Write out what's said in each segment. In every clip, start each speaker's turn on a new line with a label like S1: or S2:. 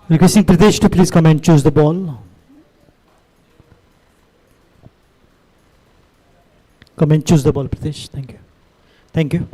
S1: Requesting Pritesh to please come and choose the ball. Come and choose the ball, Pritesh. Thank you. Thank you.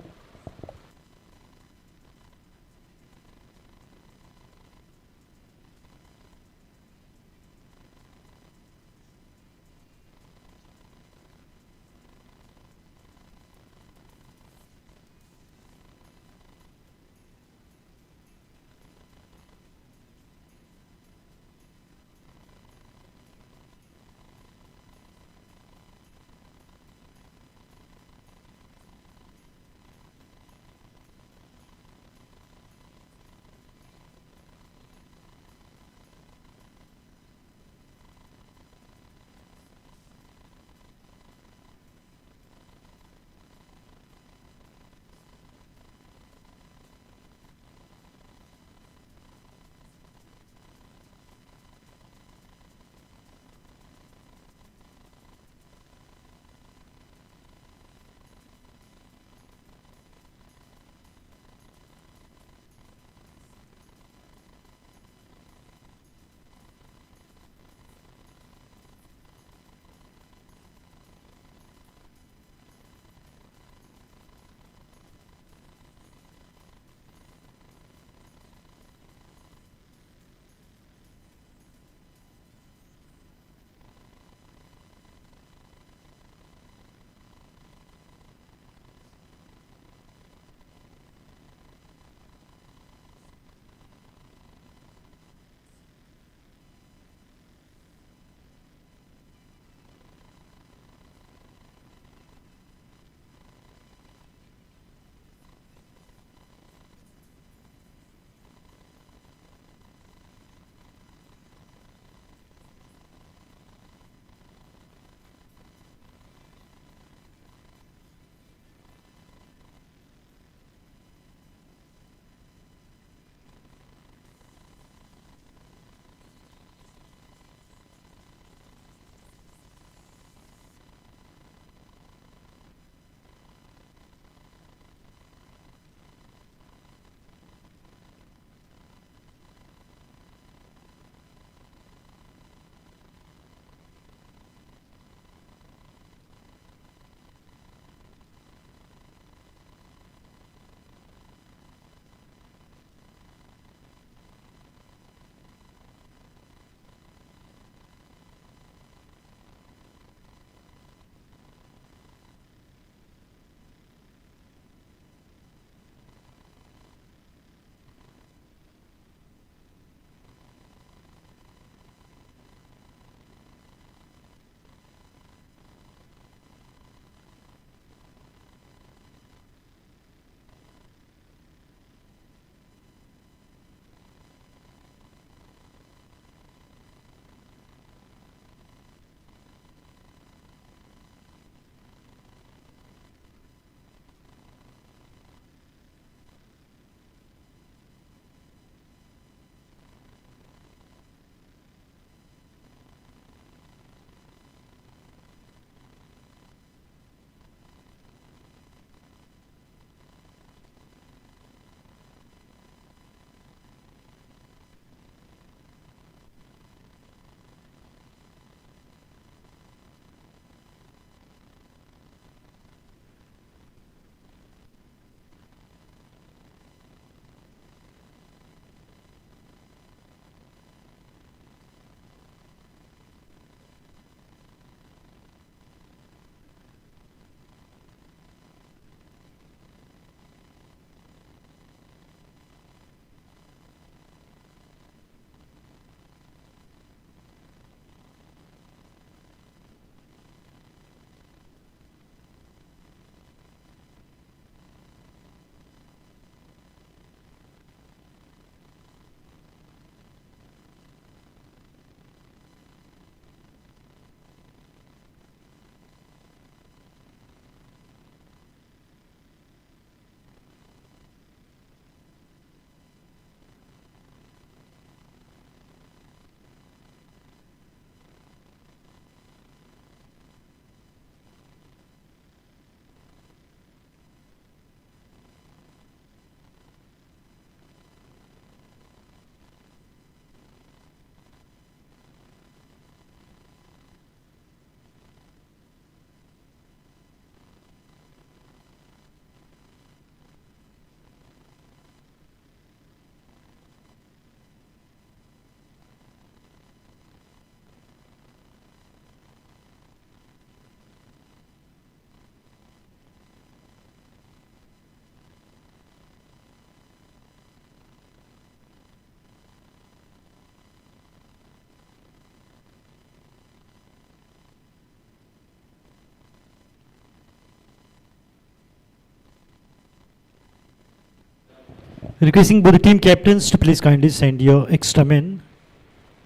S1: Requesting both the team captains to please kindly send your extra men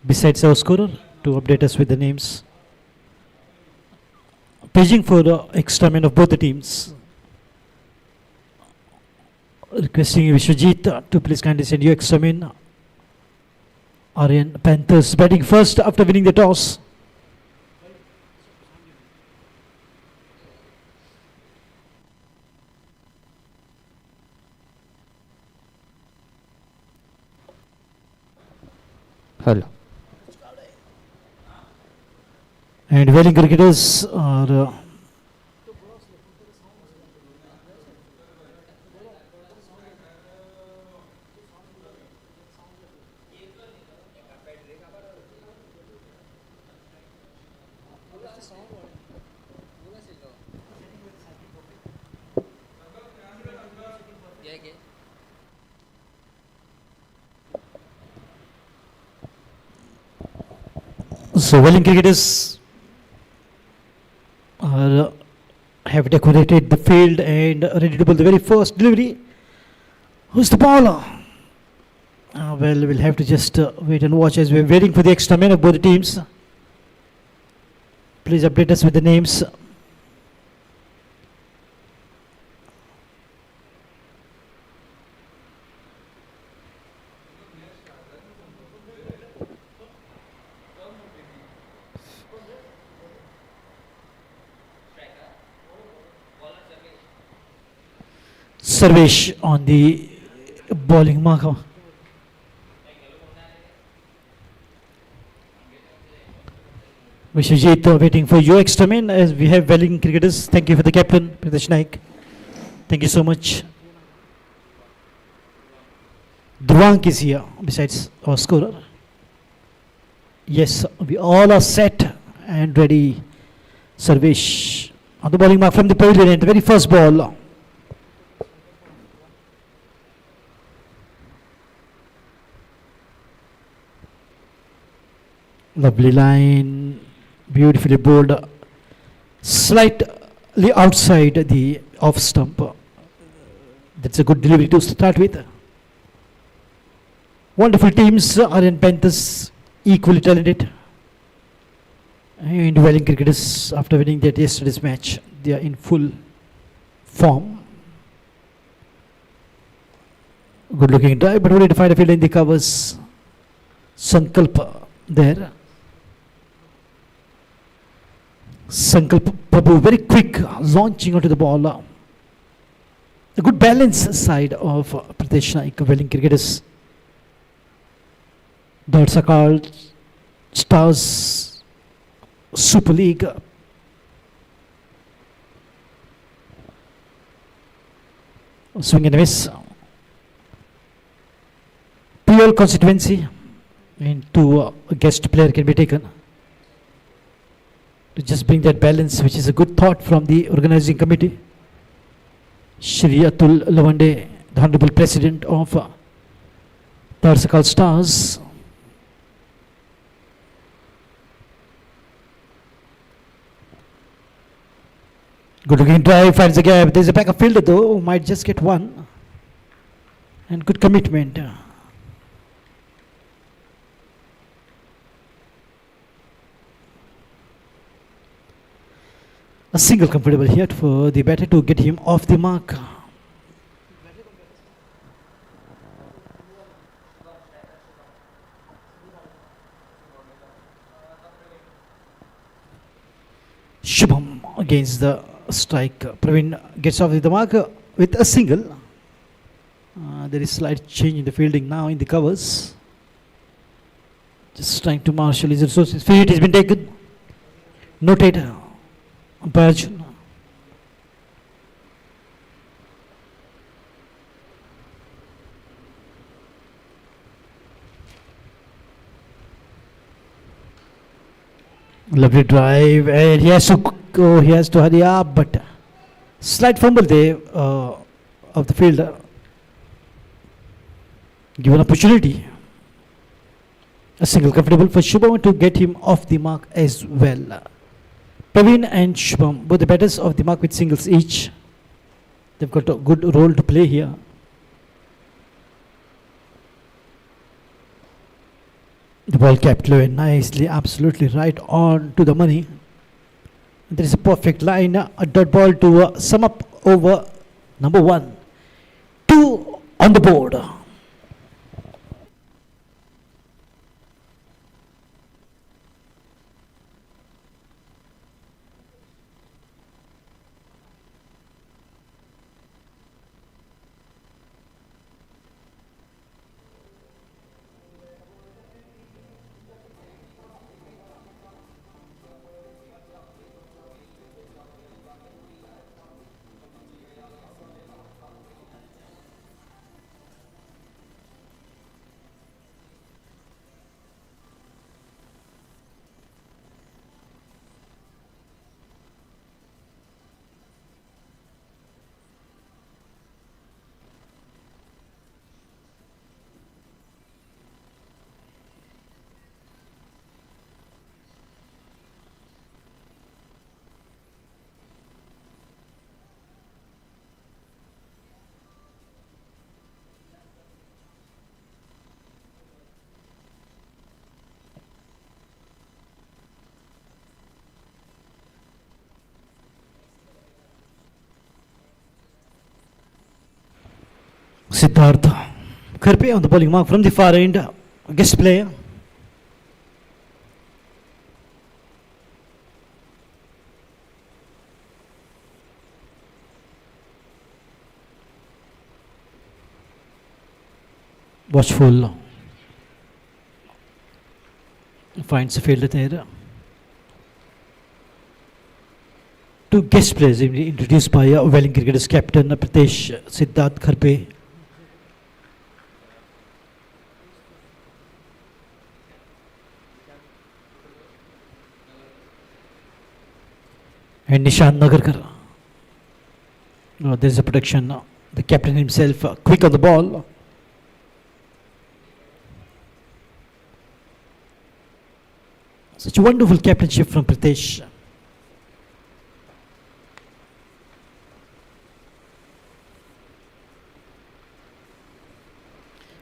S1: besides our scorer to update us with the names. Paging for the extra men of both the teams. Requesting Vishwajit to please kindly send your extra men. Aryan, Panthers batting first after winning the toss.
S2: Hello.
S1: And Veling cricketers are so Veling cricketers are have decorated the field and ready to bowl the very first delivery. Who's the bowler? Well, we'll have to just wait and watch as we're waiting for the extra men of both the teams. Please update us with the names. Sarvesh on the bowling marker. Vishwajit waiting for your extra men as we have Veling cricketers. Thank you for the captain, Pritesh Naik. Thank you so much. Dhruvank is here besides our scorer. Yes, we all are set and ready. Sarvesh on the bowling mark from the pavilion and the very first ball. Lovely line, beautifully bowled, slightly outside the off stump. That's a good delivery to start with. Wonderful teams, Aryan Panthers equally talented. And Veling cricketers, after winning that yesterday's match, they are in full form. Good looking drive, but only to find a field in the covers. Sankalp there. Sankalp Prabhu very quick launching onto the ball. A good balance side of Pritesh Naik, Veling cricketers. Dhadsakhal Stars Super League. Swing and a miss. PL constituency into a guest player can be taken to just bring that balance, which is a good thought from the organizing committee. Shri Atul Lavande, the Honorable President of Dhadsakhal Stars. Good looking drive, finds the gap. There's a backup fielder though, might just get one. And good commitment. A single comfortable hit for the batter to get him off the mark. Shubham against the strike. Praveen gets off the mark with a single. There is slight change in the fielding now in the covers. Just trying to marshal his resources. Field has been taken. Noted. Arjun. Lovely drive, and he has to go, he has to hurry up, but slight fumble there of the fielder. Given opportunity. A single comfortable for Shubham to get him off the mark as well. Praveen and Shubham, both the batters of the mark with singles each. They've got a good role to play here. The ball kept low and nicely, absolutely right on to the money. There is a perfect line, a dot ball to sum up over number 1. 2 on the board. Siddhartha Karpe on the bowling mark from the far end. Guest player. Watchful. Finds a fielder there. Two guest players introduced by Veling cricketers captain Pritesh Siddharth Karpe. And Nishan Nagarkar. There is a protection. The captain himself quick on the ball. Such a wonderful captainship from Pritesh.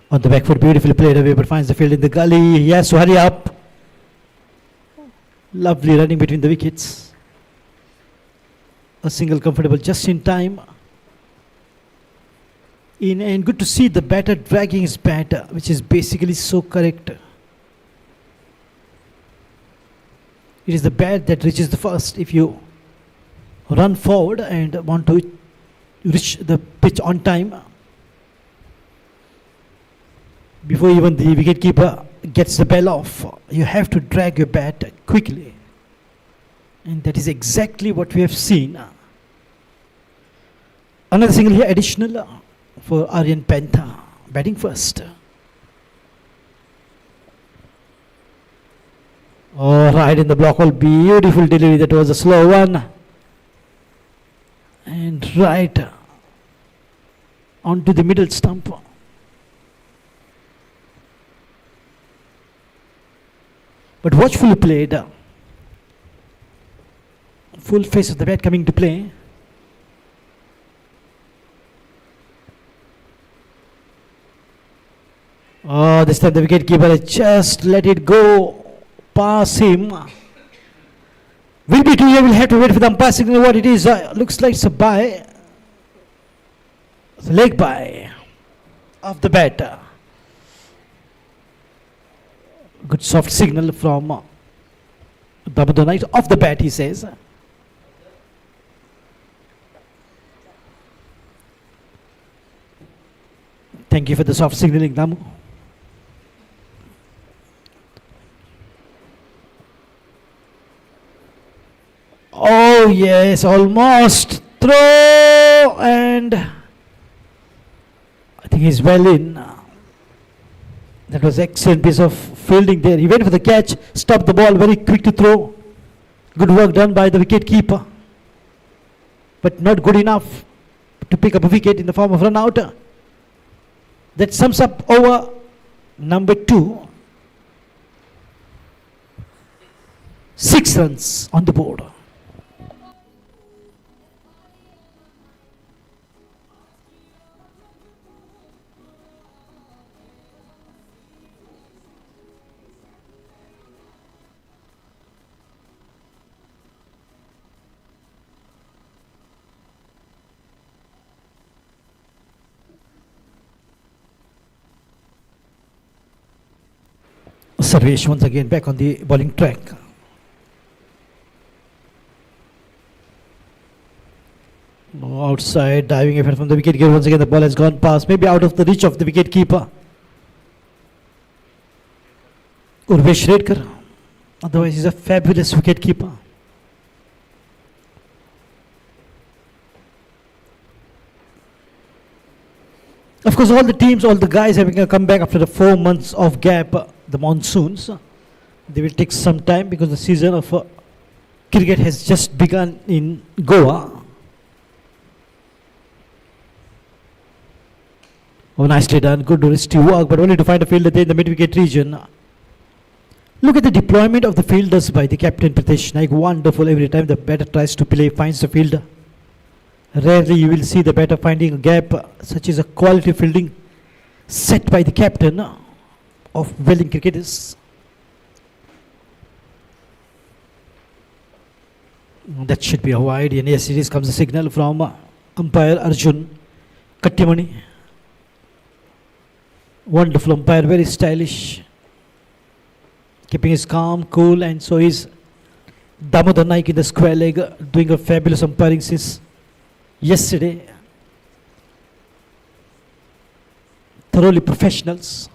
S1: On the back foot, beautifully played away, but finds the field in the gully. He has to hurry up. Lovely running between the wickets. A single comfortable just in time. And good to see the batter dragging his bat, which is basically so correct. It is the bat that reaches the first. If you run forward and want to reach the pitch on time, before even the wicketkeeper gets the ball off, you have to drag your bat quickly. And that is exactly what we have seen. Another single here, additional for Aryan Panther, batting first. Oh, right in the block hole, beautiful delivery. That was a slow one. And right onto the middle stump. But watchfully played. Full face of the bat coming to play. Oh, this time the wicketkeeper has just let it go past him. Will be 2 here. We'll have to wait for the umpire signal what it is. Looks like it's a bye. It's a leg bye of the bat. Good soft signal from Damodar Knight off the bat, he says. Thank you for the soft signaling, Damu. Oh yes, almost throw, and I think he's well in. That was excellent piece of fielding there. He went for the catch, stopped the ball, very quick to throw. Good work done by the wicket keeper, but not good enough to pick up a wicket in the form of run out. That sums up over number 2. 6 runs on the board. Sarvesh once again back on the bowling track. No, outside, diving effort from the wicket keeper. Once again, the ball has gone past, maybe out of the reach of the wicket keeper. Urvesh Redkar. Otherwise, he's a fabulous wicket keeper. Of course, all the teams, all the guys having come back after the 4 months of gap, the monsoons, they will take some time because the season of cricket has just begun in Goa. Oh, nicely done. Good risky work, but only to find a fielder there in the mid-wicket region. Look at the deployment of the fielders by the captain Pritesh Naik. Wonderful. Every time the batter tries to play, finds the fielder. Rarely you will see the batter finding a gap, such as a quality fielding set by the captain of Veling cricketers. That should be a wide. And yes, it is comes a signal from umpire Arjun Kattimani. Wonderful umpire, very stylish. Keeping his calm, cool, and so is Damodar Naik in the square leg, doing a fabulous umpiring since yesterday. Thoroughly professionals.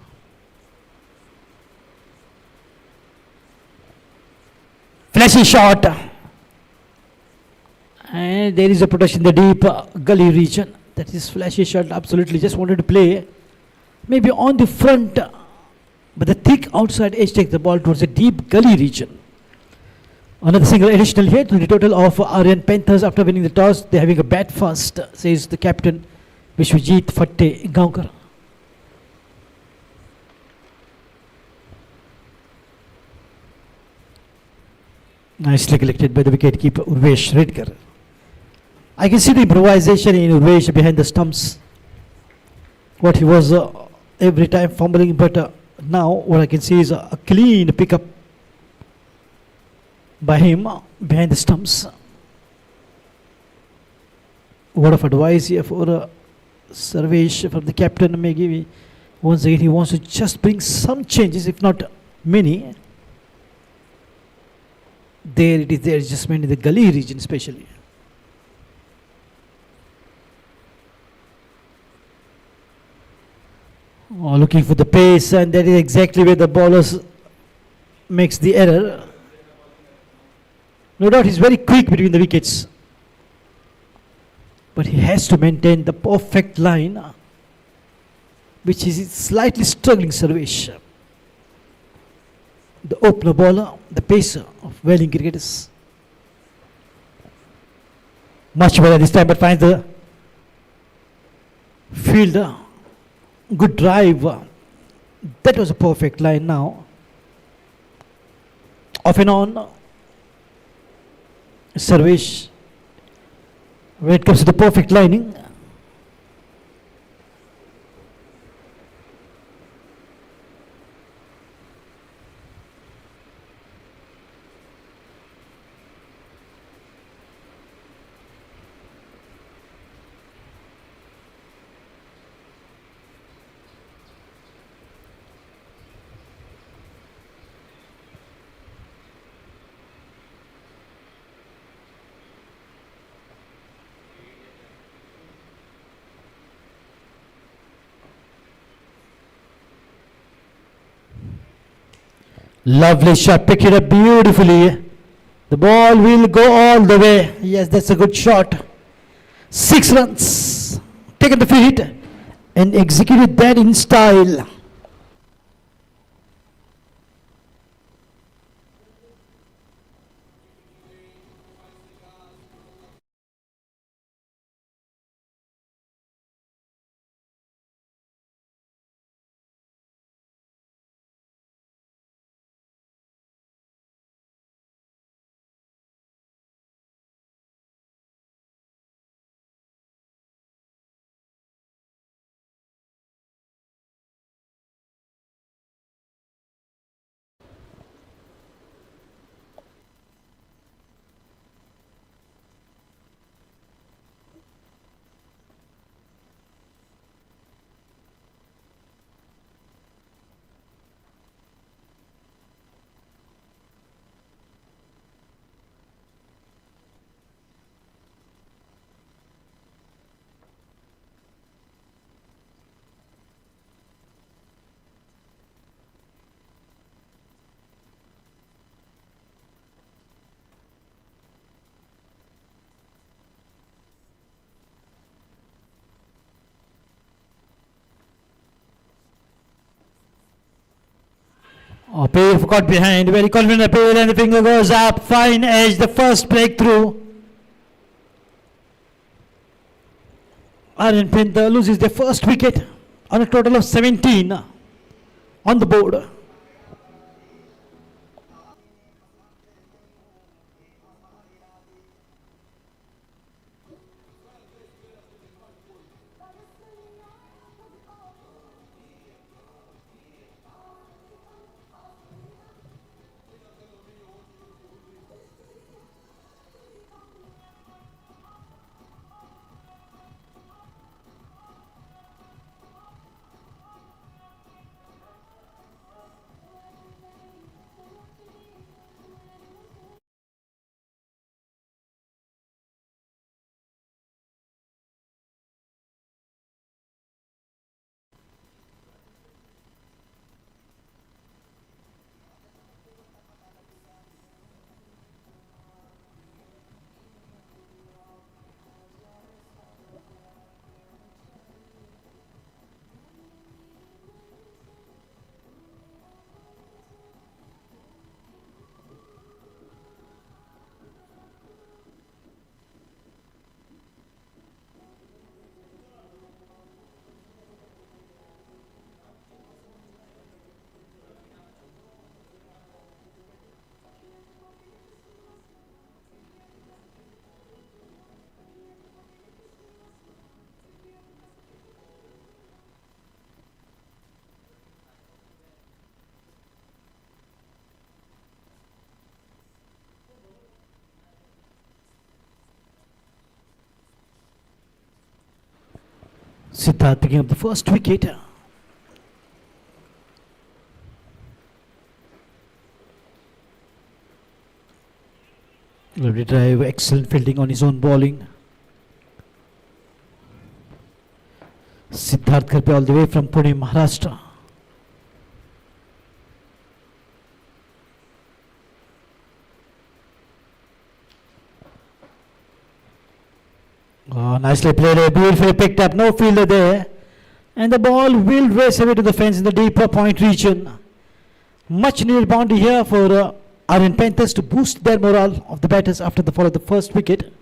S1: Flashy shot. And there is a protection in the deep gully region. That is flashy shot, absolutely. Just wanted to play maybe on the front, but the thick outside edge takes the ball towards the deep gully region. Another single additional hit to the total of Aryan Panthers after winning the toss. They're having a bat first, says the captain Vishwajit Fatte Gaonkar. Nicely collected by the wicketkeeper Urvesh Redkar. I can see the improvisation in Urvesh behind the stumps. What he was every time fumbling, but now what I can see is a clean pickup by him behind the stumps. Word of advice here for Sarvesh from the captain. Maybe once again he wants to just bring some changes, if not many. There it is, the adjustment in the gully region especially. Oh, looking for the pace, and that is exactly where the bowlers makes the error. No doubt he's very quick between the wickets, but he has to maintain the perfect line, which is slightly struggling Sarvesh. The opener bowler, the pacer of Veling cricketers. Much better this time, but finds the fielder. Good drive. That was a perfect line now. Off and on. Sarvesh. When it comes to the perfect lining. Lovely shot, pick it up beautifully. The ball will go all the way. Yes, that's a good shot. 6 runs. Taken the feet and executed that in style. Appeal got behind, very confident appeal, and the finger goes up. Fine edge, the first breakthrough. Aryan Panther loses their first wicket on a total of 17 on the board. Siddharth picking up the first wicket. Lovely drive, excellent fielding on his own bowling. Siddharth Karpe all the way from Pune, Maharashtra. Oh, nicely played, beautifully picked up, no fielder there. And the ball will race away to the fence in the deeper point region. Much needed boundary here for Aryan Panthers to boost their morale of the batters after the fall of the first wicket.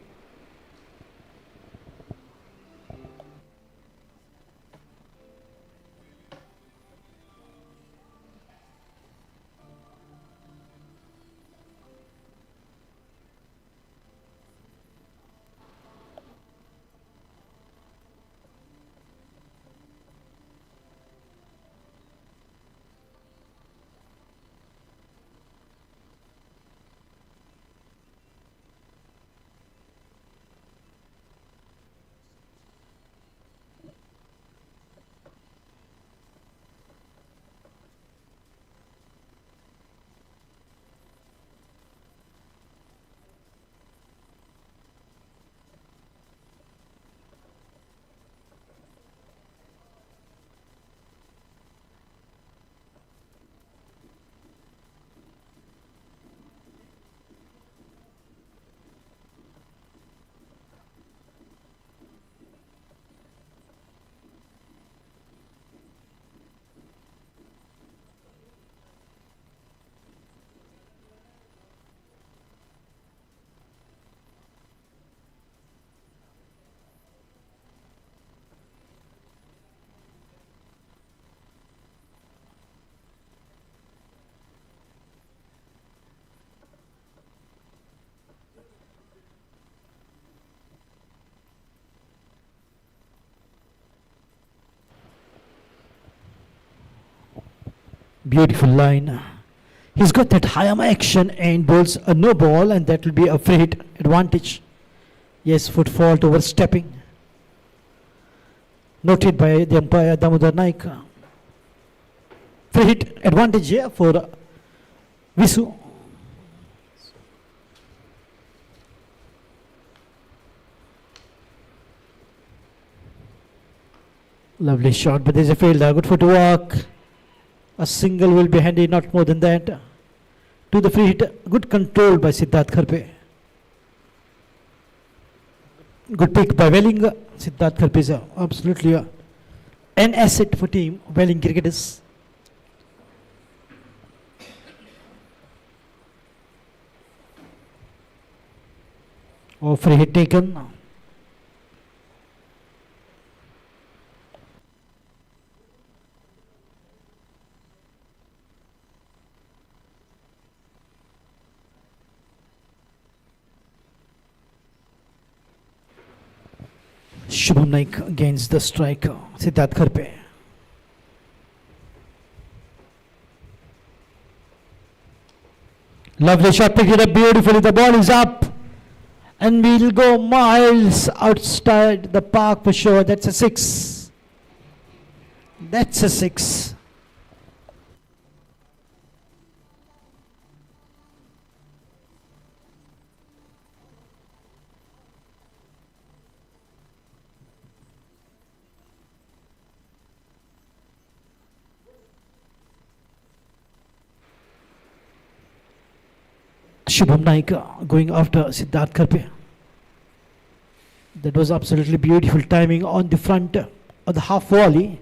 S1: Beautiful line. He's got that high arm action and bowls a no ball, and that will be a free hit advantage. Yes, foot fault overstepping. Noted by the umpire Damodar Naik. Free hit advantage here for Visu. Lovely shot, but there's a fielder. Good footwork. A single will be handy, not more than that. To the free hit. Good control by Siddharth Karpe. Good pick by Veling. Siddharth Karpe is absolutely an asset for team Veling cricketers. or free hit taken. Shubham Naik against the striker Siddharth Kharpe. Lovely shot, picked it up beautifully. The ball is up, and we'll go miles outside the park for sure. That's a six. That's a six. Shubham Naik going after Siddharth Kharpe. That was absolutely beautiful timing on the front of the half volley.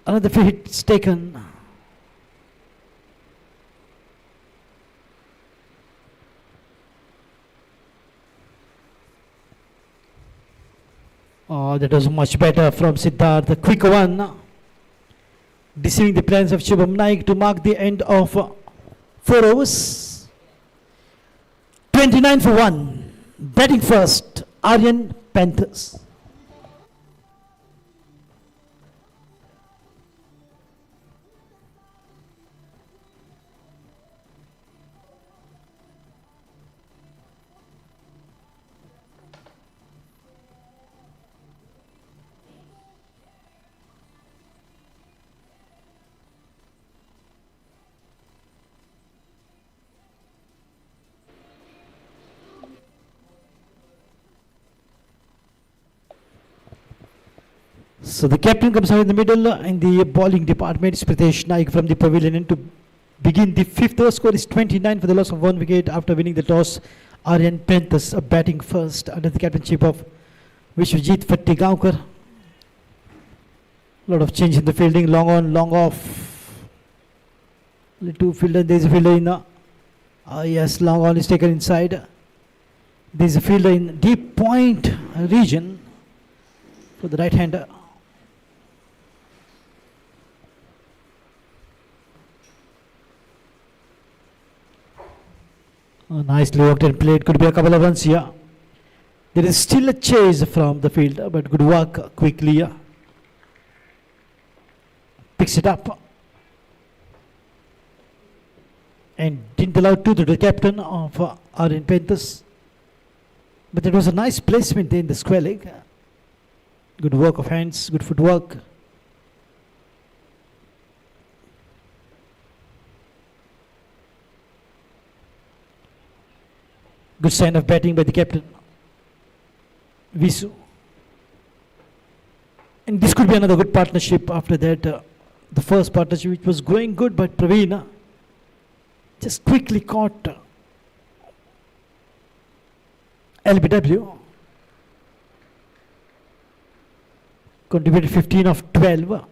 S1: Another free hit is taken. Oh, that was much better from Siddharth. The quick one, deceiving the plans of Shubham Naik to mark the end of 4 overs. 29 for 1. Batting first, Aryan, Panthers. So the captain comes out in the middle in the bowling department. Pritesh Naik from the pavilion. And to begin the fifth over, score is 29 for the loss of 1 wicket after winning the toss. Aryan Panthers batting first under the captainship of Vishwajit Fattigaonkar. A lot of change in the fielding. Long on, long off. The two fielder. There is a fielder in. Yes, long on is taken inside. There is a fielder in deep point region for the right hander. Nicely worked and played. Could be a couple of runs here. There is still a chase from the field, but good work quickly. Picks it up and didn't allow two to the captain of Aryan Panthers. But it was a nice placement there in the square leg. Good work of hands, good footwork. Good sign of batting by the captain, Visu. And this could be another good partnership after that. The first partnership which was going good, but Praveen just quickly caught LBW. Contributed 15 of 12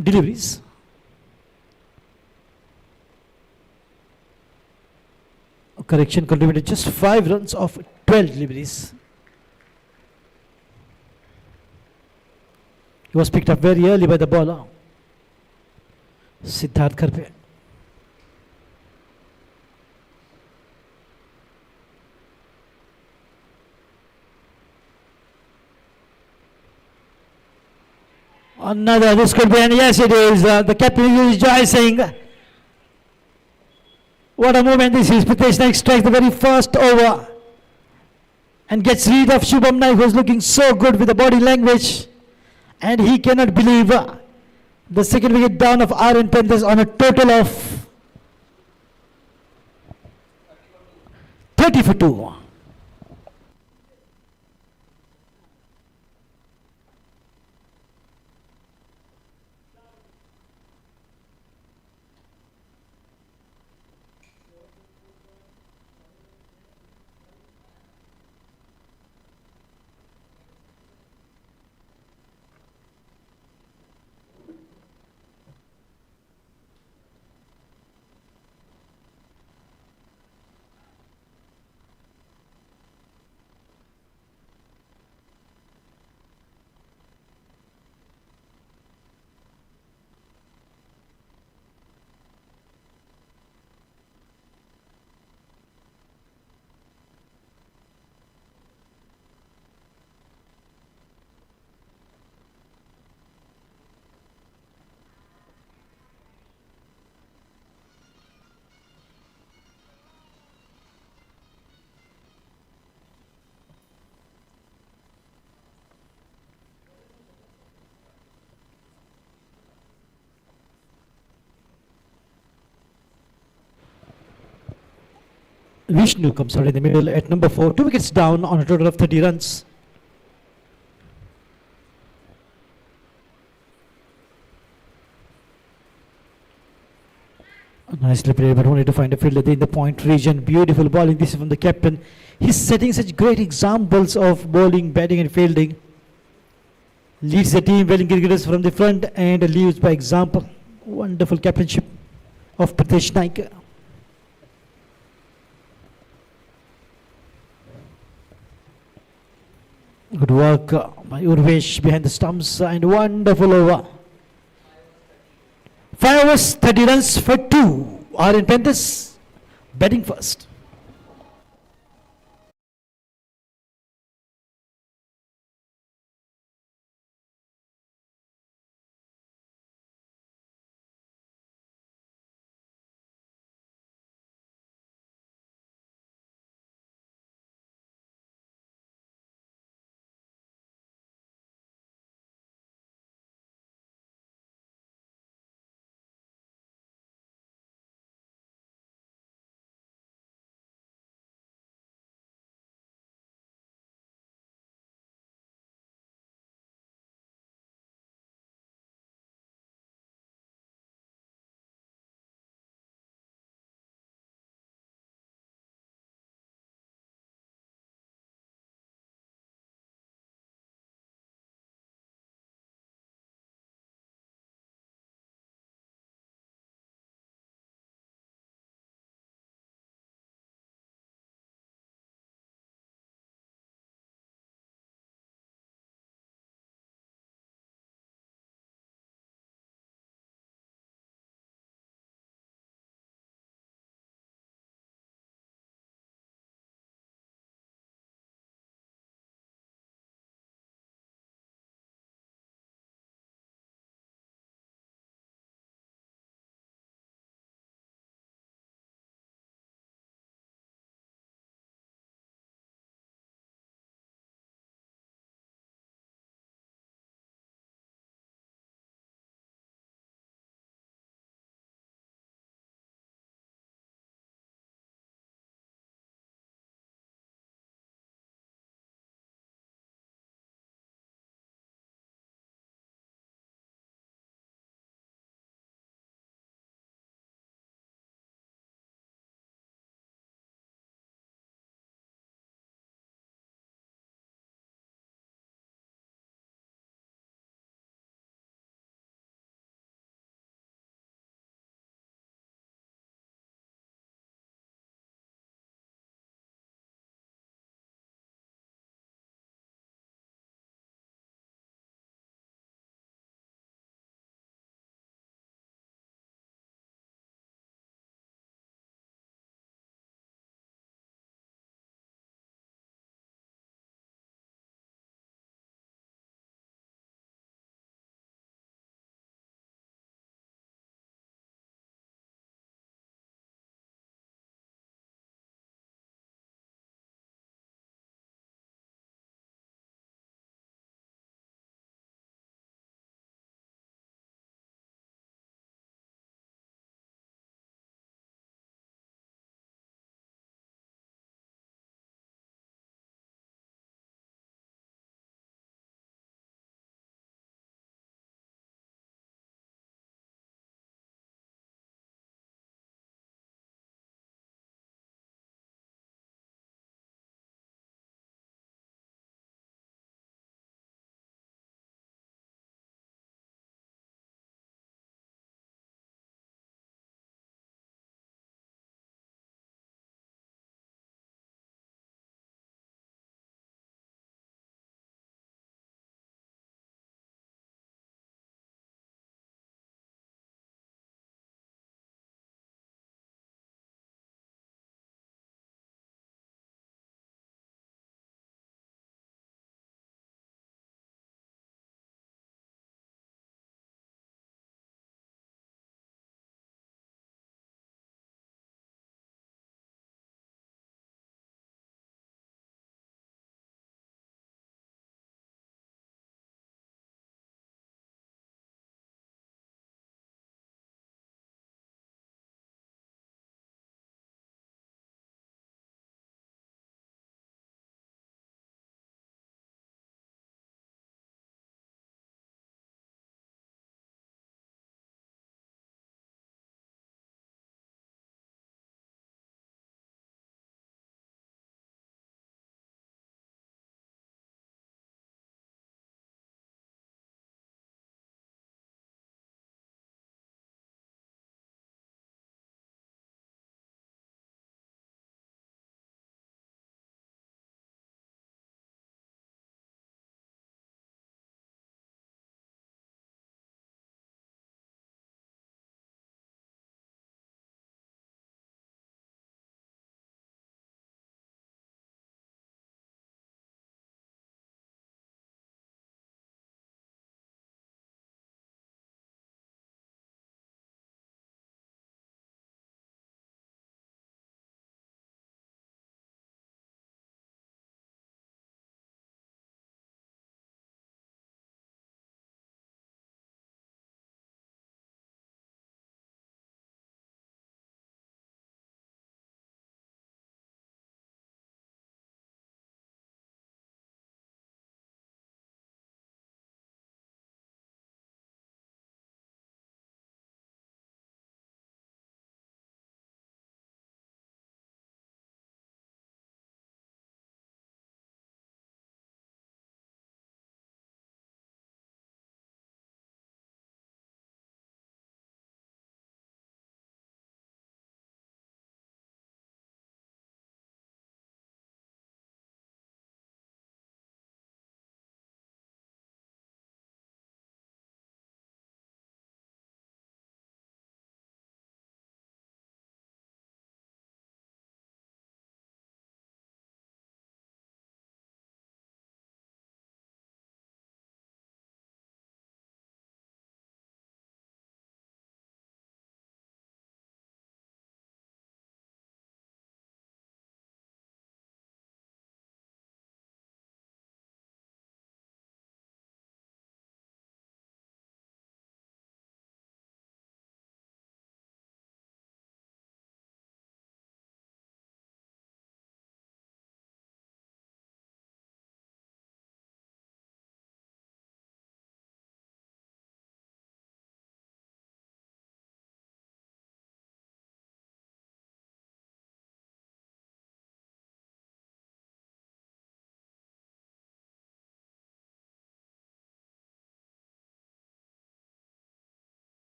S1: deliveries. Correction, contributed just 5 runs of 12 deliveries. He was picked up very early by the bowler, Siddharth Kharpe. Another, this could be, and yes it is. The captain is rejoicing. What a moment this is. Pritesh Naik strikes the very first over and gets rid of Shubham Naik, who's looking so good with the body language. And he cannot believe the second wicket down of Aryan Panthers on a total of 30 for 2. Vishnu comes out in the middle at number 4. 2 wickets down on a total of 30 runs. Nicely played, but only to find a fielder in the point region. Beautiful bowling. This is from the captain. He's setting such great examples of bowling, batting, and fielding. Leads the team well in cricketers from the front and leads by example. Wonderful captainship of Pritesh Naik. Good work by Urvesh behind the stumps and wonderful over. 5 overs, 30 runs for 2. Aryan Panthers batting first.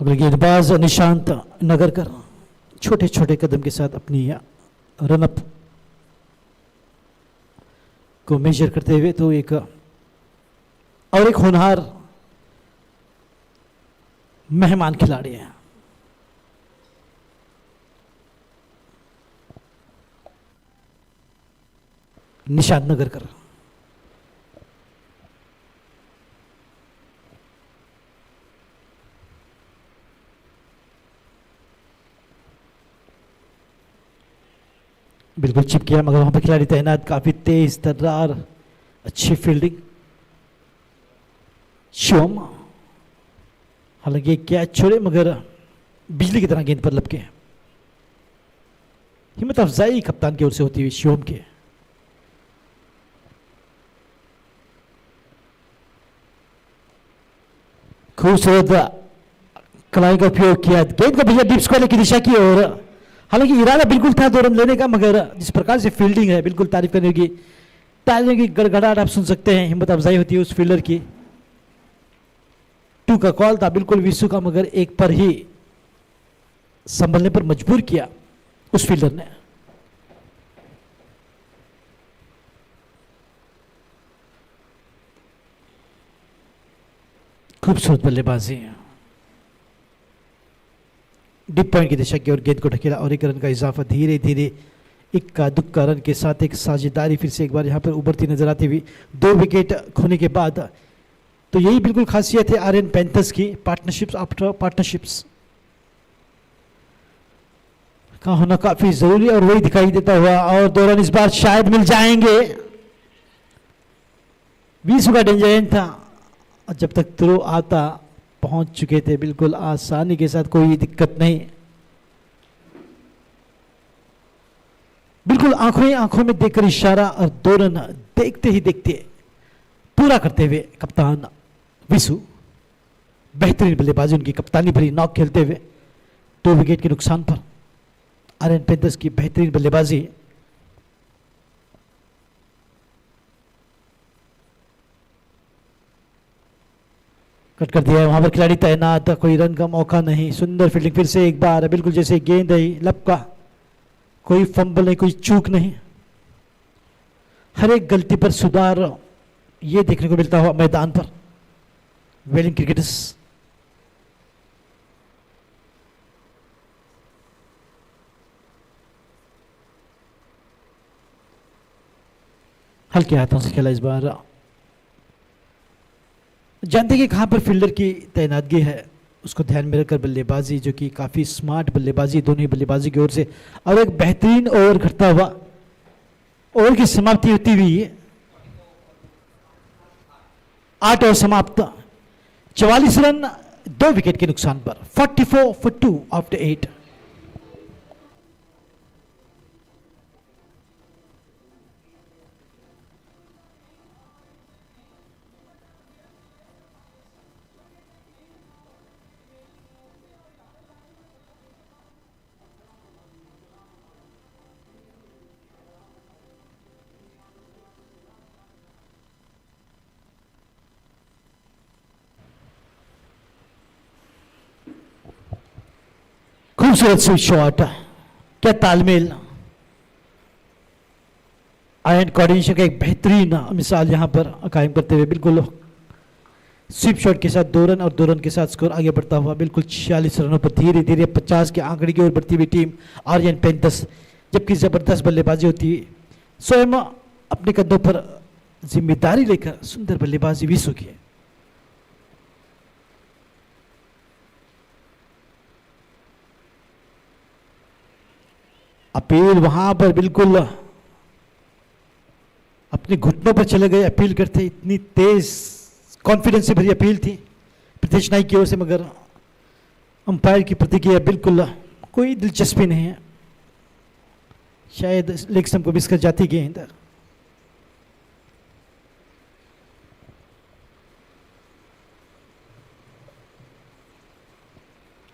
S1: अगले गेंदबाज निशांत नगरकर छोटे छोटे कदम के साथ अपनी run up को major करते हुए तो एक और एक होनहार मेहमान खिलाड़ी हैं। निशांत नगरकर बिल्कुल चिप किया मगर वहां पर खिलाड़ी तैनात, काफी तेज तर्रार अच्छी फील्डिंग। शिवम हालांकि कैच छोड़े मगर बिजली की तरह गेंद पर लपके। हिम्मत अफजाई कप्तान की ओर से होती हुई शिवम के। खूबसूरत कलाई का उपयोग किया, गेंद को भैया डीप स्क्वायर की दिशा की ओर। हालांकि इरादा बिल्कुल था 2 रन लेने का मगर जिस प्रकार से फील्डिंग है बिल्कुल तारीफ करने की, तालियों की गड़गड़ाहट आप सुन सकते हैं। हिम्मत अफजाई होती है उस फील्डर की। 2 का कॉल था बिल्कुल विशु का मगर एक पर ही संभलने पर मजबूर किया उस फील्डर ने। खूबसूरत बल्लेबाजी, डीप पॉइंट की दिशा की ओर गेंद को ढकेला और 1 रन का इजाफा। धीरे धीरे इक्का दुक्का रन के साथ एक साझेदारी फिर से एक बार यहां पर उभरती नजर आती हुई 2 विकेट खोने के बाद। तो यही बिल्कुल खासियत है आर्यन पैंथर्स की, पार्टनरशिप्स आफ्टर पार्टनरशिप्स का होना काफी जरूरी और वही दिखाई देता हुआ। और 2 रन इस बार शायद मिल जाएंगे। 20 का डेंजर एंड था, जब तक थ्रो आता पहुंच चुके थे बिल्कुल आसानी के साथ, कोई दिक्कत नहीं। बिल्कुल आंखों में देखकर इशारा और 2 रन देखते ही देखते पूरा करते हुए कप्तान विशु। बेहतरीन बल्लेबाजी उनकी, कप्तानी भरी नॉक खेलते हुए 2 विकेट के नुकसान पर आर्यन पैंथर्स की बेहतरीन बल्लेबाजी। कट कर दिया है, वहां पर खिलाड़ी तैनात, कोई रन का मौका नहीं। सुंदर फील्डिंग फिर से एक बार, बिल्कुल जैसे गेंद है लपका, कोई फंबल नहीं, कोई चूक नहीं। हर एक गलती पर सुधार ये देखने को मिलता हुआ मैदान पर वेलिंग क्रिकेटर्स। हल्के हाथों से खेला इस बार। जानते कि कहां पर फील्डर की तैनातगी है, उसको ध्यान में रखकर बल्लेबाजी, जो कि काफी स्मार्ट बल्लेबाजी दोनों ही बल्लेबाजी की ओर से। और एक बेहतरीन ओवर घटता हुआ, ओवर की समाप्ति होती हुई 8 ओवर समाप्त, 44 रन 2 विकेट के नुकसान पर, 44 for 2 after 8। खूबसूरत स्विच शॉट, क्या तालमेल, आयरन कोऑर्डिनेशन का एक बेहतरीन मिसाल यहां पर कायम करते हुए बिल्कुल स्विप शॉट के साथ 2 रन और 2 रन के साथ स्कोर आगे बढ़ता हुआ बिल्कुल 46 रनों पर धीरे धीरे 50 के आंकड़े की ओर बढ़ती हुई टीम आर्यन पैंथर्स। जबकि जबरदस्त बल्लेबाजी होती है, स्वयं अपने कंधों पर जिम्मेदारी लेकर सुंदर बल्लेबाजी विशु की। अपील वहां पर बिल्कुल अपने घुटनों पर चले गए अपील करते, इतनी तेज कॉन्फिडेंस से भरी अपील थी प्रीतेश नाइक की ओर से, मगर अंपायर की प्रतिक्रिया बिल्कुल कोई दिलचस्पी नहीं है। शायद लेग स्टंप को मिस कर जाती गेंद।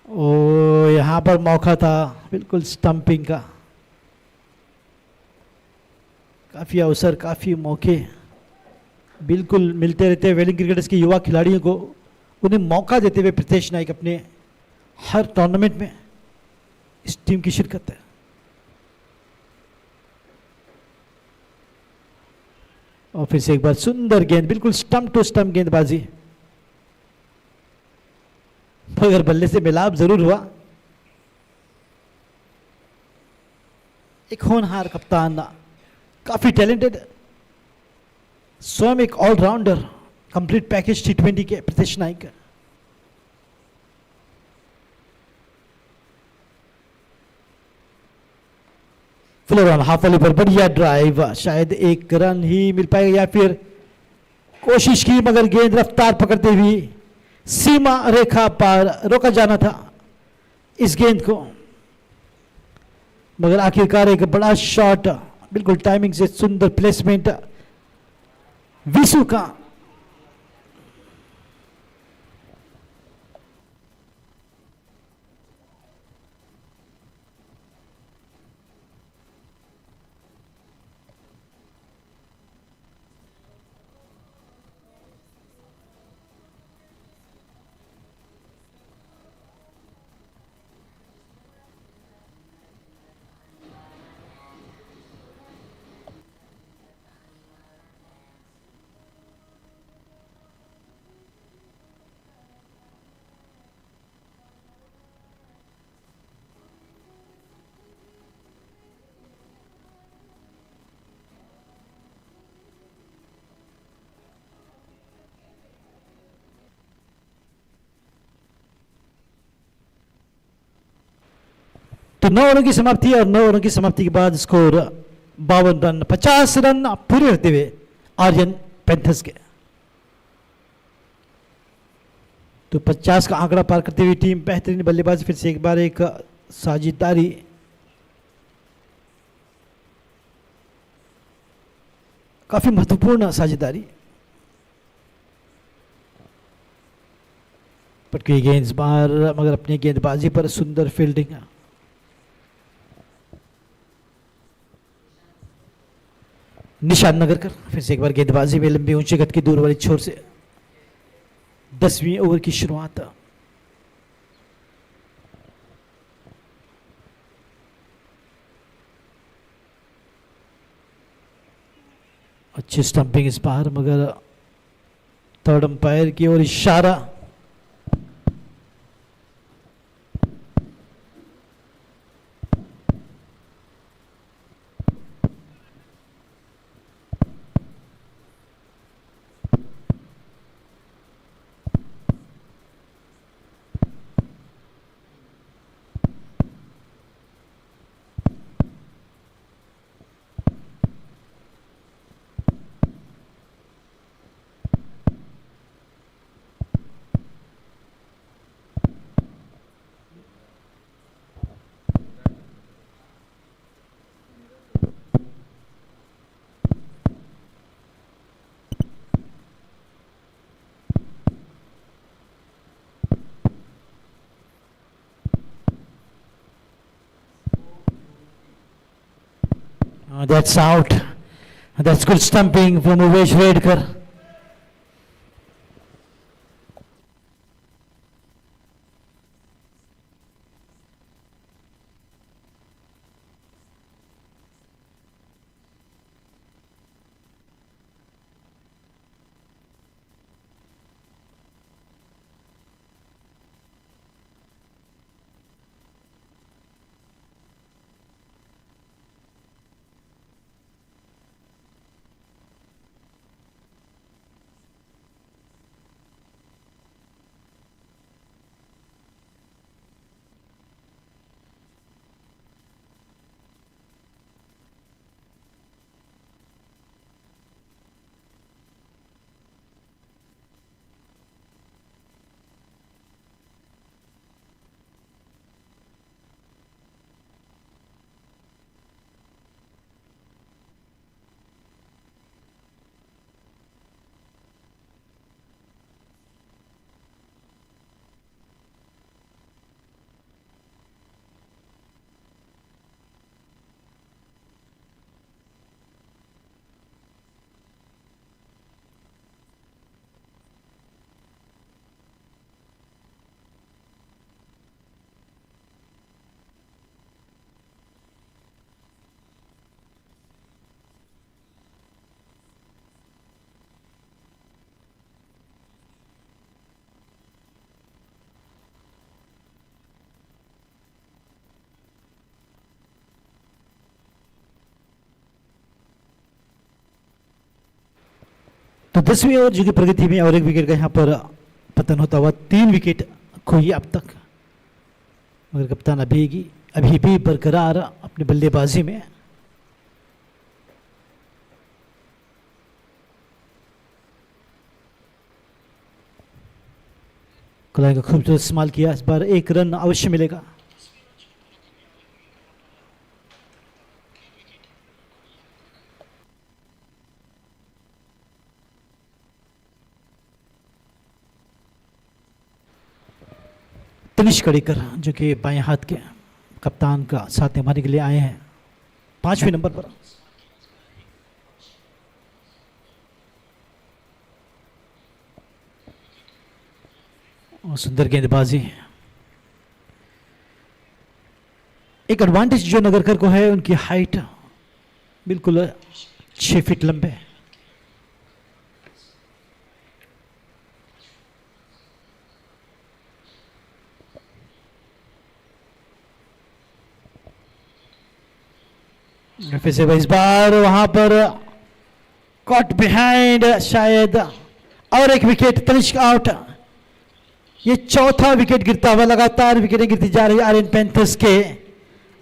S1: ओ यहां पर मौका था बिल्कुल स्टंपिंग का, काफी अवसर काफी मौके बिल्कुल मिलते रहते हैं वेलिंग क्रिकेटर्स के युवा खिलाड़ियों को। उन्हें मौका देते हुए प्रीतेश नाइक अपने हर टूर्नामेंट में इस टीम की शिरकत है। और फिर से एक बार सुंदर गेंद, बिल्कुल स्टंप टू स्टंप गेंदबाजी, मगर बल्ले से मिलाप जरूर हुआ। एक होनहार कप्तान, काफी टैलेंटेड, स्वयं एक ऑलराउंडर, कंप्लीट पैकेज T20 के Pratish Naik. Floor on half volley पर बढ़िया ड्राइव, शायद एक रन ही मिल पाएगा या फिर कोशिश की, मगर गेंद रफ्तार पकड़ते हुए सीमा रेखा पार रोका जाना था इस गेंद को, मगर आखिरकार एक बड़ा शॉट, बिल्कुल टाइमिंग से सुंदर प्लेसमेंट विशु का। तो 9 ओवरों की समाप्ति, और 9 ओवरों की समाप्ति के बाद स्कोर 52 रन, 50 रन पूरे होते हुए आर्यन पैंथर्स के। तो 50 का आंकड़ा पार करते हुए टीम बेहतरीन बल्लेबाजी, फिर से एक बार एक साझेदारी, काफी महत्वपूर्ण साझेदारी। पटकी गेंद बाहर, मगर अपनी गेंदबाजी पर सुंदर फील्डिंग। निशान नगर कर फिर से एक बार गेंदबाजी में लंबी ऊंची गति की दूर वाली छोर से 10वीं ओवर की शुरुआत। अच्छी स्टंपिंग इस बार, मगर थर्ड अंपायर की ओर इशारा। That's out. That's good stumping from Uvesh Redkar. तो 10वीं ओवर जो कि प्रगति में और एक विकेट का यहाँ पर पतन होता हुआ 3 विकेट खोई अब तक, मगर कप्तान अभी भी बरकरार अपनी बल्लेबाजी में। कलाई का खूबसूरत इस्तेमाल किया, इस बार 1 रन अवश्य मिलेगा। तनिष कड़ीकर जो कि बाएं हाथ के कप्तान का साथ निभाने के लिए आए हैं 5वें नंबर पर। और सुंदर गेंदबाजी, एक एडवांटेज जो नगरकर को है, उनकी हाइट बिल्कुल 6 फीट लंबे। फिर से इस बार वहां पर कॉट बिहाइंड शायद, और एक विकेट, तनिष्क आउट। ये चौथा विकेट गिरता हुआ, लगातार विकेटें गिरती जा रही आर्यन पैंथर्स के,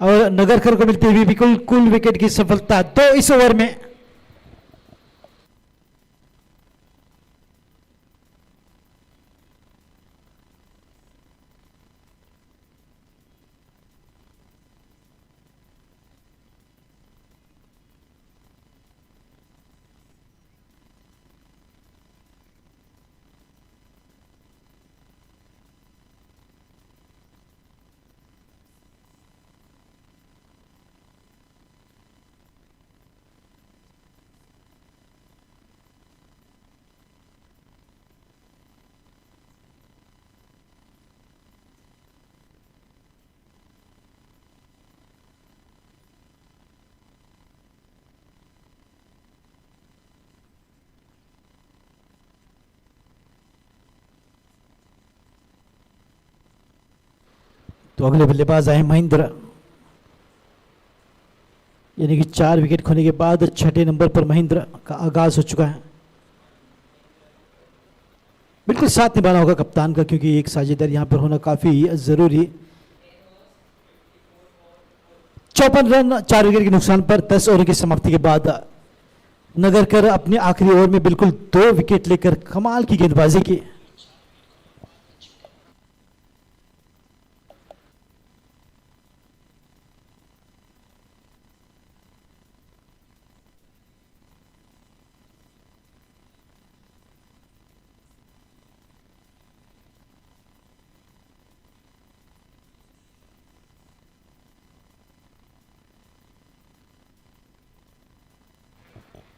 S1: और नगरकर को मिलती हुई बिल्कुल कुल विकेट की सफलता 2 इस ओवर में। तो अगले बल्लेबाज आए महेंद्र, यानी कि 4 विकेट खोने के बाद 6ठे नंबर पर महेंद्र का आगाज हो चुका है। बिल्कुल साथ निभाना होगा कप्तान का, क्योंकि एक साझेदार यहां पर होना काफी जरूरी। 54 रन 4 विकेट के नुकसान पर 10 ओवर की समाप्ति के बाद नगरकर अपने आखिरी ओवर में बिल्कुल 2 विकेट लेकर कमाल की गेंदबाजी की।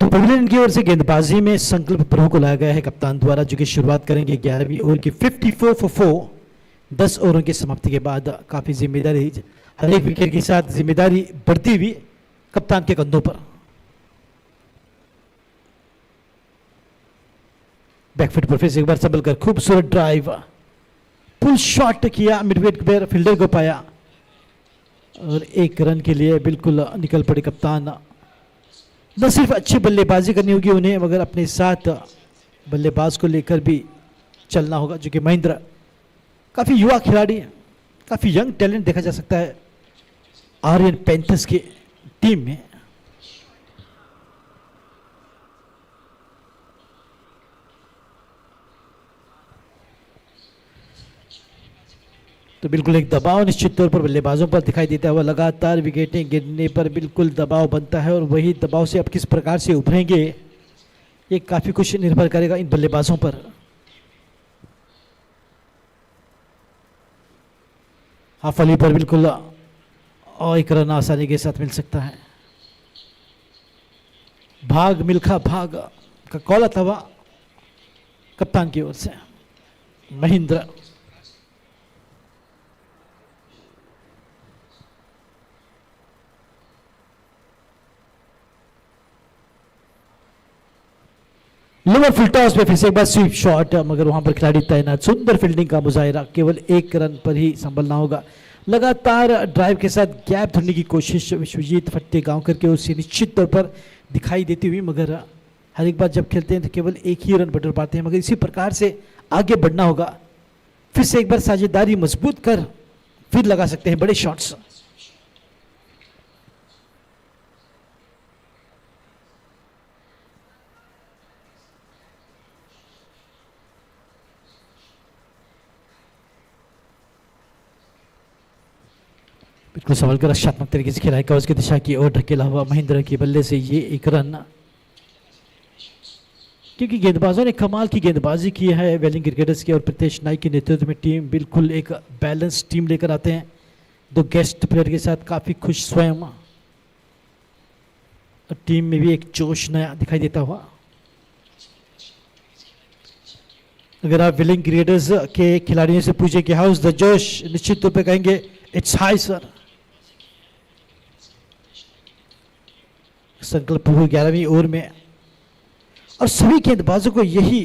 S1: तो पवेलियन की ओर से गेंदबाजी में संकल्प प्रभु को लाया गया है कप्तान द्वारा, जो कि शुरुआत करेंगे 11वीं ओवर की 54 for 4। 10 ओवरों की समाप्ति के बाद काफी जिम्मेदारी, हर एक विकेट के साथ जिम्मेदारी बढ़ती हुई कप्तान के कंधों पर। बैकफुट पर फिर से एक बार संभल कर खूबसूरत ड्राइव, फुल शॉट किया, मिडविकेट पर फील्डर को पाया, और 1 रन के लिए बिल्कुल निकल पड़े कप्तान। न सिर्फ अच्छी बल्लेबाजी करनी होगी उन्हें, मगर अपने साथ बल्लेबाज को लेकर भी चलना होगा, जो कि महेंद्र काफ़ी युवा खिलाड़ी है, काफ़ी यंग टैलेंट देखा जा सकता है आर्यन पैंथर्स की टीम में। तो बिल्कुल एक दबाव निश्चित तौर पर बल्लेबाजों पर दिखाई देता हुआ, लगातार विकेटें गिरने पर बिल्कुल दबाव बनता है, और वही दबाव से अब किस प्रकार से उभरेंगे ये काफ़ी कुछ निर्भर करेगा इन बल्लेबाजों पर। हाफ अली पर बिल्कुल और 1 रन आसानी के साथ मिल सकता है। भाग मिल्खा भाग का कॉल आता हुआ कप्तान की ओर से महेंद्र। लोअर फुल टॉस पे फिर से एक बार स्वीप शॉट, मगर वहां पर खिलाड़ी तैनात, सुंदर फील्डिंग का मुजाहिरा, केवल 1 रन पर ही संभलना होगा। लगातार ड्राइव के साथ गैप ढूंढने की कोशिश विश्वजीत फट्टे गांवकर के ओर से निश्चित तौर पर दिखाई देती हुई, मगर हर एक बार जब खेलते हैं तो केवल एक ही रन बटोर पाते हैं, मगर इसी प्रकार से आगे बढ़ना होगा। फिर से एक बार साझेदारी मजबूत कर फिर लगा सकते हैं बड़े शॉट्स। बिल्कुल संभल कर रक्षात्मक तरीके से खेला है, कवच की दिशा की ओर ढकेला हुआ महेंद्र के बल्ले से ये एक रन, क्योंकि गेंदबाजों ने कमाल की गेंदबाजी की है वेलिंग क्रिकेटर्स की, और प्रीतेश नाइक के नेतृत्व में टीम बिल्कुल एक बैलेंस टीम लेकर आते हैं। दो गेस्ट प्लेयर के साथ काफ़ी खुश स्वयं, और टीम में भी एक जोश नया दिखाई देता हुआ। अगर आप वेलिंग क्रिकेटर्स के खिलाड़ियों से पूछे कि हाउ इज द जोश, निश्चित तौर पे कहेंगे इट्स हाई सर। संकल्प 11वीं ओवर में, और सभी गेंदबाजों को यही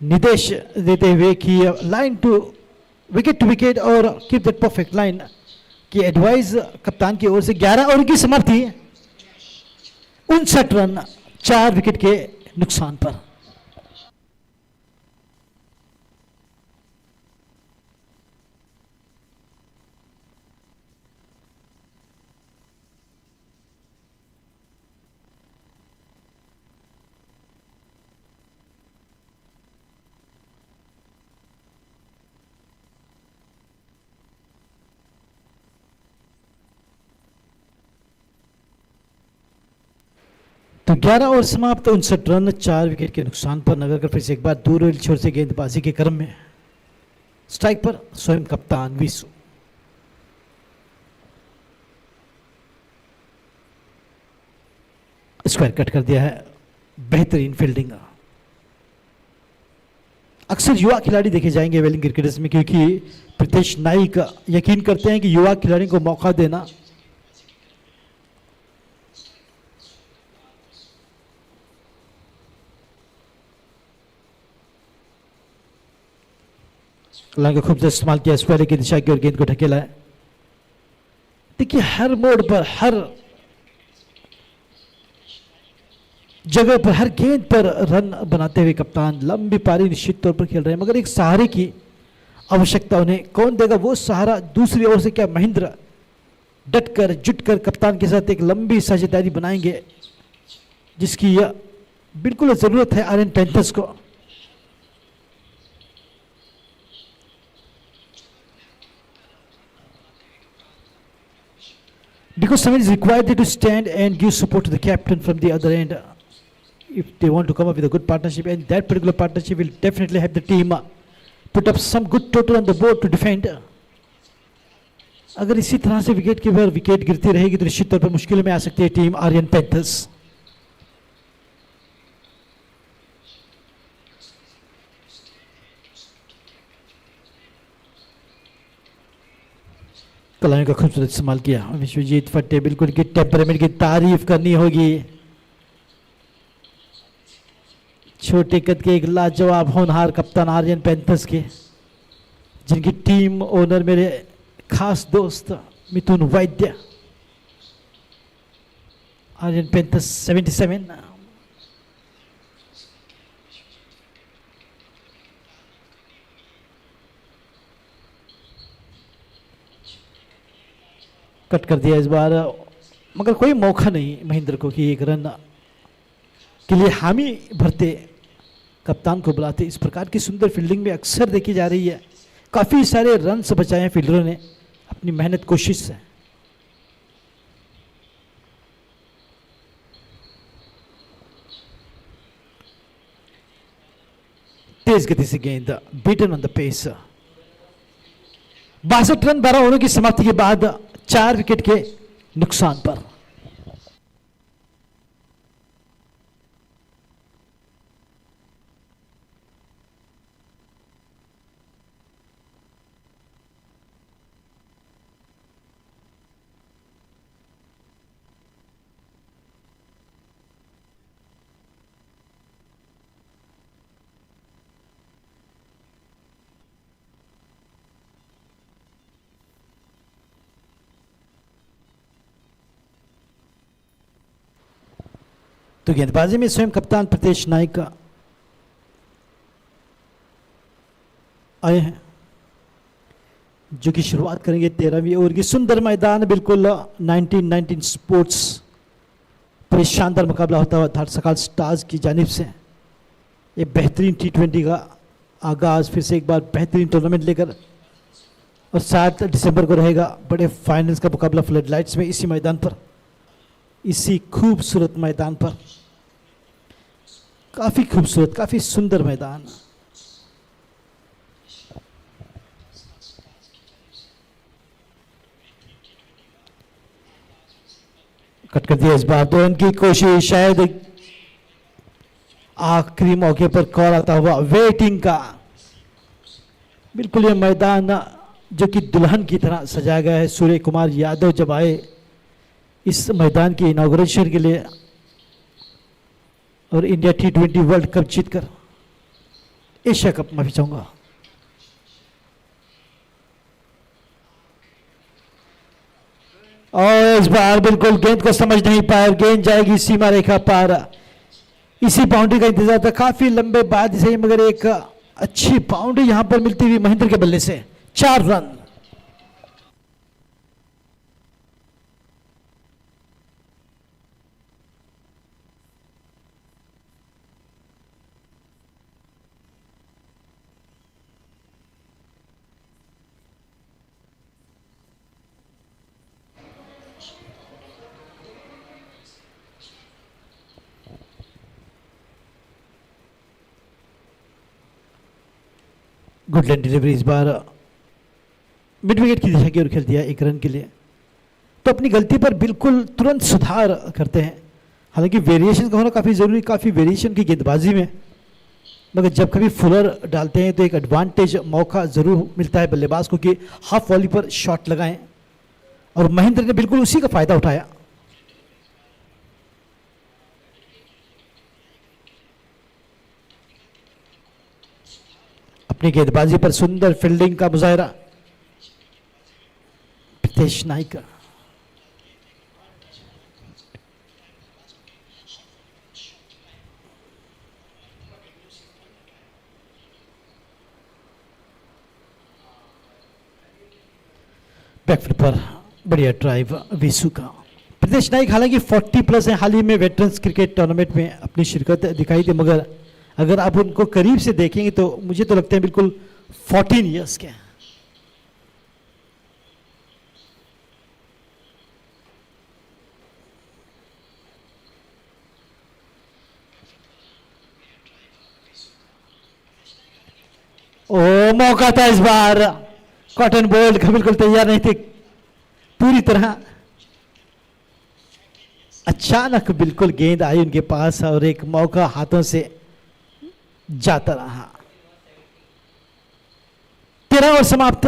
S1: निर्देश देते हुए कि लाइन टू विकेट और कीप दैट परफेक्ट लाइन की एडवाइस कप्तान की ओर से। 11 ओवर की समाप्ति, 59 रन 4 विकेट के नुकसान पर। तो 11 ओवर समाप्त, 59 रन 4 विकेट के नुकसान पर। नगर का फिर से एक बार दूर छोर से गेंदबाजी के क्रम में स्ट्राइक पर स्वयं कप्तान विशु। स्क्वायर कट कर दिया है, बेहतरीन फील्डिंग। अक्सर युवा खिलाड़ी देखे जाएंगे वेलिंग क्रिकेटर्स में, क्योंकि प्रीतेश नाइक यकीन करते हैं कि युवा खिलाड़ी को मौका देना का खूबसूरत इस्तेमाल किया, स्क्वायर की दिशा की ओर गेंद को ढकेला है। देखिए हर मोड़ पर, हर जगह पर, हर गेंद पर रन बनाते हुए कप्तान लंबी पारी निश्चित तौर पर खेल रहे हैं, मगर एक सहारे की आवश्यकता उन्हें कौन देगा वो सहारा। दूसरी ओर से क्या महेंद्र डटकर जुटकर कप्तान के साथ एक लंबी साझेदारी बनाएंगे, जिसकी बिल्कुल जरूरत है आर्यन पैंथर्स को। Because someone is required to stand and give support to the captain from the other end if they want to come up with a good partnership, and that particular partnership will definitely have the team put up some good total on the board to defend. अगर इसी तरह से wicket के बाद wicket गिरती रहेगी तो निश्चित तौर पर मुश्किल में आ सकती है टीम आर्यन पैंथर्स। कलाइयों का खूबसूरत इस्तेमाल किया विश्वजीत फट्टे, बिल्कुल की टेम्परामेंट की तारीफ करनी होगी। छोटे कद के एक लाजवाब होनहार कप्तान आर्यन पैंथर्स के, जिनकी टीम ओनर मेरे खास दोस्त मिथुन वैद्य। आर्यन पैंथर्स 77। कट कर दिया इस बार, मगर कोई मौका नहीं महेंद्र को कि एक रन के लिए हामी भरते कप्तान को बुलाते। इस प्रकार की सुंदर फील्डिंग में अक्सर देखी जा रही है। काफ़ी सारे रन्स बचाए हैं फील्डरों ने अपनी मेहनत कोशिश से। तेज गति से गेंद, beaten on the pace. 62 run 12 ओवरों की समाप्ति के बाद 4 विकेट के नुकसान पर। तो गेंदबाजी में स्वयं कप्तान प्रीतेश नाइक आए हैं, जो कि शुरुआत करेंगे 13वीं ओवर की। सुंदर मैदान, बिल्कुल 1919 स्पोर्ट्स पर एक शानदार मुकाबला होता हुआ धारसखाल स्टार्स की जानिब से। ये बेहतरीन T20 का आगाज, फिर से एक बार बेहतरीन टूर्नामेंट लेकर, और 7 दिसंबर को रहेगा बड़े फाइनल्स का मुकाबला फ्लड लाइट्स में, इसी मैदान पर, इसी खूबसूरत मैदान पर। काफ़ी खूबसूरत, काफ़ी सुंदर मैदान। कट कर दिया इस बार, 2 रन की कोशिश, शायद आखिरी मौके पर कॉल आता हुआ वेटिंग का। बिल्कुल ये मैदान जो कि दुल्हन की तरह सजाया गया है। सूर्य कुमार यादव जब आए इस मैदान की इनॉग्रेशन के लिए और इंडिया T20 वर्ल्ड कप जीतकर, एशिया कप मैं भी चाहूंगा, और इस बार बिल्कुल गेंद को समझ नहीं पाया, गेंद जाएगी सीमा रेखा पार। इसी बाउंड्री का इंतजार था काफी लंबे बाद से, मगर एक अच्छी बाउंड्री यहां पर मिलती हुई महेंद्र के बल्ले से, 4 रन। गुड लैंड डिलीवरी, इस बार मिड विकेट की दिशा की ओर खेल दिया 1 रन के लिए। तो अपनी गलती पर बिल्कुल तुरंत सुधार करते हैं। हालांकि वेरिएशन का होना काफ़ी ज़रूरी, काफ़ी वेरिएशन की गेंदबाजी में, मगर जब कभी फुलर डालते हैं तो एक एडवांटेज मौका ज़रूर मिलता है बल्लेबाज को कि हाफ वॉली पर शॉट लगाएं, और महेंद्र ने बिल्कुल उसी का फ़ायदा उठाया। अपनी गेंदबाजी पर सुंदर फील्डिंग का मुजाहरा प्रीतेश नाइक। बैकफुट पर बढ़िया ड्राइव विसु का। प्रीतेश नाइक हालांकि 40+ हैं, हाल ही में वेटरन्स क्रिकेट टूर्नामेंट में अपनी शिरकत दिखाई थी, मगर अगर आप उनको करीब से देखेंगे तो मुझे तो लगता है बिल्कुल 14 ईयर्स के हैं। ओ मौका था इस बार, कॉटन बोल्ट का बिल्कुल तैयार नहीं थे पूरी तरह। अचानक बिल्कुल गेंद आई उनके पास और एक मौका हाथों से जाता रहा। 13 ओवर समाप्त,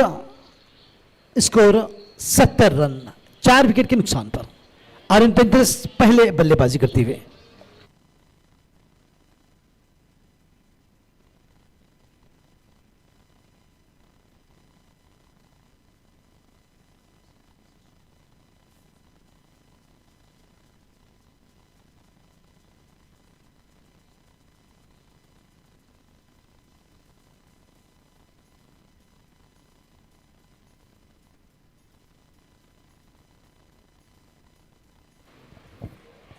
S1: स्कोर 70 रन, 4 विकेट के नुकसान पर। आर्यन पैंथर्स पहले बल्लेबाजी करते हुए।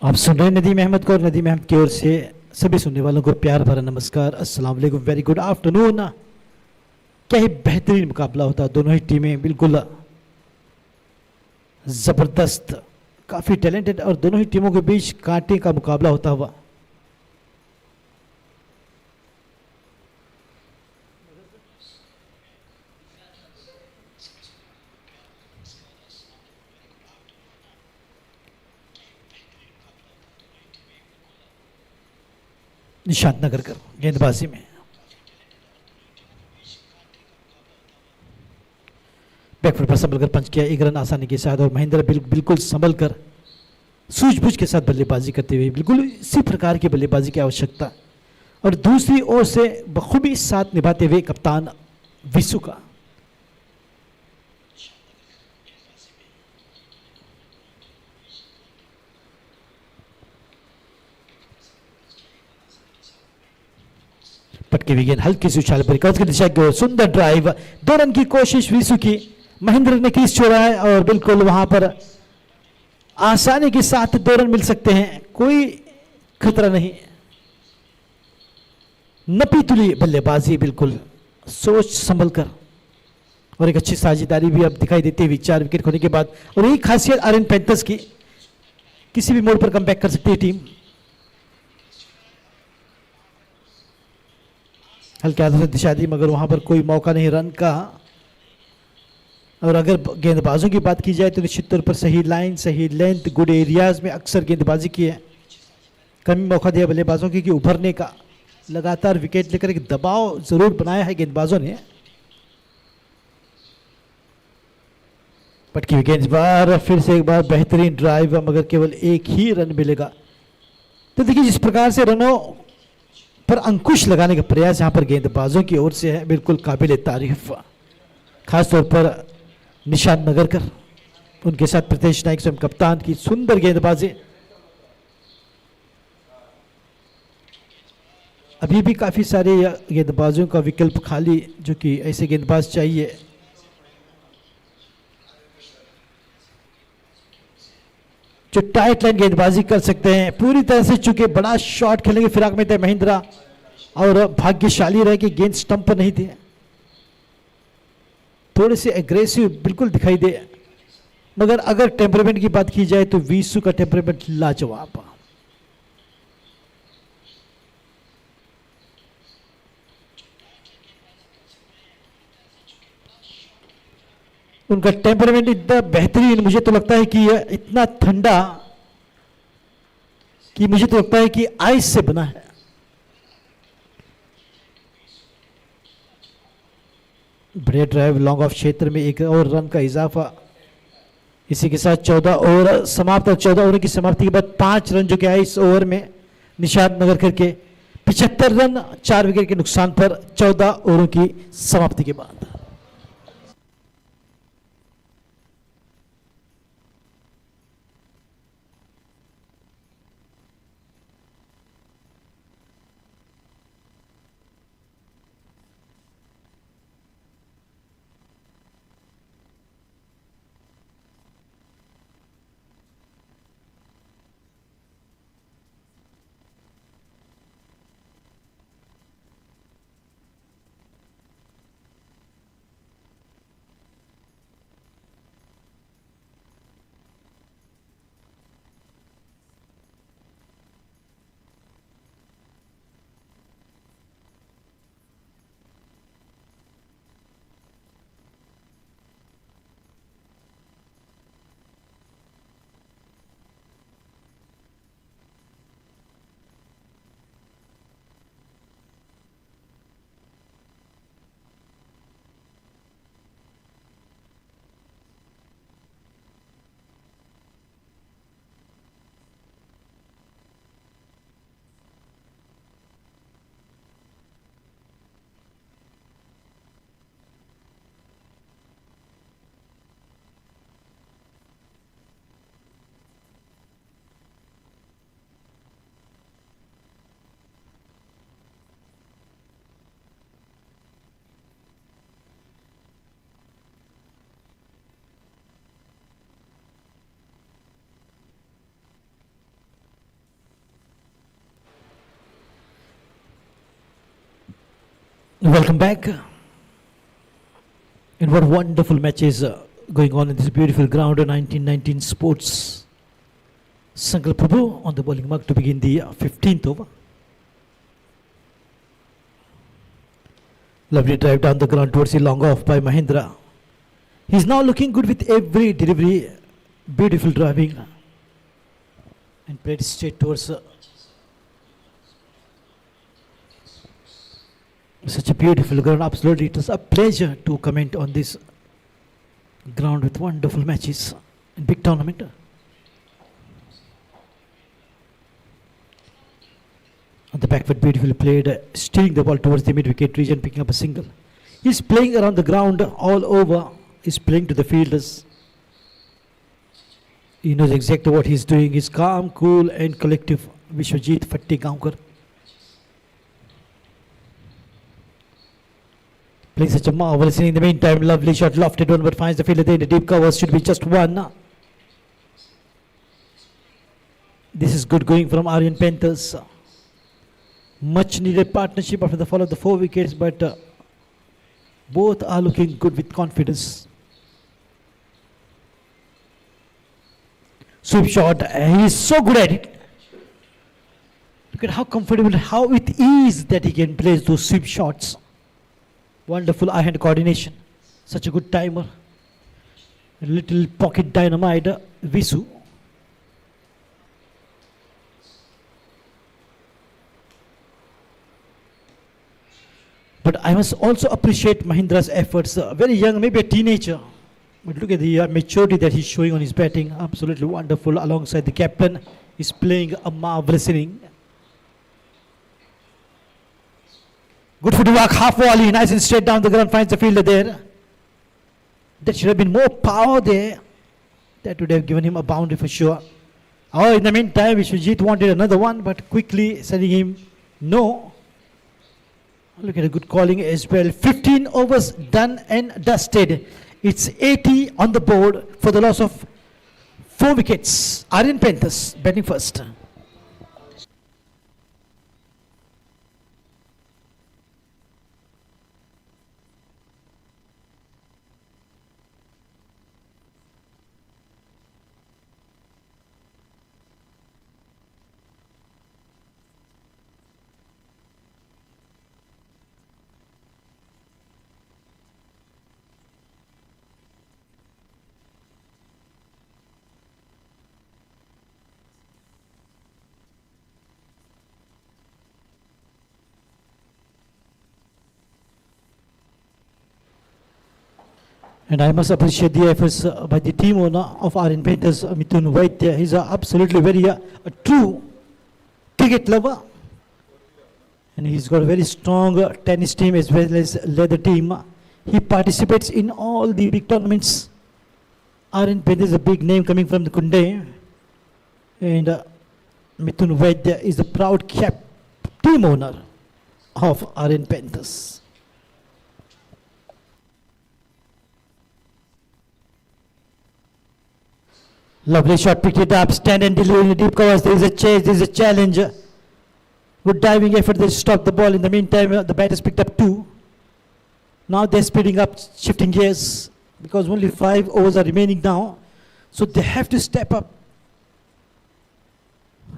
S1: आप सुन रहे हैं नदीम अहमद को, और नदीम अहमद की ओर से सभी सुनने वालों को प्यार भरा नमस्कार, अस्सलाम वालेकुम, वेरी गुड आफ्टरनून। क्या ही बेहतरीन मुकाबला होता, दोनों ही टीमें बिल्कुल ज़बरदस्त, काफ़ी टैलेंटेड, और दोनों ही टीमों के बीच कांटे का मुकाबला होता हुआ। निशांत नगर कर गेंदबाजी में बैकफुट पर संभल कर पंच किया, 1 रन आसानी के साथ, और महेंद्र बिल्कुल संभल कर सूझबूझ के साथ बल्लेबाजी करते हुए, बिल्कुल इसी प्रकार की बल्लेबाजी की आवश्यकता, और दूसरी ओर से बखूबी साथ निभाते हुए कप्तान विसु का। पटकी हुई गेंद हल्की सी उछाल पर कद की दिशा की ओर सुंदर ड्राइव, 2 रन की कोशिश विशु की, महेंद्र ने क्रीज छोड़ा है और बिल्कुल वहां पर आसानी के साथ 2 रन मिल सकते हैं, कोई खतरा नहीं। नपीतुली बल्लेबाजी, बिल्कुल सोच संभल कर, और एक अच्छी साझेदारी भी अब दिखाई देती हुई 4 विकेट खोने के बाद। और यही खासियत आर्यन पैंथर्स की, किसी भी मोड़ पर कमबैक कर सकती है टीम। हल्के हाथों से दिशा दी मगर वहां पर कोई मौका नहीं रन का। और अगर गेंदबाजों की बात की जाए तो निश्चित तौर पर सही लाइन, सही लेंथ, गुड एरियाज में अक्सर गेंदबाजी की है, कम मौका दिया बल्लेबाजों की कि उभरने का। लगातार विकेट लेकर एक दबाव जरूर बनाया है गेंदबाजों ने। पटकी हुई गेंद बार फिर से एक बार बेहतरीन ड्राइव, मगर केवल एक ही रन मिलेगा। तो देखिए जिस प्रकार से रनों पर अंकुश लगाने का प्रयास यहां पर गेंदबाजों की ओर से है, बिल्कुल काबिल तारीफ। खासतौर पर निशांत नगरकर, उनके साथ प्रतेश नायक स्वयं कप्तान की सुंदर गेंदबाजी। अभी भी काफी सारे गेंदबाजों का विकल्प खाली, जो कि ऐसे गेंदबाज चाहिए। जो टाइट लाइन गेंदबाजी कर सकते हैं पूरी तरह से, चूंकि बड़ा शॉट खेलने की फिराक में थे महेंद्रा, और भाग्यशाली रहे कि गेंद स्टंप पर नहीं थे। थोड़े से एग्रेसिव बिल्कुल दिखाई दे, मगर अगर टेम्परामेंट की बात की जाए तो विशु का टेम्परामेंट लाजवाब। उनका टेम्परामेंट इतना बेहतरीन, मुझे तो लगता है कि इतना ठंडा कि मुझे तो लगता है कि आइस से बना है। बढ़िया ड्राइव, लॉन्ग ऑफ क्षेत्र में एक और रन का इजाफा। इसी के साथ 14 ओवर समाप्त, 14 ओवर की समाप्ति के बाद 5 रन जो कि आए इस ओवर में निशांत नगर करके। 75 रन 4 विकेट के नुकसान पर 14 ओवरों की समाप्ति के बाद। Welcome back. And what wonderful matches going on in this beautiful ground of 1919 Sports. Sankalp Prabhu on the bowling mark to begin the 15th over. Lovely drive down the ground towards the long off by Mahindra. He's now looking good with every delivery. Beautiful driving. And played straight towards such a beautiful ground. Absolutely, it was a pleasure to comment on this ground with wonderful matches in big tournament. On the back foot, beautifully played, steering the ball towards the mid-wicket region, picking up a single. He's playing around the ground all over. He's playing to the fielders. He knows exactly what he's doing. He's calm, cool and collective. Vishwajit Fatti Gaonkar. Playing such a marvelous inning. In the meantime, lovely shot, lofted one, but finds the fielder there in the deep covers. Should be just one. This is good going from Aryan Panthers. Much needed partnership after the fall of the 4 wickets, but both are looking good with confidence. Sweep shot. He is so good at it. Look at how comfortable, how with ease that he can place those sweep shots. Wonderful eye-hand coordination. Such a good timer. A little pocket dynamite, Visu. But I must also appreciate Mahindra's efforts. Very young, maybe a teenager. But look at the maturity that he's showing on his batting. Absolutely wonderful. Alongside the captain, he's playing a marvelous inning. Good footwork, half volley, nice and straight down the ground, finds the fielder there. There should have been more power there. That would have given him a boundary for sure. Oh, in the meantime, Vishwajit wanted another one, but quickly sending him no. Look at a good calling as well. 15 overs done and dusted. It's 80 on the board for the loss of 4 wickets. Aryan Panthers batting first. And I must appreciate the efforts by the team owner of Aryan Panthers, Mithun Vaidya. He's absolutely a true cricket lover. And he's got a very strong tennis team as well as leather team. He participates in all the big tournaments. Aryan Panthers is a big name coming from the Kunde. And Mithun Vaidya is the proud team owner of Aryan Panthers. Lovely shot, picked it up, stand and deliver in the deep covers. There is a chase, there is a challenge. Good diving effort, they stop the ball. In the meantime, the batters picked up 2. Now they're speeding up, shifting gears, because only 5 overs are remaining now. So they have to step up.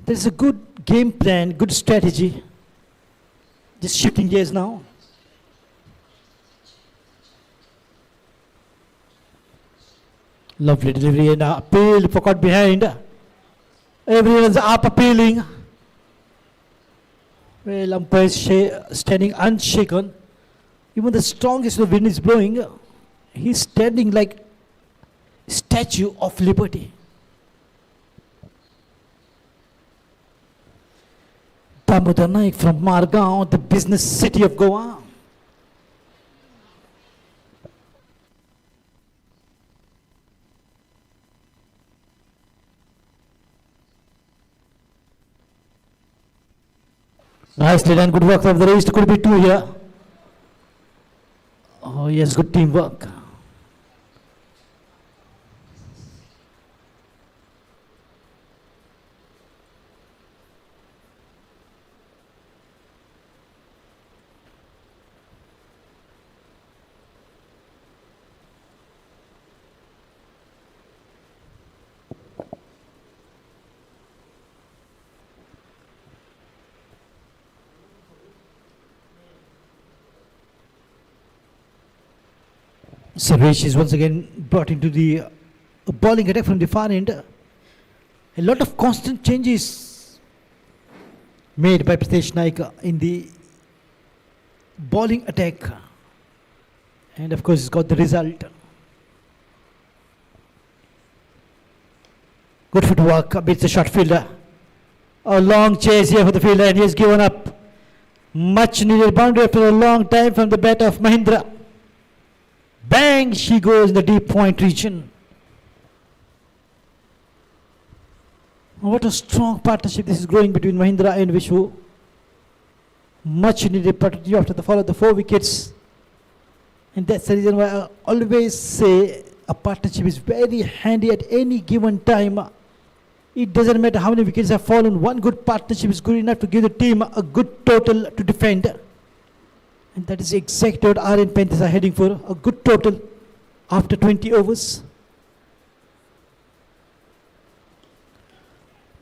S1: There's a good game plan, good strategy. Just shifting gears now. Lovely delivery and appeal for caught behind. Everyone's up appealing. Well, umpire standing unshaken. Even the strongest of wind is blowing. He's standing like Statue of Liberty. Damodar Naik from Margao, the business city of Goa. Nicely done, good work from the wrist. Could be 2 here. Oh yes, good teamwork. Suresh is once again brought into the bowling attack from the far end. A lot of constant changes made by Pritesh Naik in the bowling attack. And of course, he's got the result. Good footwork, beats the short fielder. A long chase here for the fielder, and he has given up. Much needed boundary after a long time from the bat of Mahindra. Bang, she goes in the deep point region. What a strong partnership this is growing between Mahindra and Vishwu. Much needed partnership after the fall of the 4 wickets. And that's the reason why I always say a partnership is very handy at any given time. It doesn't matter how many wickets have fallen, one good partnership is good enough to give the team a good total to defend. And that is exactly what Aryan Panthers are heading for, a good total after 20 overs.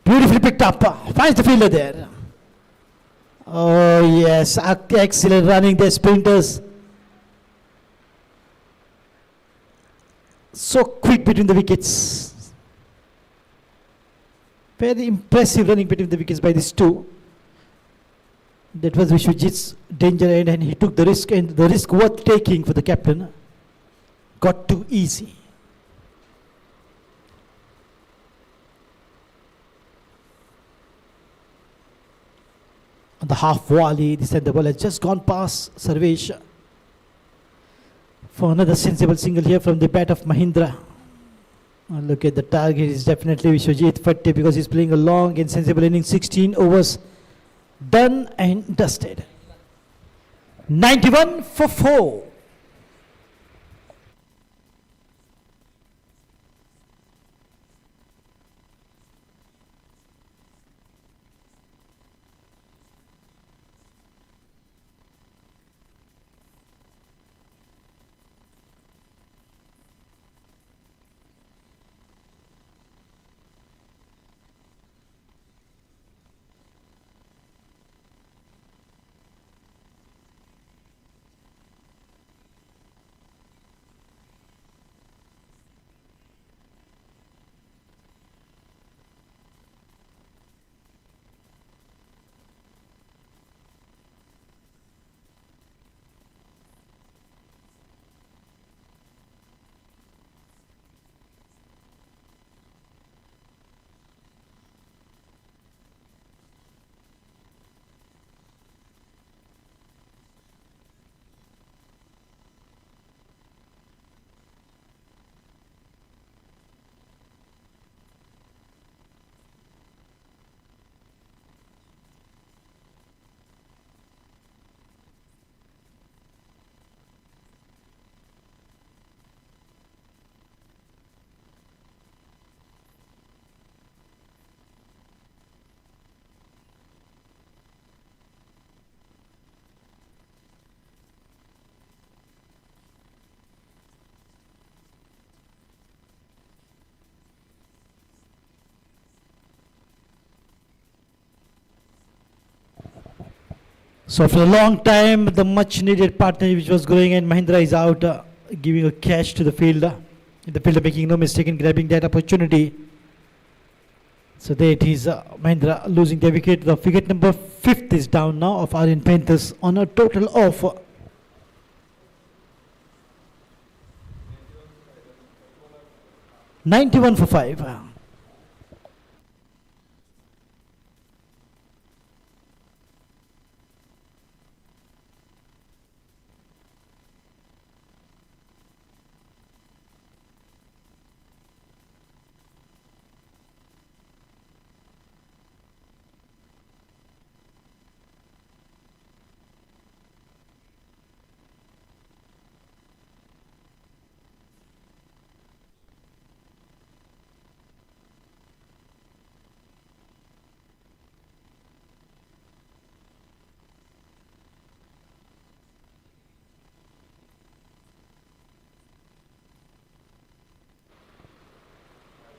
S1: Beautifully picked up, finds the fielder there. Oh yes, excellent running there, sprinters. So quick between the wickets. Very impressive running between the wickets by these two. That was Vishwajit's danger end, and he took the risk, and the risk worth taking for the captain got too easy. On the half volley, the centre ball has just gone past Sarvesh for another sensible single here from the bat of Mahindra. Look at the target, is definitely Vishwajit Fatte, because he's playing a long and sensible inning. 16 overs done and dusted. 91 for 4. So after a long time, the much needed partner which was going, and Mahindra is out, giving a catch to the fielder. The fielder making no mistake in grabbing that opportunity. So there it is, Mahindra losing the wicket. The wicket number 5th is down now of Aryan Panthers on a total of 91 for 5.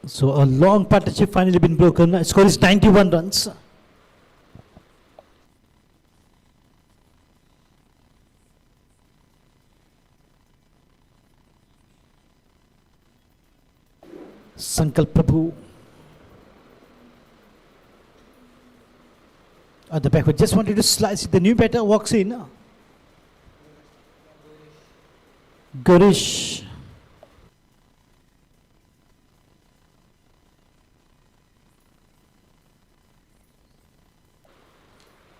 S1: So a long partnership finally been broken. Score is 91 runs. Sankalp Prabhu at the backward, just wanted to slice it. The new batter walks in. Gorish.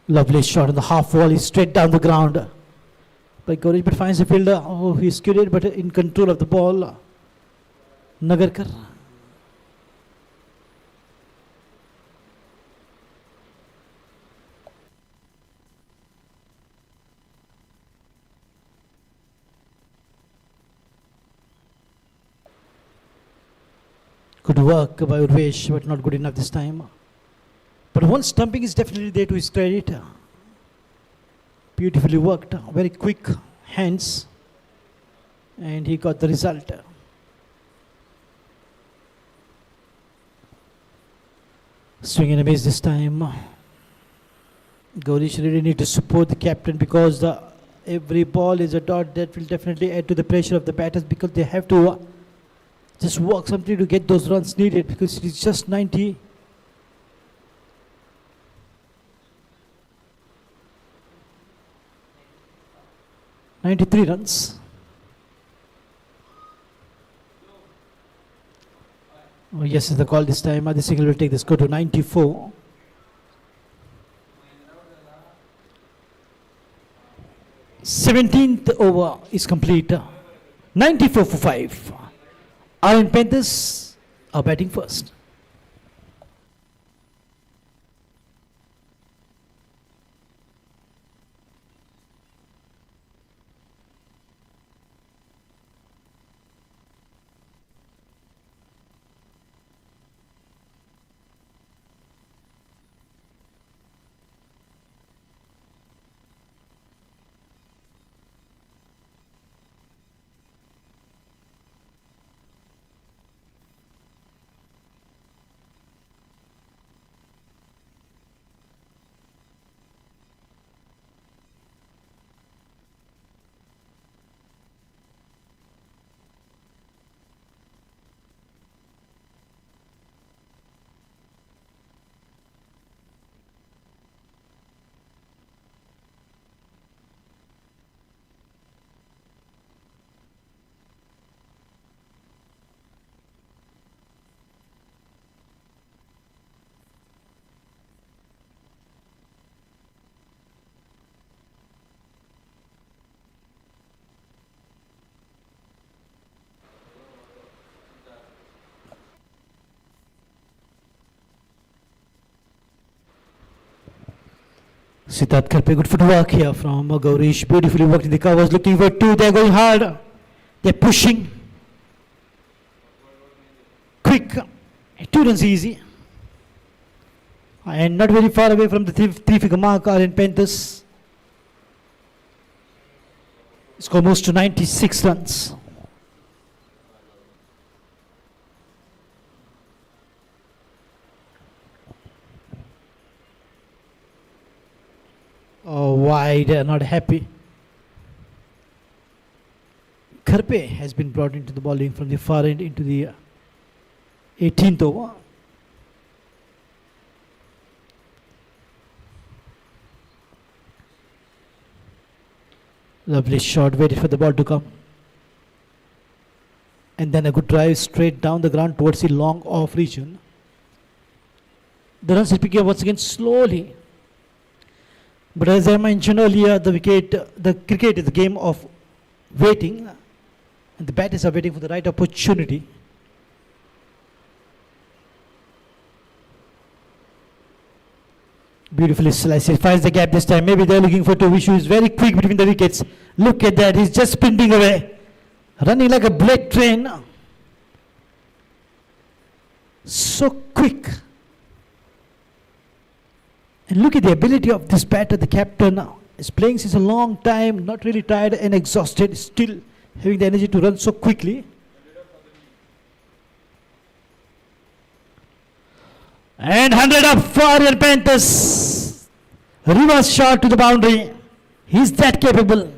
S1: Lovely shot on the half volley, straight down the ground by Gorish, but finds the fielder. Oh, he's skewed, but in control of the ball. Nagarkar. Good work by Urvesh, but not good enough this time. But one stumping is definitely there to his credit. Beautifully worked, very quick hands, and he got the result. Swing and a miss this time. Gaurish really need to support the captain because every ball is a dot that will definitely add to the pressure of the batters because they have to just work something to get those runs needed because it is just 93 runs. Oh, yes, is the call this time. Dhadsakhal will take the score to 94. Seventeenth over is complete. 94 for 5. Aryan Panthers are batting first. Siddharth Karpe, good footwork here from Gaurish. Beautifully worked in the covers, looking for two. They're going hard. They're pushing. Quick. 2 runs easy. And not very far away from the three-figure mark are in Panthers. Score moves to 96 runs. Oh, why they are not happy. Karpe has been brought into the bowling from the far end into the 18th over. Lovely shot, waited for the ball to come. And then a good drive straight down the ground towards the long off region. The runs are picking up once again slowly. But as I mentioned earlier, the cricket is a game of waiting, and the batters are waiting for the right opportunity. Beautifully sliced. He finds the gap this time. Maybe they're looking for two. Vishu is very quick between the wickets. Look at that. He's just sprinting away, running like a bullet train. So quick. And look at the ability of this batter, the captain. Is playing since a long time, not really tired and exhausted, still having the energy to run so quickly. And 100 up for Aryan Panthers. Reverse shot to the boundary. He's that capable.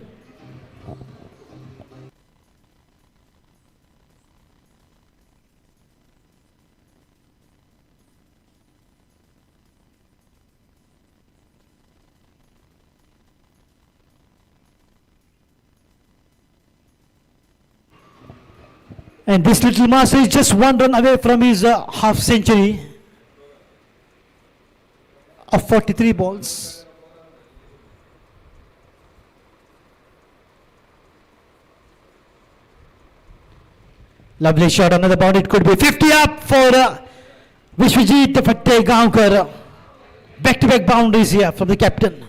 S1: And this little master is just one run away from his half century of 43 balls. Lovely shot, another boundary. It could be 50 up for Vishwajit Fattegaonkar. Back-to-back boundaries here from the captain.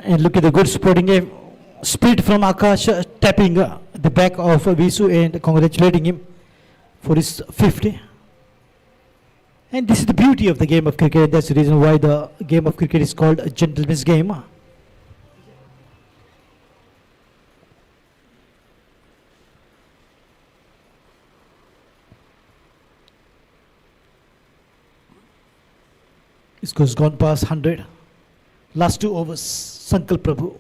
S1: And look at the good sporting game. Speed from Akash, tapping the back of Visu and congratulating him for his 50. And this is the beauty of the game of cricket. That's the reason why the game of cricket is called a gentleman's game. Score's gone past 100. Last 2 overs. Sankal Prabhu.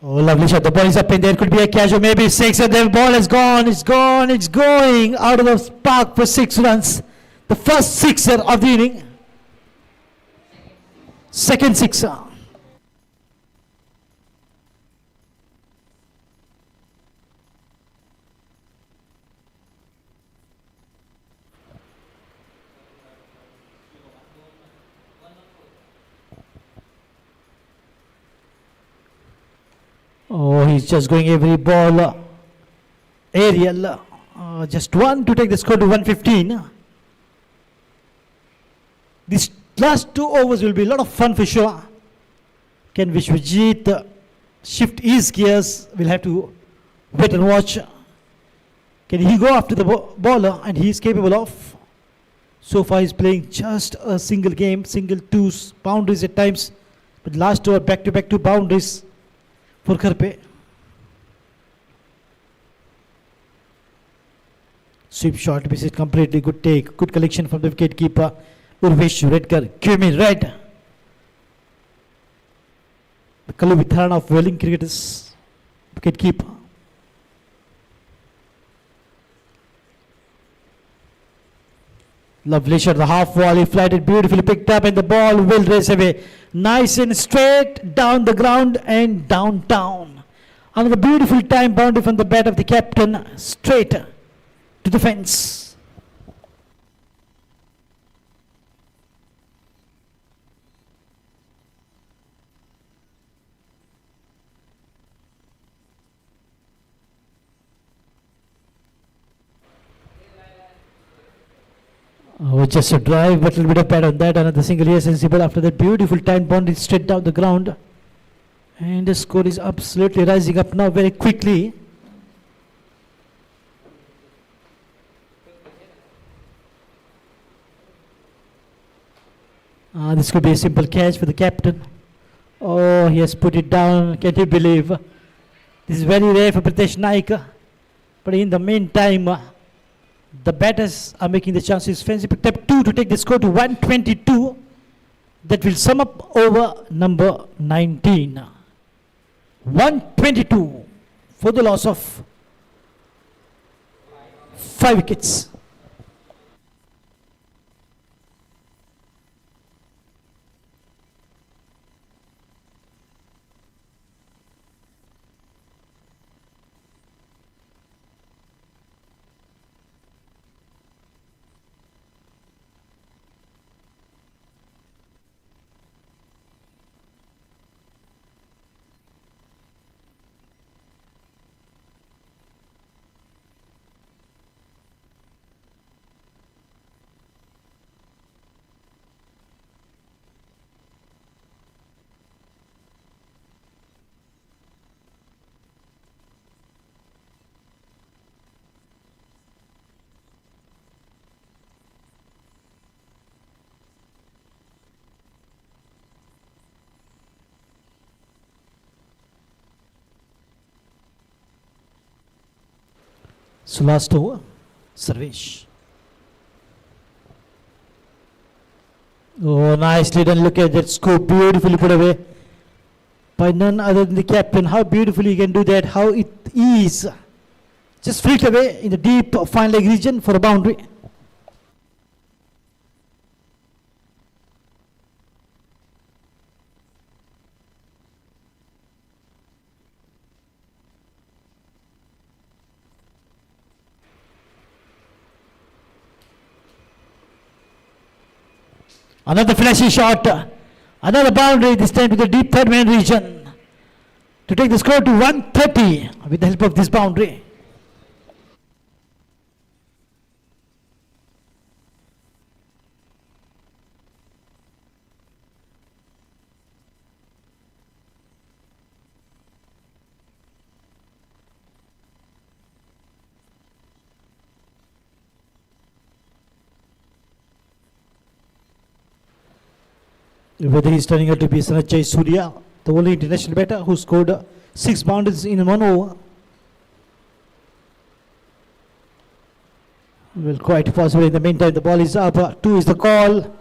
S1: Oh, lovely shot. The ball is up and there could be a catch or maybe 6 and the ball is gone. It's gone. It's going out of the park for 6 runs. The first sixer of the inning. Second sixer. Oh, he's just going every ball. Aerial. Just one to take the score to 115. These last 2 overs will be a lot of fun for sure. Can Vishwajit shift his gears? We'll have to wait and watch. Can he go after the bowler? And he is capable of. So far he's playing just a single game, single 2s, boundaries at times. But last 2 are back-to-back 2 boundaries for Kharpe. Sweep shot, misses completely. Good take. Good collection from the wicket keeper. Urvesh Redkar. Give me red. The Kalu Vitharan of Veling cricketers. Wicket keeper. Lovely shot. The half volley flighted beautifully picked up and the ball will race away. Nice and straight down the ground and downtown. Another beautiful time boundary from the bat of the captain. Straight to the fence. Oh, just a drive, but a little bit of pad on that. Another single, yes, sensible. After that beautiful time boundary straight down the ground. And the score is absolutely rising up now very quickly. This could be a simple catch for the captain. Oh, he has put it down. Can you believe? This is very rare for Pritesh Naik. But in the meantime, the batters are making the chances. Fancy picked up 2 to take the score to 122. That will sum up over number 19. 122 for the loss of 5 wickets. So last over, Sarvesh. Oh, nicely done. Look at that scoop. Beautifully put away by none other than the captain. How beautifully he can do that. How it is. Just flicked away in the deep fine leg region for a boundary. Another flashing shot, another boundary, this time to the deep third man region to take the score to 130 with the help of this boundary. Whether he's turning out to be Sanjay Surya, the only international batter who scored 6 boundaries in 1 over. Well, quite possible. In the meantime, the ball is up. 2 is the call.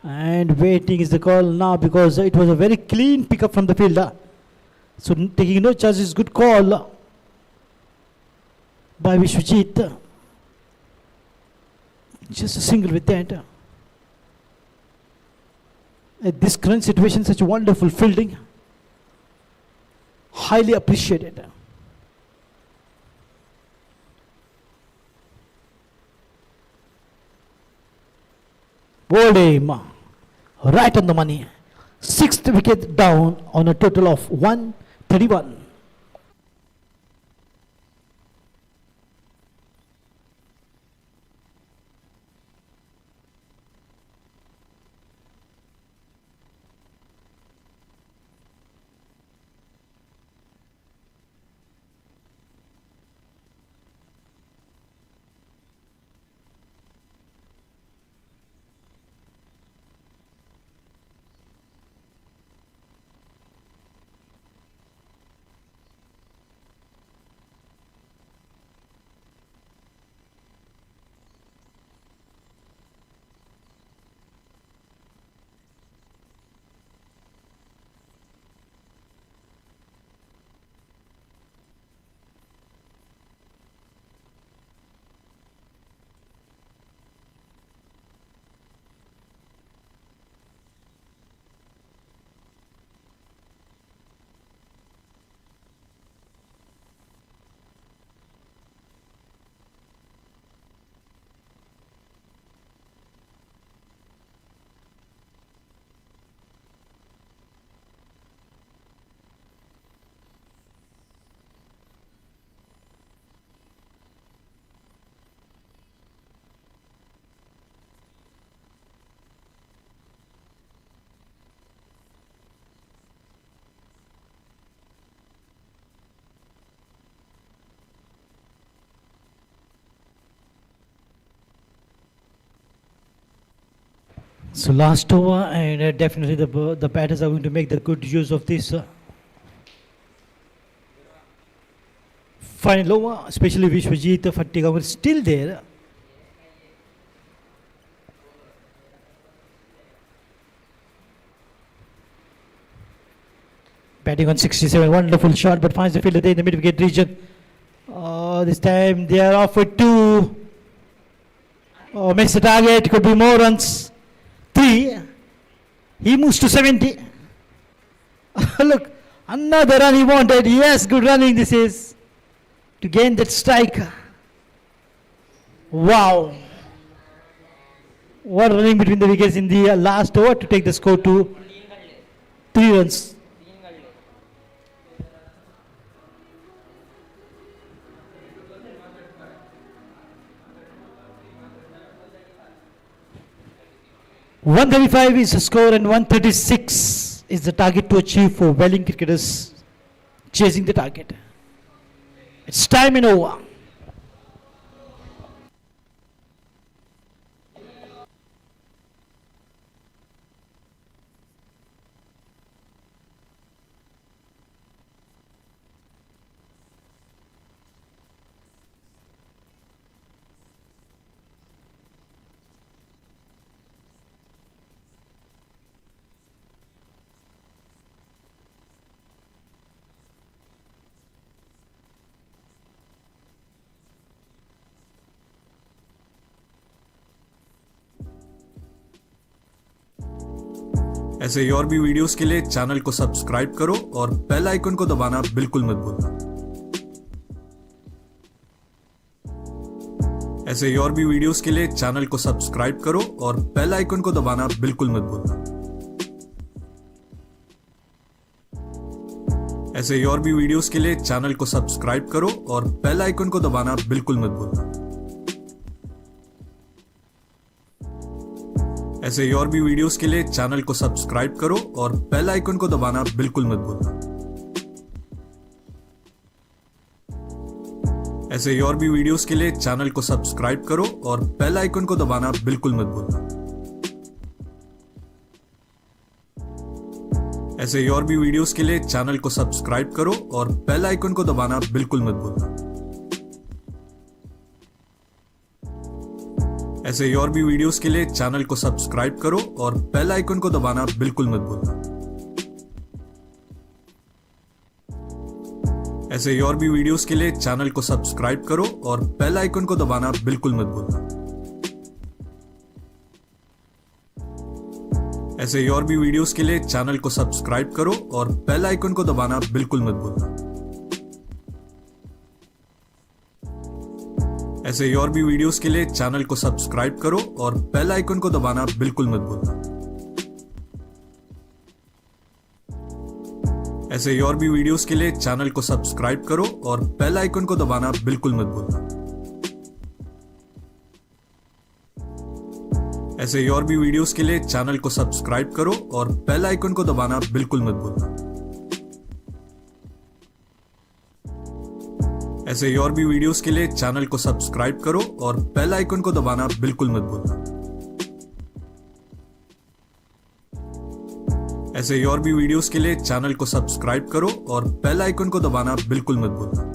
S1: And waiting is the call now because it was a very clean pickup from the fielder. So taking no chances, good call by Vishwajit. Just a single with that. At this current situation, such a wonderful fielding. Highly appreciated. Bowled him right on the money. 6th wicket down on a total of 131. So last over, and definitely the batters are going to make the good use of this final over, especially Vishwajit Fattigavar is still there. Batting on 67, wonderful shot, but finds the fielder there in the mid-wicket region. This time they are off with 2. Makes the target, could be more runs. 3. He moves to 70. Look, another run he wanted. Yes, good running this is to gain that strike. Wow. What running between the wickets in the last over to take the score to 3 runs. .135 is the score and 136 is the target to achieve for Veling cricketers chasing the target. It's time and over.
S2: ऐसे ही और भी videos के लिए channel को subscribe करो और bell icon को दबाना बिल्कुल मत भूलना। ऐसे ही और भी वीडियोस के लिए चैनल को सब्सक्राइब करो और बेल आइकन को दबाना बिल्कुल मत भूलना। ऐसे ही और भी वीडियोस के लिए चैनल को सब्सक्राइब करो और बेल आइकन को दबाना बिल्कुल मत भूलना। ऐसे ही और भी वीडियोस के लिए चैनल को सब्सक्राइब करो और बेल आइकन को दबाना बिल्कुल मत भूलना। ऐसे ही और भी वीडियोस के लिए चैनल को सब्सक्राइब करो और बेल आइकन को दबाना बिल्कुल मत भूलना। ऐसे ही और भी वीडियोस के लिए चैनल को सब्सक्राइब करो और बेल आइकन को दबाना बिल्कुल मत भूलना। ऐसे ही और भी वीडियोस के लिए चैनल को सब्सक्राइब करो और बेल आइकन को दबाना बिल्कुल मत भूलना। ऐसे ही और भी वीडियोस के लिए चैनल को सब्सक्राइब करो और बेल आइकन को दबाना बिल्कुल मत भूलना। ऐसे ही और भी वीडियोस के लिए चैनल को सब्सक्राइब करो और बेल आइकन को दबाना बिल्कुल मत भूलना। ऐसे ही और भी वीडियोस के लिए चैनल को सब्सक्राइब करो और बेल आइकन को दबाना बिल्कुल मत भूलना। ऐसे ही और भी वीडियोस के लिए चैनल को सब्सक्राइब करो और बेल आइकन को दबाना बिल्कुल मत भूलना। ऐसे ही और भी वीडियोस के लिए चैनल को सब्सक्राइब करो और बेल आइकन को दबाना बिल्कुल मत भूलना। ऐसे ही और भी वीडियोस के लिए चैनल को सब्सक्राइब करो और बेल आइकन को दबाना बिल्कुल मत भूलना। ऐसे ही और भी वीडियोस के लिए चैनल को सब्सक्राइब करो और बेल आइकन को दबाना बिल्कुल मत भूलना।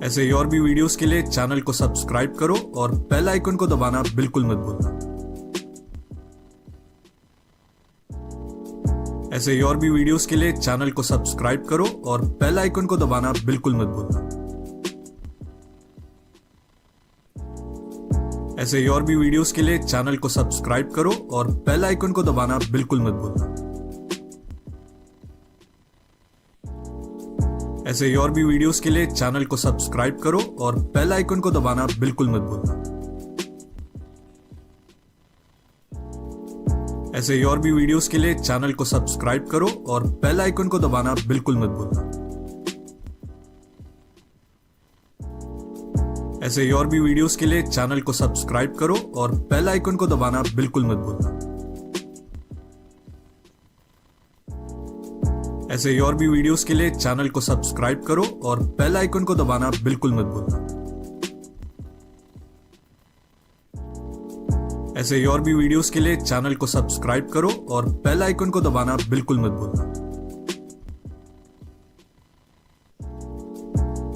S2: ऐसे ही और भी वीडियोस के लिए चैनल को सब्सक्राइब करो और बेल आइकन को दबाना बिल्कुल मत भूलना। ऐसे ही और भी वीडियोस के लिए चैनल को सब्सक्राइब करो और बेल आइकन को दबाना बिल्कुल मत भूलना। ऐसे ही और भी वीडियोस के लिए चैनल को सब्सक्राइब करो और बेल आइकन को दबाना बिल्कुल मत भूलना। ऐसे ही और भी वीडियोस के लिए चैनल को सब्सक्राइब करो और बेल आइकन को दबाना बिल्कुल मत भूलना। ऐसे ही और भी वीडियोस के लिए चैनल को सब्सक्राइब करो और बेल आइकन को दबाना बिल्कुल मत भूलना। ऐसे ही और भी वीडियोस के लिए चैनल को सब्सक्राइब करो और बेल आइकन को दबाना बिल्कुल मत भूलना। ऐसे ही और भी वीडियोस के लिए चैनल को सब्सक्राइब करो और बेल आइकन को दबाना बिल्कुल मत भूलना। ऐसे ही और भी वीडियोस के लिए चैनल को सब्सक्राइब करो और बेल आइकन को दबाना बिल्कुल मत भूलना।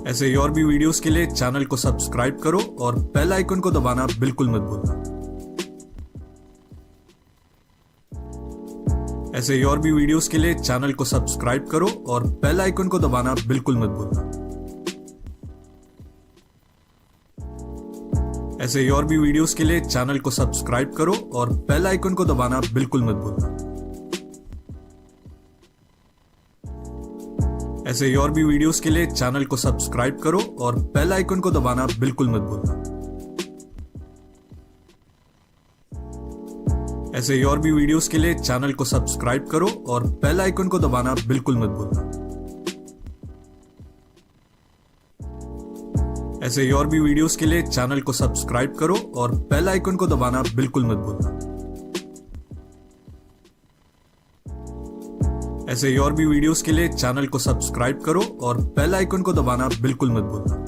S2: ऐसे ही और भी वीडियोस के लिए चैनल को सब्सक्राइब करो और बेल आइकन को दबाना बिल्कुल मत भूलना। ऐसे ही और भी वीडियोस के लिए चैनल को सब्सक्राइब करो और बेल आइकन को दबाना बिल्कुल मत भूलना। ऐसे ही और भी वीडियोस के लिए चैनल को सब्सक्राइब करो और बेल आइकन को दबाना बिल्कुल मत भूलना। ऐसे ही और भी वीडियोस के लिए चैनल को सब्सक्राइब करो और बेल आइकन को दबाना बिल्कुल मत भूलना। ऐसे ही और भी वीडियोस के लिए चैनल को सब्सक्राइब करो और बेल आइकन को दबाना बिल्कुल मत भूलना। ऐसे ही और भी वीडियोस के लिए चैनल को सब्सक्राइब करो और बेल आइकन को दबाना बिल्कुल मत भूलना। ऐसे ही और भी वीडियोस के लिए चैनल को सब्सक्राइब करो और बेल आइकन को दबाना बिल्कुल मत भूलना।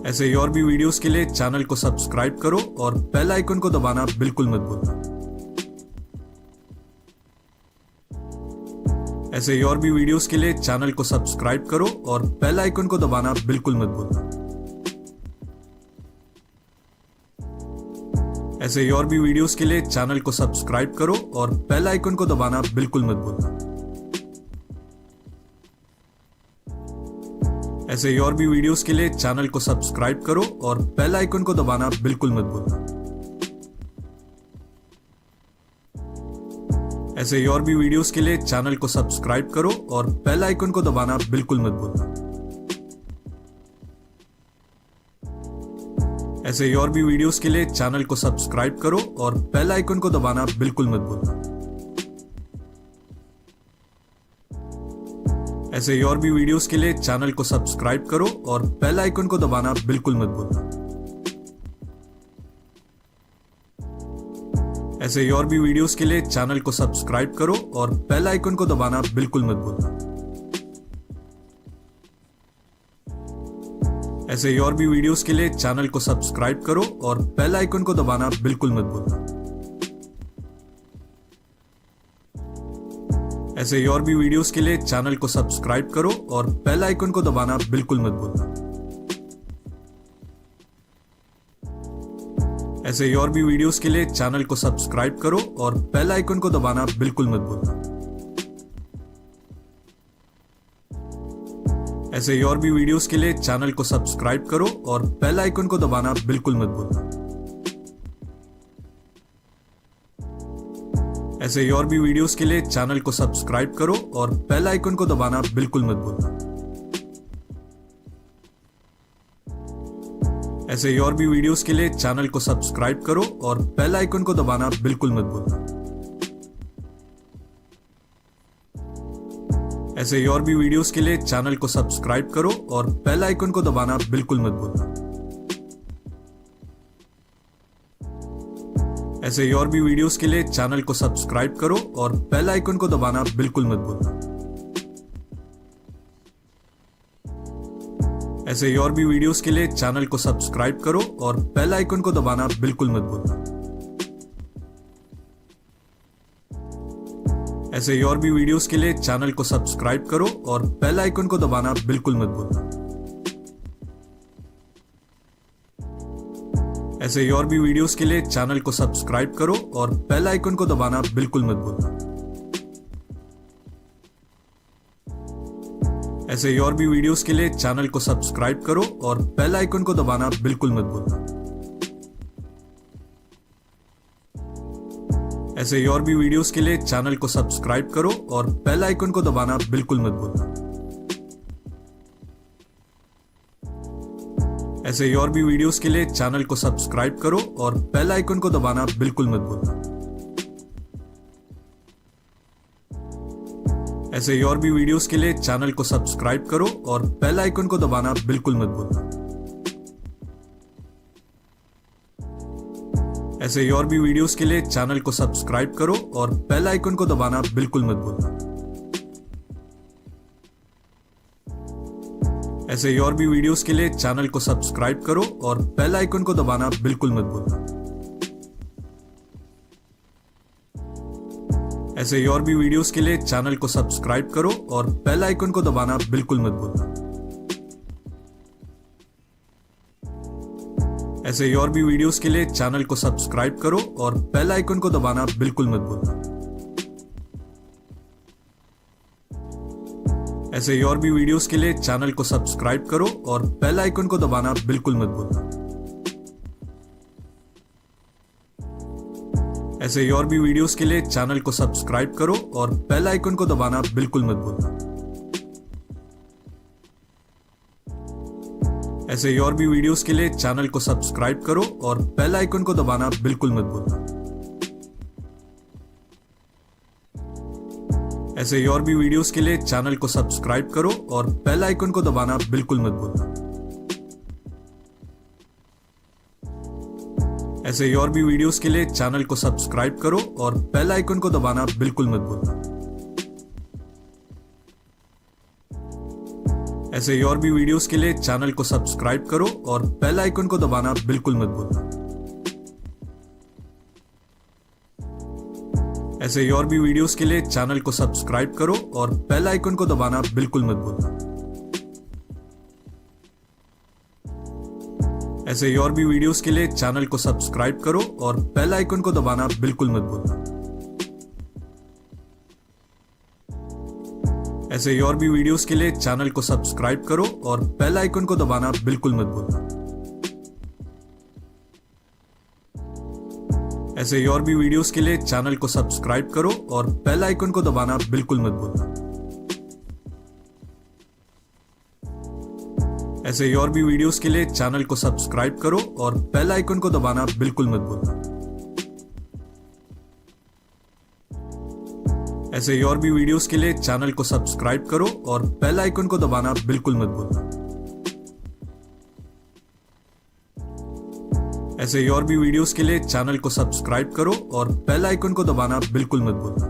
S2: ऐसे ही और भी वीडियोस के लिए चैनल को सब्सक्राइब करो और बेल आइकन को दबाना बिल्कुल मत भूलना। ऐसे ही और भी वीडियोस के लिए चैनल को सब्सक्राइब करो और बेल आइकन को दबाना बिल्कुल मत भूलना। ऐसे ही और भी वीडियोस के लिए चैनल को सब्सक्राइब करो और बेल आइकन को दबाना बिल्कुल मत भूलना। ऐसे ही और भी वीडियोस के लिए चैनल को सब्सक्राइब करो और बेल आइकन को दबाना बिल्कुल मत भूलना। ऐसे ही और भी वीडियोस के लिए चैनल को सब्सक्राइब करो और बेल आइकन को दबाना बिल्कुल मत भूलना। ऐसे ही और भी वीडियोस के लिए चैनल को सब्सक्राइब करो और बेल आइकन को दबाना बिल्कुल मत भूलना। ऐसे ही और भी वीडियोस के लिए चैनल को सब्सक्राइब करो और बेल आइकन को दबाना बिल्कुल मत भूलना। ऐसे ही और भी वीडियोस के लिए चैनल को सब्सक्राइब करो और बेल आइकन को दबाना बिल्कुल मत भूलना। ऐसे ही और भी वीडियोस के लिए चैनल को सब्सक्राइब करो और बेल आइकन को दबाना बिल्कुल मत भूलना। ऐसे ही और भी वीडियोस के लिए चैनल को सब्सक्राइब करो और बेल आइकन को दबाना बिल्कुल मत भूलना। ऐसे ही और भी वीडियोस के लिए चैनल को सब्सक्राइब करो और बेल आइकन को दबाना बिल्कुल मत भूलना। ऐसे ही और भी वीडियोस के लिए चैनल को सब्सक्राइब करो और बेल आइकन को दबाना बिल्कुल मत भूलना। ऐसे ही और भी वीडियोस के लिए चैनल को सब्सक्राइब करो और बेल आइकन को दबाना बिल्कुल मत भूलना। ऐसे ही और भी वीडियोस के लिए चैनल को सब्सक्राइब करो और बेल आइकन को दबाना बिल्कुल मत भूलना। ऐसे ही और भी वीडियोस के लिए चैनल को सब्सक्राइब करो और बेल आइकन को दबाना बिल्कुल मत भूलना। ऐसे ही और भी वीडियोस के लिए चैनल को सब्सक्राइब करो और बेल आइकन को दबाना बिल्कुल मत भूलना। ऐसे ही और भी वीडियोस के लिए चैनल को सब्सक्राइब करो और बेल आइकन को दबाना बिल्कुल मत भूलना। ऐसे ही और भी वीडियोस के लिए चैनल को सब्सक्राइब करो और बेल आइकन को दबाना बिल्कुल मत भूलना। ऐसे ही और भी वीडियोस के लिए चैनल को सब्सक्राइब करो और बेल आइकन को दबाना बिल्कुल मत भूलना। ऐसे ही और भी वीडियोस के लिए चैनल को सब्सक्राइब करो और बेल आइकन को दबाना बिल्कुल मत भूलना। ऐसे ही और भी वीडियोस के लिए चैनल को सब्सक्राइब करो और बेल आइकन को दबाना बिल्कुल मत भूलना। ऐसे ही और भी वीडियोस के लिए चैनल को सब्सक्राइब करो और बेल आइकन को दबाना बिल्कुल मत भूलना। ऐसे ही और भी वीडियोस के लिए चैनल को सब्सक्राइब करो और बेल आइकन को दबाना बिल्कुल मत भूलना। ऐसे ही और भी वीडियोस के लिए चैनल को सब्सक्राइब करो और बेल आइकन को दबाना बिल्कुल मत भूलना। ऐसे ही और भी वीडियोस के लिए चैनल को सब्सक्राइब करो और बेल आइकन को दबाना बिल्कुल मत भूलना। ऐसे ही और भी वीडियोस के लिए चैनल को सब्सक्राइब करो और बेल आइकन को दबाना बिल्कुल मत भूलना। ऐसे ही और भी वीडियोस के लिए चैनल को सब्सक्राइब करो और बेल आइकन को दबाना बिल्कुल मत भूलना। ऐसे ही और भी वीडियोस के लिए चैनल को सब्सक्राइब करो और बेल आइकन को दबाना बिल्कुल मत भूलना। ऐसे ही और भी वीडियोस के लिए चैनल को सब्सक्राइब करो और बेल आइकन को दबाना बिल्कुल मत भूलना। ऐसे ही और भी वीडियोस के लिए चैनल को सब्सक्राइब करो और बेल आइकन को दबाना बिल्कुल मत भूलना। ऐसे ही और भी वीडियोस के लिए चैनल को सब्सक्राइब करो और बेल आइकन को दबाना बिल्कुल मत भूलना। ऐसे ही और भी वीडियोस के लिए चैनल को सब्सक्राइब करो और बेल आइकन को दबाना बिल्कुल मत भूलना। ऐसे ही और भी वीडियोस के लिए चैनल को सब्सक्राइब करो और बेल आइकन को दबाना बिल्कुल मत भूलना। ऐसे ही और भी वीडियोस के लिए चैनल को सब्सक्राइब करो और बेल आइकन को दबाना बिल्कुल मत भूलना। ऐसे ही और भी वीडियोस के लिए चैनल को सब्सक्राइब करो और बेल आइकन को दबाना बिल्कुल मत भूलना। ऐसे ही और भी वीडियोस के लिए चैनल को सब्सक्राइब करो और बेल आइकन को दबाना बिल्कुल मत भूलना। ऐसे ही और भी वीडियोस के लिए चैनल को सब्सक्राइब करो और बेल आइकन को दबाना बिल्कुल मत भूलना। ऐसे ही और भी वीडियोस के लिए चैनल को सब्सक्राइब करो और बेल आइकन को दबाना बिल्कुल मत भूलना। ऐसे ही और भी वीडियोस के लिए चैनल को सब्सक्राइब करो और बेल आइकन को दबाना बिल्कुल मत भूलना। ऐसे ही और भी वीडियोस के लिए चैनल को सब्सक्राइब करो और बेल आइकन को दबाना बिल्कुल मत भूलना।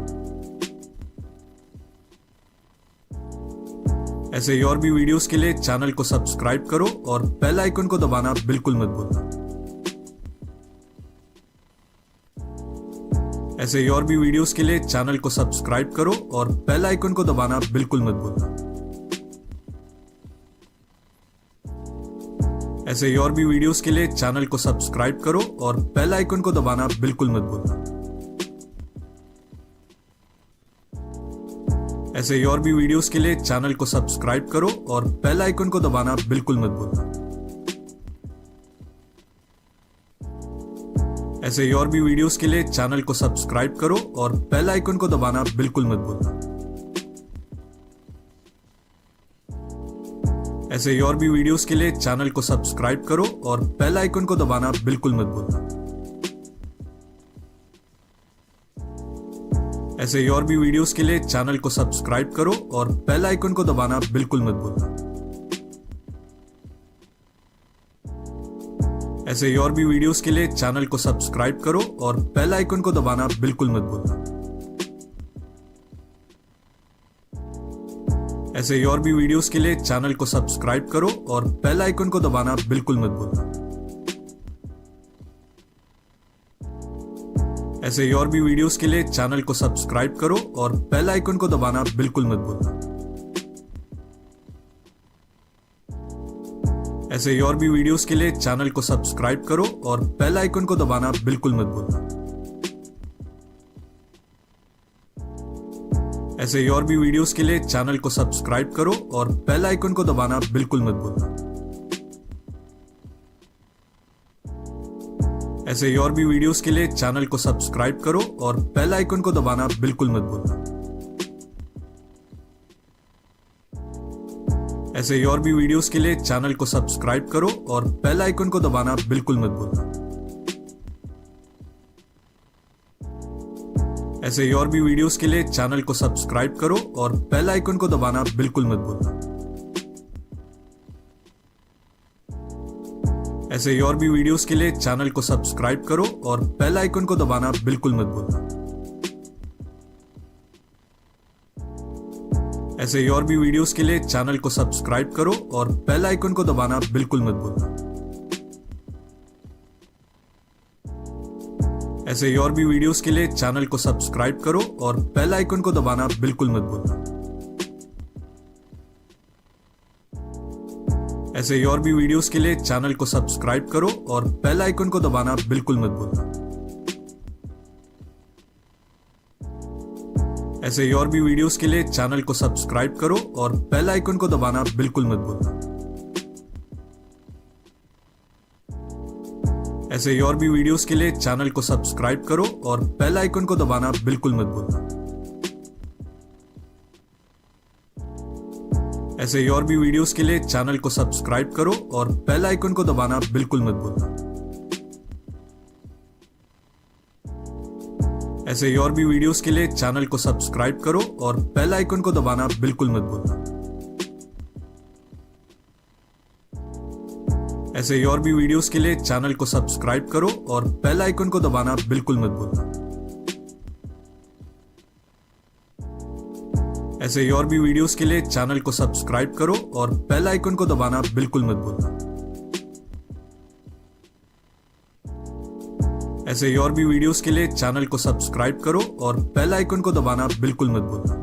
S2: ऐसे ही और भी वीडियोस के लिए चैनल को सब्सक्राइब करो और बेल आइकन को दबाना बिल्कुल मत भूलना। ऐसे ही और भी वीडियोस के लिए चैनल को सब्सक्राइब करो और बेल आइकन को दबाना बिल्कुल मत भूलना। ऐसे ही और भी वीडियोस के लिए चैनल को सब्सक्राइब करो और बेल आइकन को दबाना बिल्कुल मत भूलना। ऐसे ही और भी वीडियोस के लिए चैनल को सब्सक्राइब करो और बेल आइकन को दबाना बिल्कुल मत भूलना। ऐसे ही और भी वीडियोस के लिए चैनल को सब्सक्राइब करो और बेल आइकन को दबाना बिल्कुल मत भूलना। ऐसे ही और भी वीडियोस के लिए चैनल को सब्सक्राइब करो और बेल आइकन को दबाना बिल्कुल मत भूलना। ऐसे ही और भी वीडियोस के लिए चैनल को सब्सक्राइब करो और बेल आइकन को दबाना बिल्कुल मत भूलना। ऐसे ही और भी वीडियोस के लिए चैनल को सब्सक्राइब करो और बेल आइकन को दबाना बिल्कुल मत भूलना। ऐसे ही और भी वीडियोस के लिए चैनल को सब्सक्राइब करो और बेल आइकन को दबाना बिल्कुल मत भूलना। ऐसे ही और भी वीडियोस के लिए चैनल को सब्सक्राइब करो और बेल आइकन को दबाना बिल्कुल मत भूलना। ऐसे ही और भी वीडियोस के लिए चैनल को सब्सक्राइब करो और बेल आइकन को दबाना बिल्कुल मत भूलना। ऐसे ही और भी वीडियोस के लिए चैनल को सब्सक्राइब करो और बेल आइकन को दबाना बिल्कुल मत भूलना। ऐसे ही और भी वीडियोस के लिए चैनल को सब्सक्राइब करो और बेल आइकन को दबाना बिल्कुल मत भूलना। ऐसे ही और भी वीडियोस के लिए चैनल को सब्सक्राइब करो और बेल आइकन को दबाना बिल्कुल मत भूलना। ऐसे ही और भी वीडियोस के लिए चैनल को सब्सक्राइब करो और बेल आइकन को दबाना बिल्कुल मत भूलना। ऐसे ही और भी वीडियोस के लिए चैनल को सब्सक्राइब करो और बेल आइकन को दबाना बिल्कुल मत भूलना। ऐसे ही और भी वीडियोस के लिए चैनल को सब्सक्राइब करो और बेल आइकन को दबाना बिल्कुल मत भूलना। ऐसे ही और भी वीडियोस के लिए चैनल को सब्सक्राइब करो और बेल आइकन को दबाना बिल्कुल मत भूलना। ऐसे ही और भी वीडियोस के लिए चैनल को सब्सक्राइब करो और बेल आइकन को दबाना बिल्कुल मत भूलना। ऐसे ही और भी वीडियोस के लिए चैनल को सब्सक्राइब करो और बेल आइकन को दबाना बिल्कुल मत भूलना। ऐसे ही और भी वीडियोस के लिए चैनल को सब्सक्राइब करो और बेल आइकन को दबाना बिल्कुल मत भूलना। ऐसे ही और भी वीडियोस के लिए चैनल को सब्सक्राइब करो और बेल आइकन को दबाना बिल्कुल मत भूलना। ऐसे ही और भी वीडियोस के लिए चैनल को सब्सक्राइब करो और बेल आइकन को दबाना बिल्कुल मत भूलना। ऐसे ही और भी वीडियोस के लिए चैनल को सब्सक्राइब करो और बेल आइकन को दबाना बिल्कुल मत भूलना। ऐसे ही और भी वीडियोस के लिए चैनल को सब्सक्राइब करो और बेल आइकन को दबाना बिल्कुल मत भूलना। ऐसे ही और भी वीडियोस के लिए चैनल को सब्सक्राइब करो और बेल आइकन को दबाना बिल्कुल मत भूलना।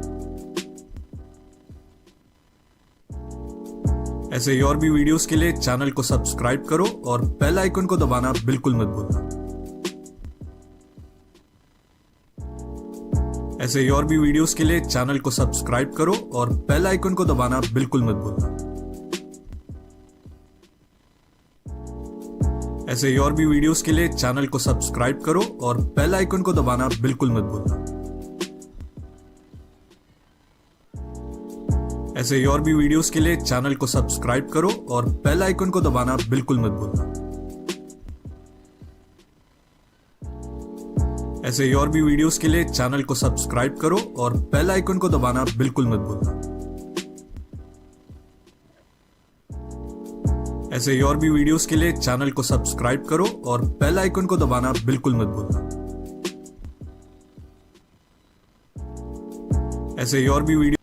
S2: ऐसे ही और भी वीडियोस के लिए चैनल को सब्सक्राइब करो और बेल आइकन को दबाना बिल्कुल मत भूलना। ऐसे ही और भी वीडियोस के लिए चैनल को सब्सक्राइब करो और बेल आइकन को दबाना बिल्कुल मत भूलना। ऐसे ही और भी वीडियोस के लिए चैनल को सब्सक्राइब करो और बेल आइकन को दबाना बिल्कुल मत भूलना। ऐसे ही और भी वीडियोस के लिए चैनल को सब्सक्राइब करो और बेल आइकन को दबाना बिल्कुल मत भूलना। ऐसे ही और भी वीडियोस के लिए चैनल को सब्सक्राइब करो और बेल आइकन को दबाना बिल्कुल मत भूलना। ऐसे ही और भी वीडियोस के लिए चैनल को सब्सक्राइब करो और बेल आइकन को दबाना बिल्कुल मत भूलना। ऐसे ही और भी video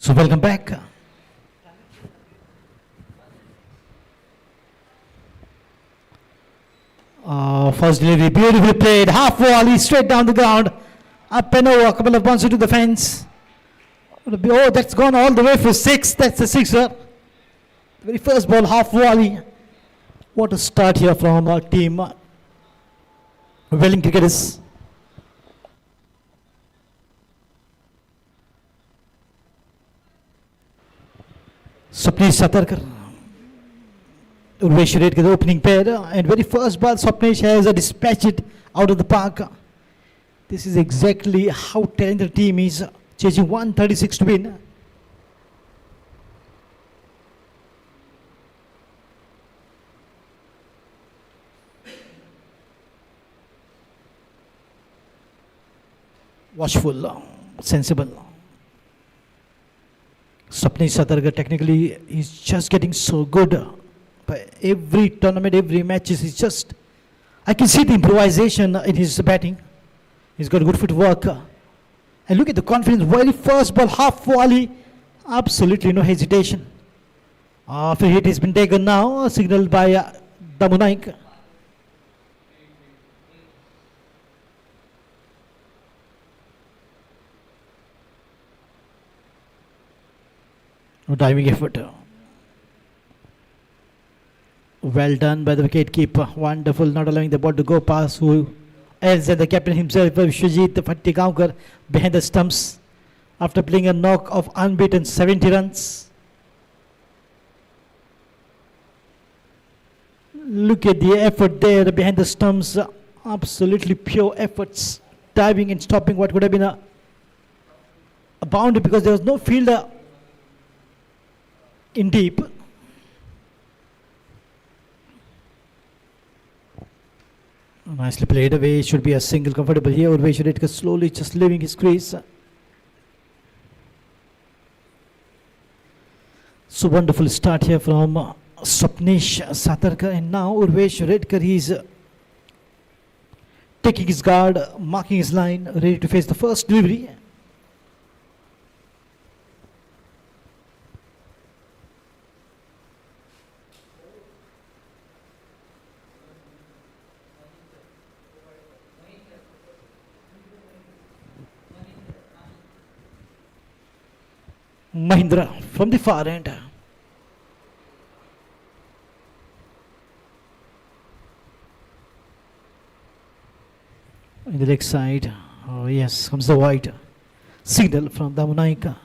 S1: So welcome back. First delivery, beautifully played, half volley, straight down the ground, up and over, a couple of bounces to the fence. Oh, that's gone all the way for 6, that's the sixer. The very first ball, half volley. What a start here from our team. Veling cricketers. Sapnesh Satarkar. Urvesh Redkar, the opening pair, and very first ball Sapnesh has dispatched it out of the park. This is exactly how talented the team is, chasing 136 to win. Watchful, sensible. Sapnesh Satarkar technically is just getting so good. By every tournament, every match, he's just, I can see the improvisation in his batting. He's got good footwork. And look at the confidence, very first ball, half volley, absolutely no hesitation. After hit has been taken now, signaled by Damunaik. No diving effort. Well done by the wicketkeeper. Wonderful, not allowing the ball to go past who else than the captain himself, Vishwajit Fattigaonkar, behind the stumps after playing a knock of unbeaten 70 runs. Look at the effort there behind the stumps. Absolutely pure efforts. Diving and stopping what could have been a boundary because there was no fielder in deep. Nicely played away. Should be a single comfortable here. Urvesh Redkar slowly just leaving his crease. So wonderful start here from Sapnesh Satarkar, and now Urvesh Redkar is taking his guard, marking his line, ready to face the first delivery. Mahindra from the far end. In the leg side, oh yes, comes the wide signal from Damunaika.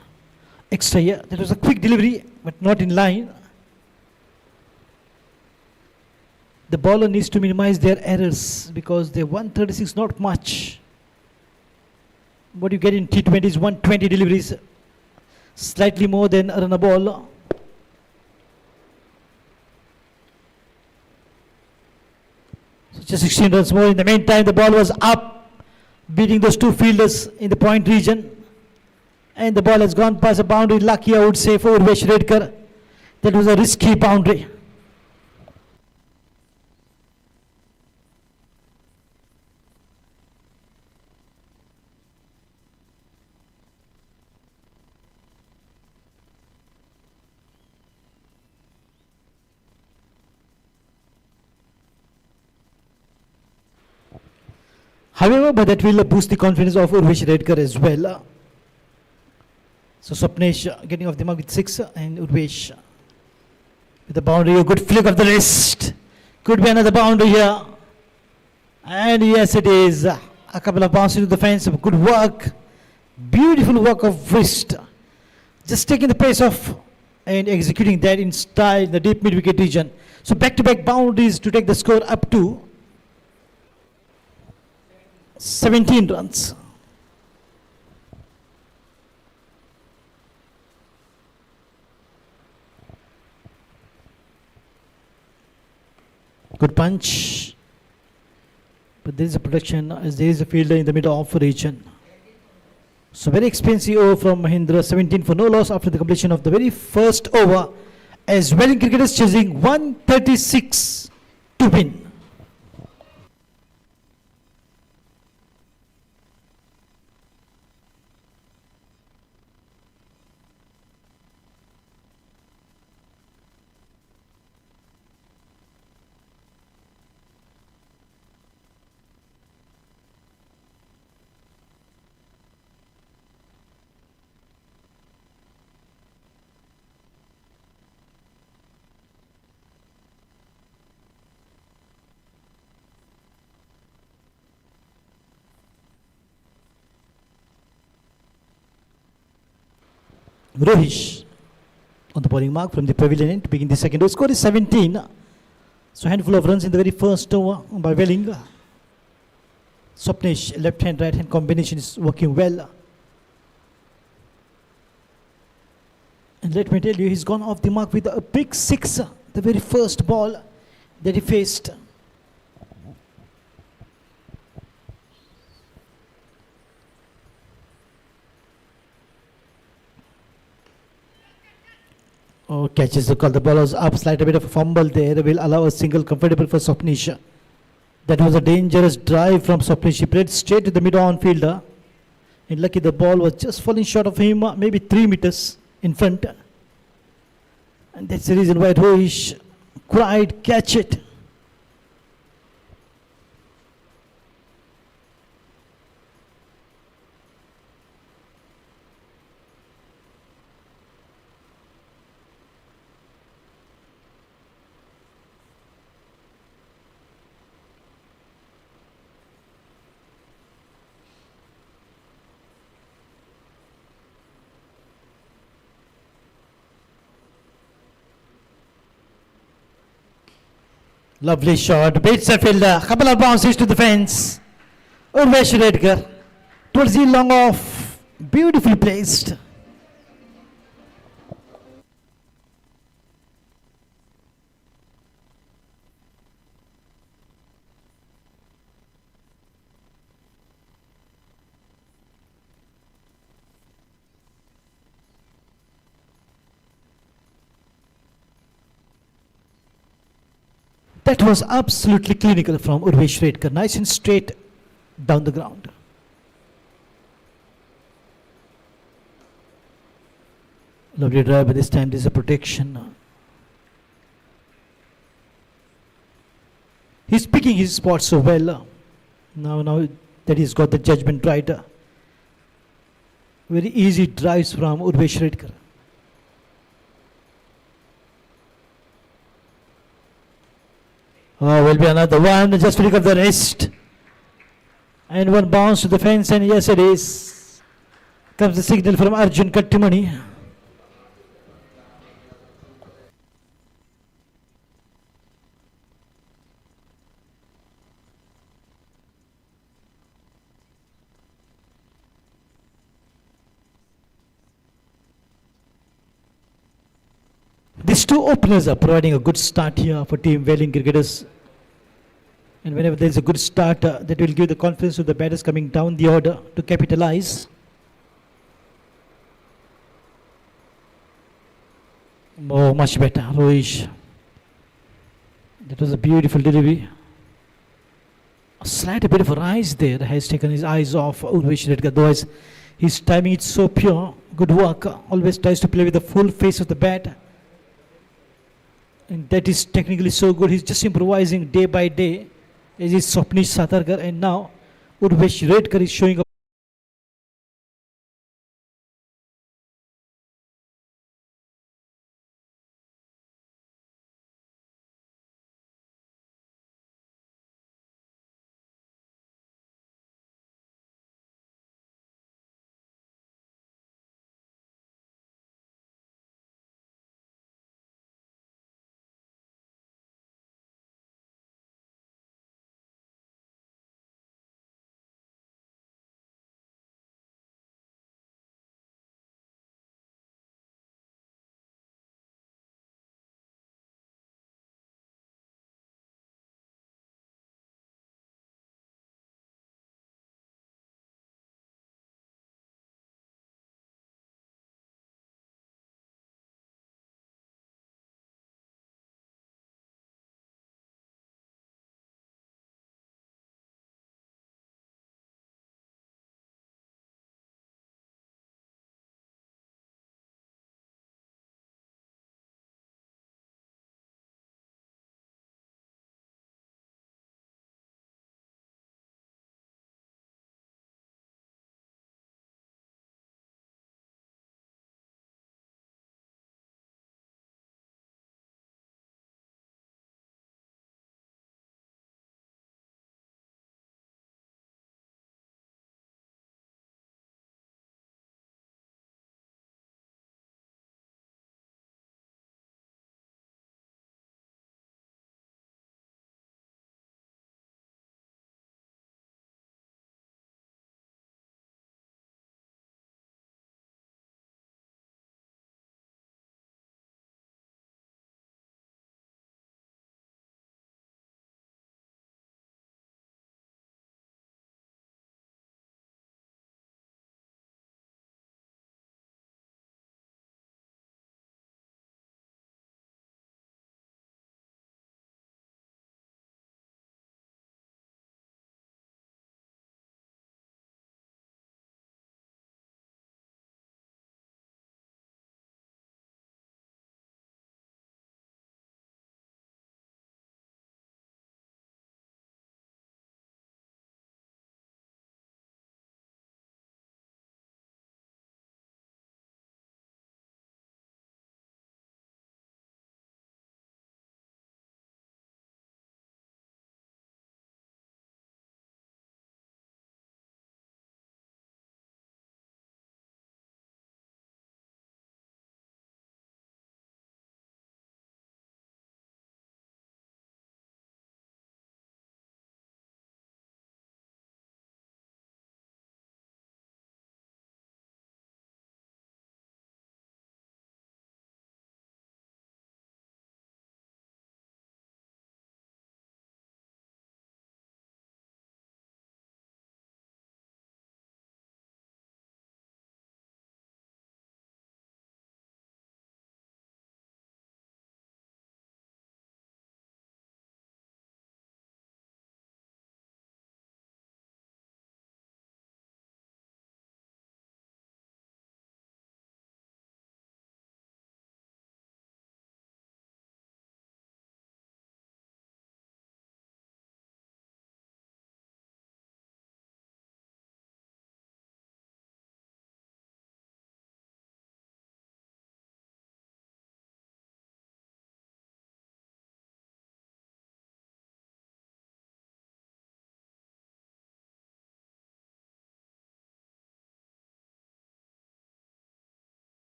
S1: Extra here, that was a quick delivery, but not in line. The bowler needs to minimize their errors because their 136 not much. What you get in T20 is 120 deliveries. Slightly more than a run a ball. So just 16 runs more. In the meantime, the ball was up, beating those two fielders in the point region. And the ball has gone past a boundary. Lucky, I would say, for Urvesh Redkar. That was a risky boundary. However, but that will boost the confidence of Urvesh Redkar as well. So Sapnesh getting off the mark with 6 and Urvesh with the boundary. A good flick of the wrist. Could be another boundary here. And yes, it is. A couple of bounces to the fence. Good work. Beautiful work of wrist. Just taking the pace off and executing that in style in the deep mid-wicket region. So back-to-back boundaries to take the score up to 17 runs. Good punch. But there is a protection as there is a fielder in the middle of region. So very expensive over from Mahindra. 17 for no loss after the completion of the very first over as Veling cricketers chasing 136 to win. Rohish on the bowling mark from the pavilion end to begin the second over. Score is 17. So handful of runs in the very first over by Veling. Swapnesh, left hand, right hand combination is working well. And let me tell you, he's gone off the mark with a big six, the very first ball that he faced. Oh, catches the call. The ball was up, slight a bit of a fumble there. Will allow a single comfortable for Swapnesh. That was a dangerous drive from Swapnesh. He played straight to the mid-on fielder. And lucky the ball was just falling short of him, maybe 3 meters in front. And that's the reason why Rohish cried, catch it. Lovely shot, beats the fielder, couple of bounces to the fence. Urvesh Redkar towards the long off, beautifully placed. That was absolutely clinical from Urvesh Redkar, nice and straight down the ground. Lovely drive, but this time there's a protection. He's picking his spots so well. Now that he's got the judgment right. Very easy drives from Urvesh Redkar. Oh, will be another one, just flick of the wrist. And one bounce to the fence, and yes it is. Comes the signal from Arjun Kattimani. These two openers are providing a good start here for Team Veling cricketers. And whenever there is a good start, that will give the confidence to the batters coming down the order to capitalize. Oh, much better, Rohish. That was a beautiful delivery. A slight bit of a rise there has taken his eyes off Urvesh Redkar. Otherwise, his timing is so pure. Good work. Always tries to play with the full face of the bat. And that is technically so good. He's just improvising day by day. As is Swapnesh Satarkar, and now Urvesh Redkar is showing up.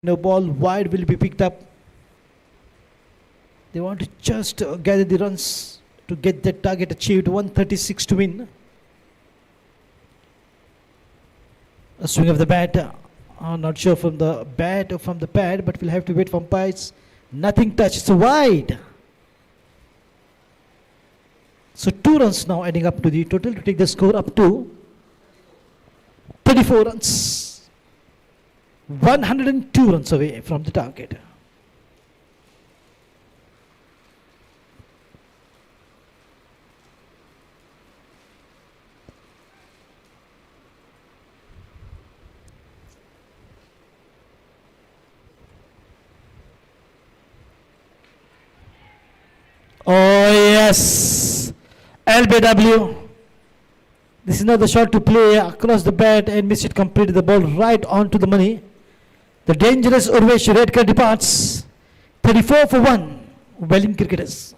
S1: No ball wide will be picked up. They want to just gather the runs to get that target achieved. 136 to win. A swing of the bat. I'm not sure from the bat or from the pad, but we'll have to wait for umpires. Nothing touched. It's wide. So 2 runs now adding up to the total to take the score up to 34 runs. 102 runs away from the target. Oh yes, LBW. This is another shot to play across the bat and missed it completely. The ball right onto the money. The dangerous Urvesh red card departs. 34 for 1. Veling cricketers.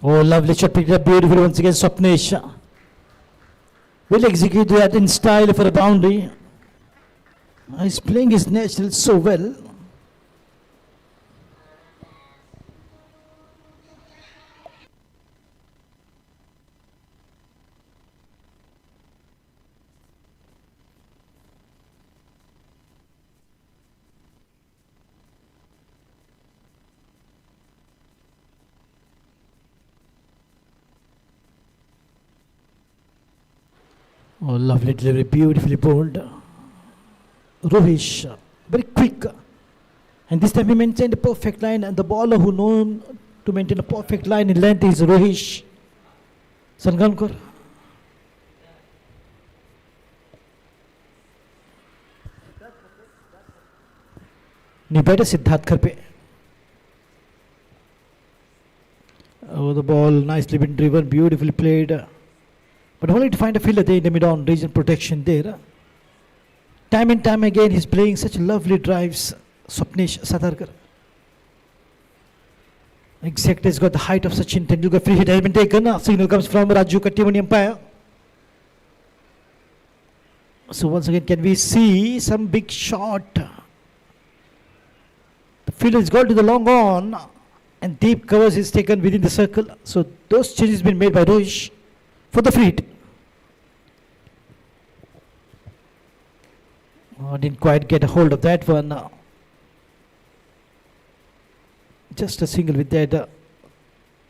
S1: Oh, lovely shot picked up beautifully once again. Swapnesh will execute that in style for a boundary. He's playing his natural so well. Oh, lovely delivery, beautifully bowled. Rohish, very quick. And this time he maintained a perfect line, and the bowler who known to maintain a perfect line in length is Rohish Sangankar. Nibeta Siddharth pe. Oh, the ball nicely been driven, beautifully played. But only to find a fielder there in the mid-on region protection there. Time and time again he's playing such lovely drives. Swapnesh Sadarkar. Exactly, he's got the height of Sachin Tendulkar. Free hit has been taken. A signal comes from Raju Kattimani umpire. So once again, can we see some big shot? The fielder has got to the long on and deep covers is taken within the circle. So those changes been made by Rohish for the free hit. Oh, didn't quite get a hold of that one. Just a single with that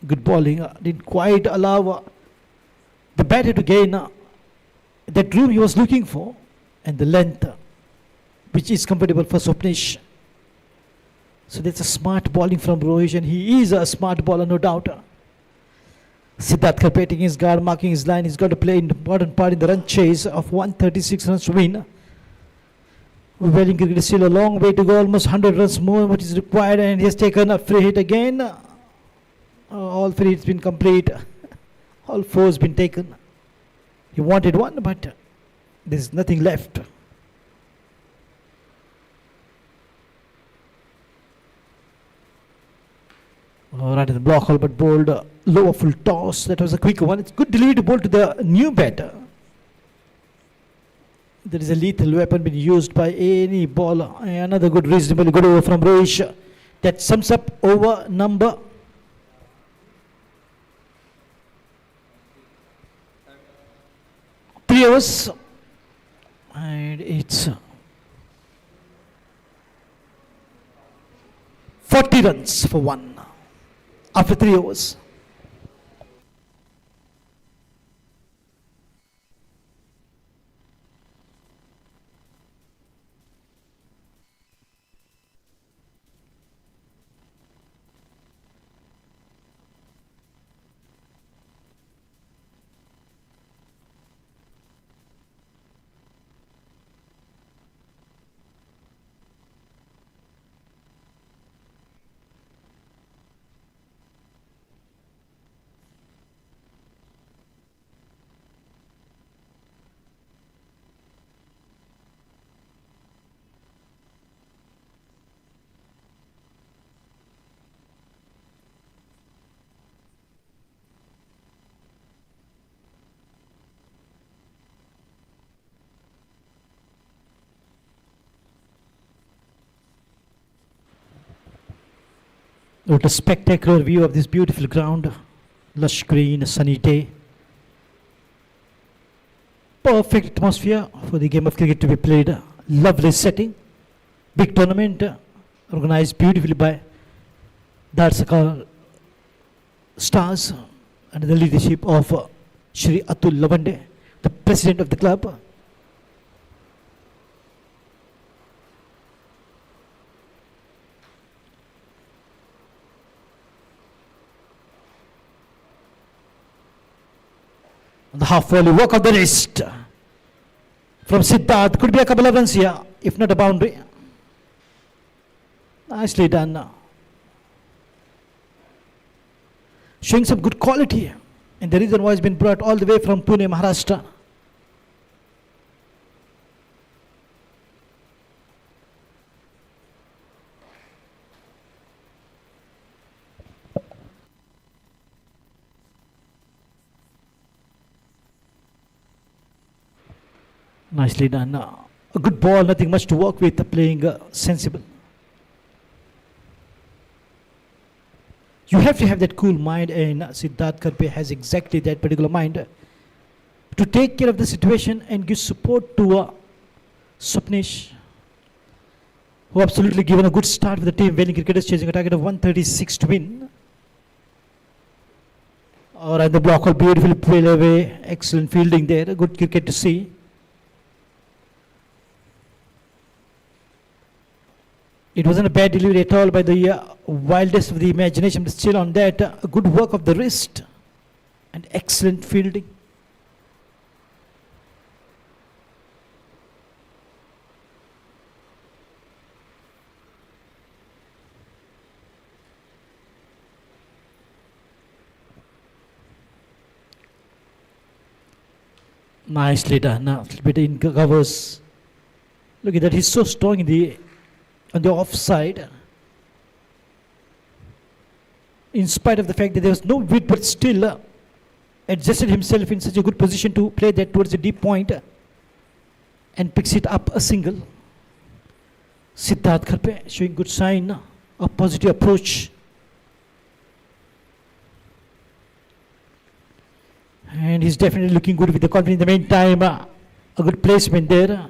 S1: good bowling. Didn't quite allow the batter to gain that room he was looking for and the length which is comfortable for Swapnish. So that's a smart bowling from Rohit, and he is a smart bowler, no doubt. Siddharth Karpe taking his guard, marking his line. He's got to play an important part in the run chase of 136 runs to win. Veling cricket is still a long way to go, almost 100 runs more what is required, and he has taken a free hit again. All three hits been complete. All four has been taken. He wanted one, but there's nothing left. Right in the block hole, but bowled lower full toss. That was a quick one. It's good delivery to bowl to the new batter. There is a lethal weapon being used by any bowler. Another good, reasonably good over from Rohit. That sums up over number 3 overs. And it's 40 runs for one after 3 overs. What a spectacular view of this beautiful ground. Lush green, sunny day. Perfect atmosphere for the game of cricket to be played. Lovely setting. Big tournament organized beautifully by Dhadsakhal stars under the leadership of Shri Atul Lavande, the president of the club. The half volley work of the wrist from Siddharth. Could be a couple of runs here, if not a boundary. Nicely done. Showing some good quality. And the reason why it's been brought all the way from Pune, Maharashtra. Nicely done. A good ball, nothing much to work with, playing sensible. You have to have that cool mind, and Siddharth Karpe has exactly that particular mind to take care of the situation and give support to Swapnish, who absolutely given a good start with the team. Veling cricketers chasing a target of 136 to win. Alright, the block all beautifully played away. Excellent fielding there. Good cricket to see. It wasn't a bad delivery at all by the wildest of the imagination, but still on that, a good work of the wrist and excellent fielding. Nicely done. A little bit in covers. Look at that, he's so strong in on the offside. In spite of the fact that there was no width, but still adjusted himself in such a good position to play that towards the deep point and picks it up a single. Siddharth Karpe showing good sign, a positive approach. And he's definitely looking good with the confidence. In the meantime, a good placement there.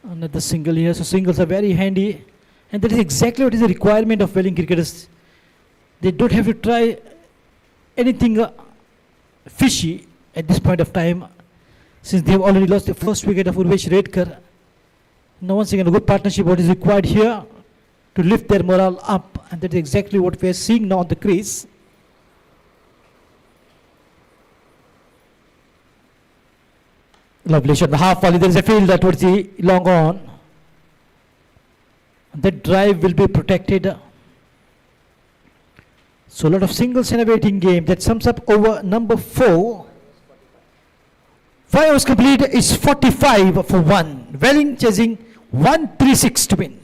S1: Another single here. So singles are very handy And that is exactly what is the requirement of Veling cricketers. They don't have to try anything fishy at this point of time, since they have already lost the first wicket of Urvesh Redkar. Now once again a good partnership what is required here to lift their morale up, and that is exactly what we are seeing now on the crease. Lovely shot, the half volley. There is a fielder towards the long on. That drive will be protected. So a lot of singles in a waiting game. That sums up over number 4. 5 overs complete is 45 for 1. Veling chasing 136 to win.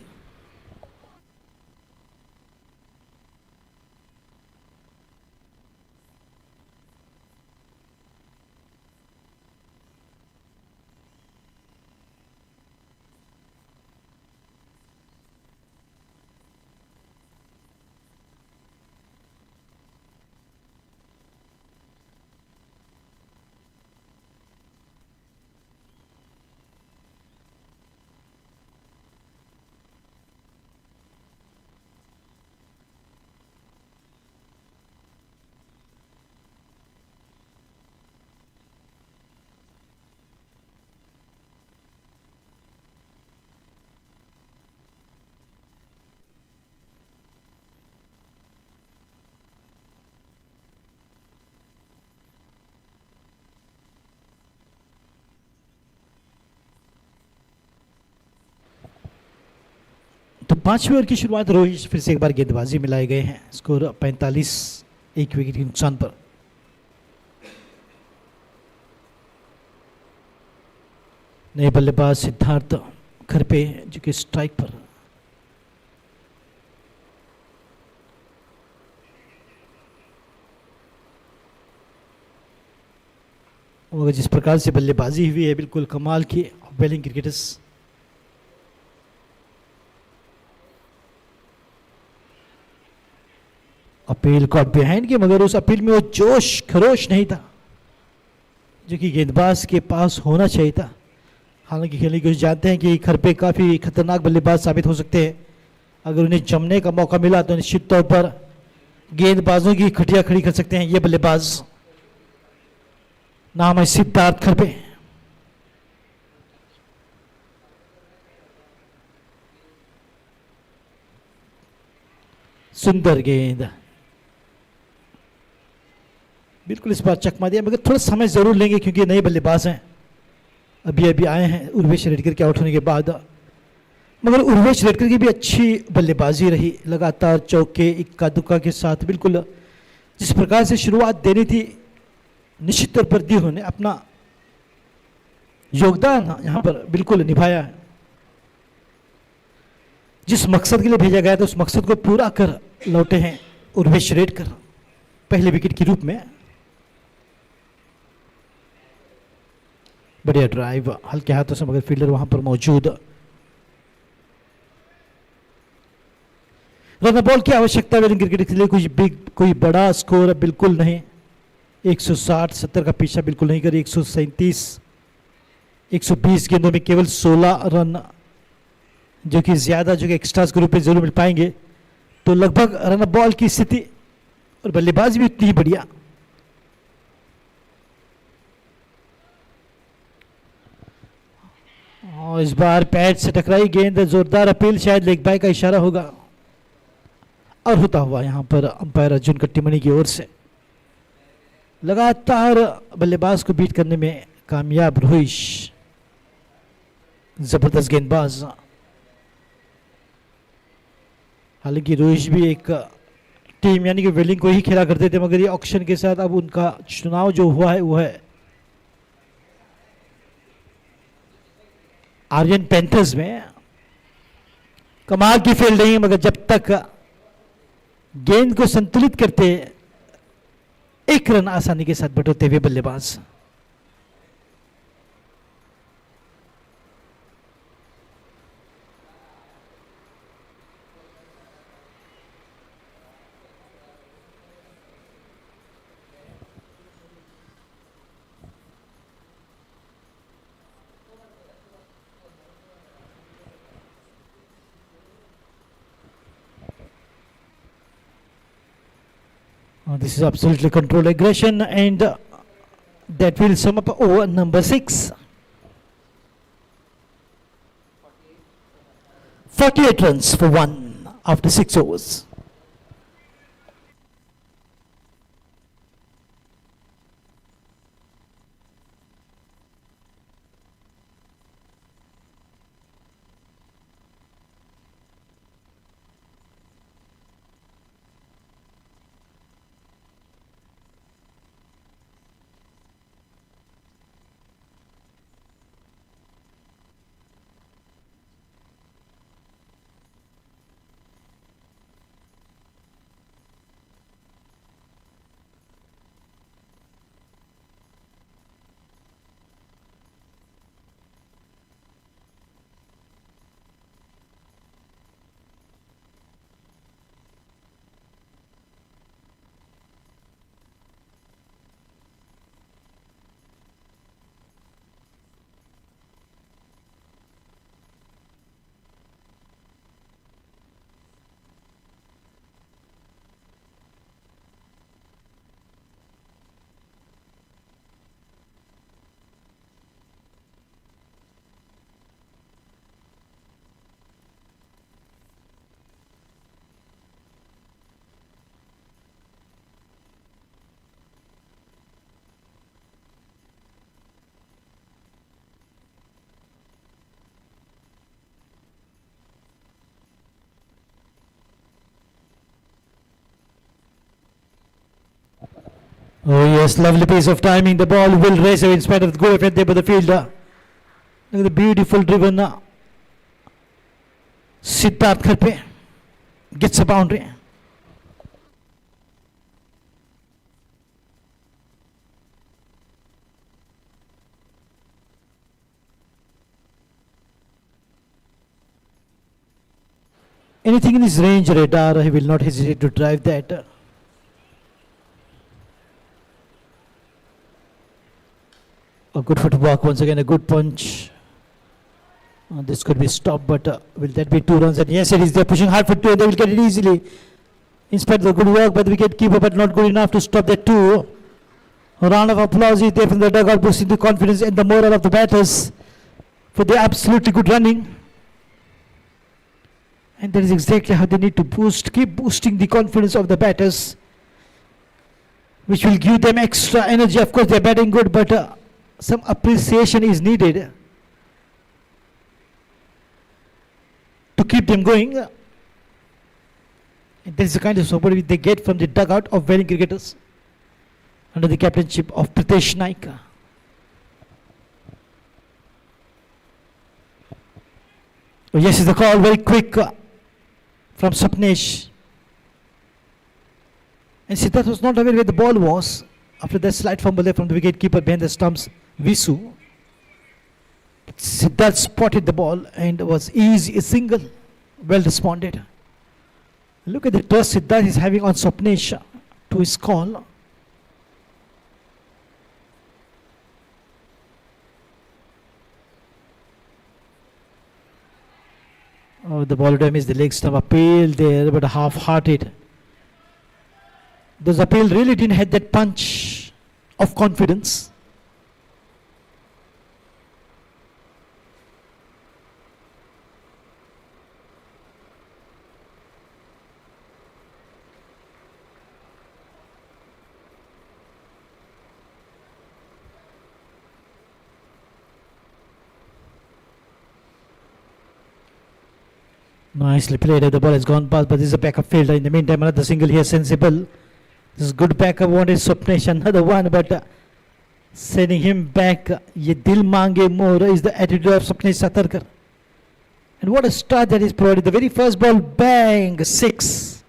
S1: तो 5वें over की शुरुआत रोहित फिर से एक बार गेंदबाजी में लाए गए हैं. स्कोर 45, 1 विकेट के नुकसान पर. नए बल्लेबाज सिद्धार्थ खरपे जो कि स्ट्राइक पर. और जिस प्रकार से बल्लेबाजी हुई है बिल्कुल कमाल की वेलिंग क्रिकेटर्स. अपील कॉट बिहाइंड के, मगर उस अपील में वो जोश खरोश नहीं था जो कि गेंदबाज के पास होना चाहिए था. हालांकि खेलने की जानते हैं कि खरपे काफ़ी खतरनाक बल्लेबाज साबित हो सकते हैं. अगर उन्हें जमने का मौका मिला तो निश्चित तौर पर गेंदबाजों की खटिया खड़ी कर सकते हैं ये बल्लेबाज. नाम है सिद्धार्थ खरपे. सुंदर गेंद, बिल्कुल इस बार चकमा दिया, मगर थोड़ा समय जरूर लेंगे क्योंकि नए बल्लेबाज हैं, अभी अभी आए हैं उर्वेश रेडकर के आउट होने के बाद. मगर उर्वेश रेडकर की भी अच्छी बल्लेबाजी रही, लगातार चौके इक्का दुक्का के साथ बिल्कुल जिस प्रकार से शुरुआत देनी थी निश्चित तौर पर दी. उन्होंने अपना योगदान यहाँ पर बिल्कुल निभाया है. जिस मकसद के लिए भेजा गया था उस मकसद को पूरा कर लौटे हैं उर्वेश रेडकर पहले विकेट के रूप में. बढ़िया ड्राइव हल्के हाथों से, मगर फील्डर वहां पर मौजूद. रन बॉल की आवश्यकता वेलिंग क्रिकेट के लिए कोई बड़ा स्कोर बिल्कुल नहीं. 160-70 का पीछा बिल्कुल नहीं करी. 137, 120 गेंदों में केवल 16 रन जो कि ज्यादा जो कि एक्स्ट्रास के रूप में जरूर मिल पाएंगे. तो लगभग रन बॉल की स्थिति और बल्लेबाजी भी उतनी ही बढ़िया. और इस बार पैड से टकराई गेंद, जोरदार अपील, शायद लेग बाय का इशारा होगा और होता हुआ यहां पर अंपायर अर्जुन कट्टीमणि की ओर से. लगातार बल्लेबाज को बीट करने में कामयाब रोहित, जबरदस्त गेंदबाज. हालांकि रोहित भी एक टीम यानी कि वेलिंग को ही खेला करते थे, मगर ये ऑक्शन के साथ अब उनका चुनाव जो हुआ है वो है आर्यन पैंथर्स में. कमाल की फील्ड नहीं, मगर जब तक गेंद को संतुलित करते 1 रन आसानी के साथ बटोरते हुए बल्लेबाज. This is absolutely controlled aggression, and that will sum up over number 6. 48 runs for 1 after 6 overs. Oh yes, lovely piece of timing. The ball will race away in spite of the good effort there by the fielder. Look at the beautiful driven Siddharth Kharpe gets a boundary. Anything in his range radar, he will not hesitate to drive that. A good footwork, once again a good punch. This could be stopped, but will that be 2 runs? And yes, it is. They're pushing hard for 2 and they will get it easily. In spite of the good work by the wicket keeper, but not good enough to stop that 2. A round of applause is there from the dugout, boosting the confidence and the morale of the batters for their absolutely good running. And that is exactly how they need to keep boosting the confidence of the batters, which will give them extra energy. Of course, they're batting good, but some appreciation is needed to keep them going. And that is the kind of support which they get from the dugout of Veling cricketers under the captainship of Pritesh Naik. Oh, yes, is the call very quick from Sapnesh. And Siddharth was not aware where the ball was after that slight fumble there from the wicket keeper behind the stumps, Visu. Siddharth spotted the ball and was easy, a single, well responded. Look at the trust Siddharth is having on Sapnesh to his call. Oh, the ball damaged the leg stump. Appeal there, but half-hearted. Those appeal really didn't have that punch of confidence. Nicely played. The ball has gone past, but this is a backup fielder. In the meantime, another single here, sensible. This is good backup. One is Swapnesh, another one, but sending him back. Ye dil mange more is the attitude of Swapnesh Satarkar. And what a start that is provided. The very first ball, bang, 6.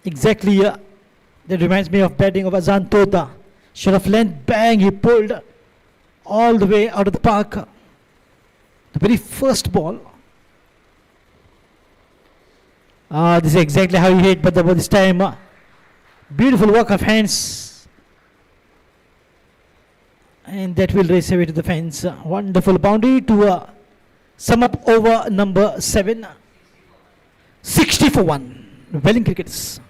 S1: Exactly. That reminds me of batting of Azan Tota. Shot of length, bang, he pulled all the way out of the park. The very first ball. This is exactly how he hit, but this time, beautiful work of hands. And that will race away to the fence. Wonderful boundary to sum up over number 7. 60 for 1. Veling cricketers.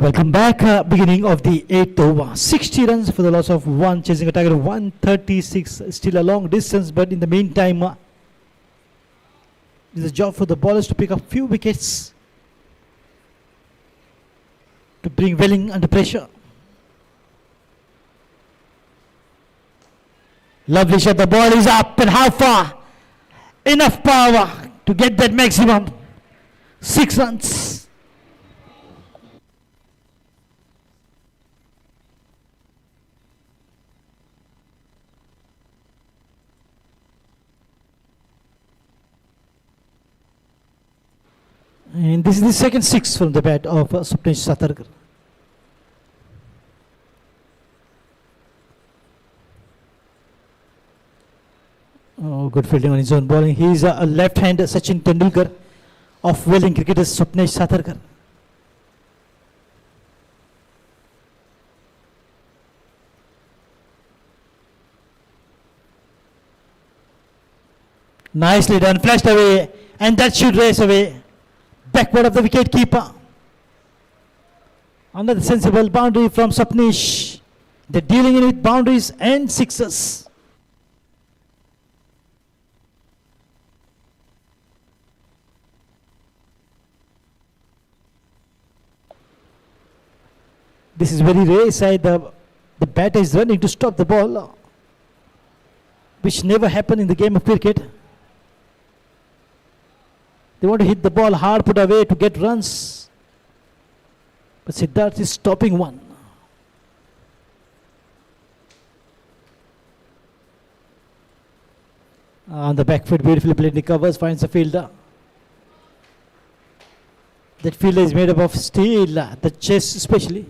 S1: Welcome back. Beginning of the 8th over. 60 runs for the loss of 1, chasing a target of 136. Still a long distance, but in the meantime, it's a job for the bowlers to pick up few wickets to bring Veling under pressure. Lovely shot. The ball is up, and how far? Enough power to get that maximum. 6 runs. And this is the second 6 from the bat of Swapnesh Satharkar. Oh, good fielding on his own bowling. He is a left-hand Sachin Tendulkar of Veling cricketers Swapnesh Satharkar. Nicely done, flashed away, and that should race away. Backward of the wicket keeper. Another sensible boundary from Swapnesh. They're dealing in with boundaries and sixes. This is very rare side. The batter is running to stop the ball, which never happened in the game of cricket. They want to hit the ball hard, put away to get runs. But Siddharth is stopping one. On the back foot, beautifully played, recovers, finds a fielder. That fielder is made up of steel, the chest especially.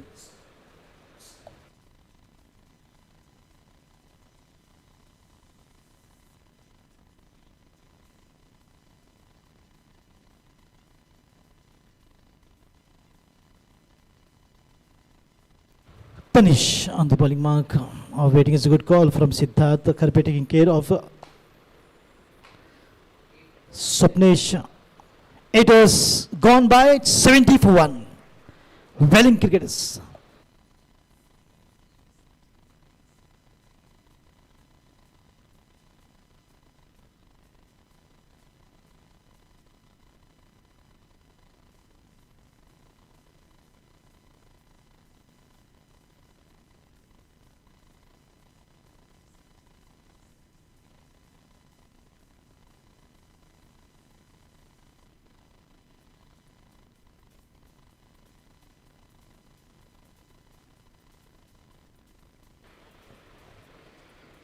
S1: Punish on the bowling mark. Waiting is a good call from Siddharth Karpe, taking care of Swapnesh. It has gone by 70 for 1. Veling cricketers.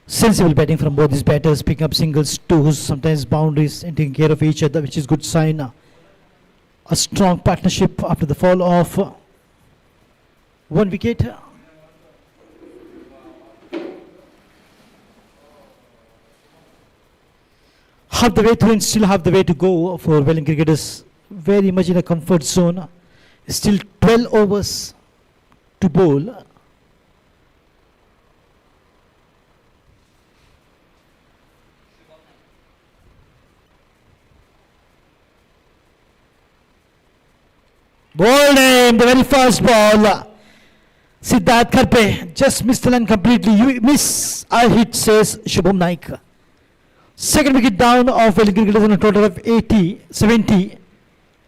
S1: Sensible batting from both these batters, picking up singles, twos, sometimes boundaries, and taking care of each other, which is good sign. A strong partnership after the fall of 1 wicket. Half the way through and still half the way to go for Veling cricketers. Very much in a comfort zone. Still 12 overs to bowl. Bowled him, the very first ball. Siddharth Karpe just missed the line completely. You miss, I hit, says Shubham Naik. Second wicket down of Veling cricketers on a total of 70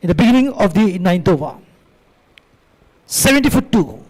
S1: in the beginning of the 9th over. 70 for 2.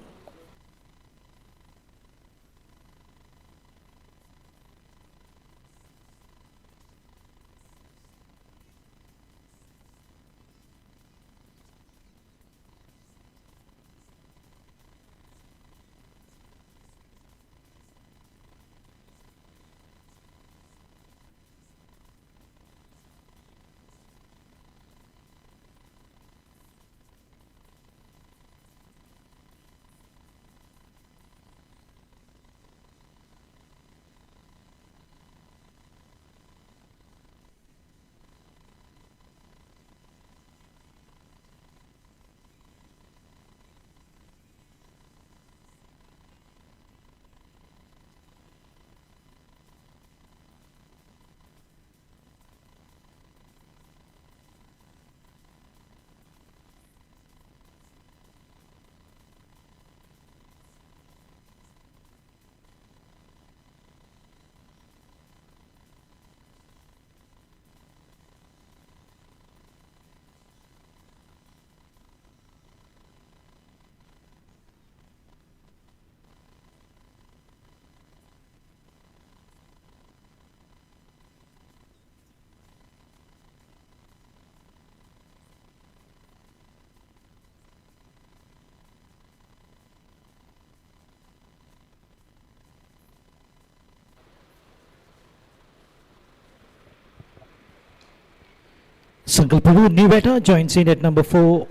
S1: Sankalp Prabhu, new batter, joins in at number 4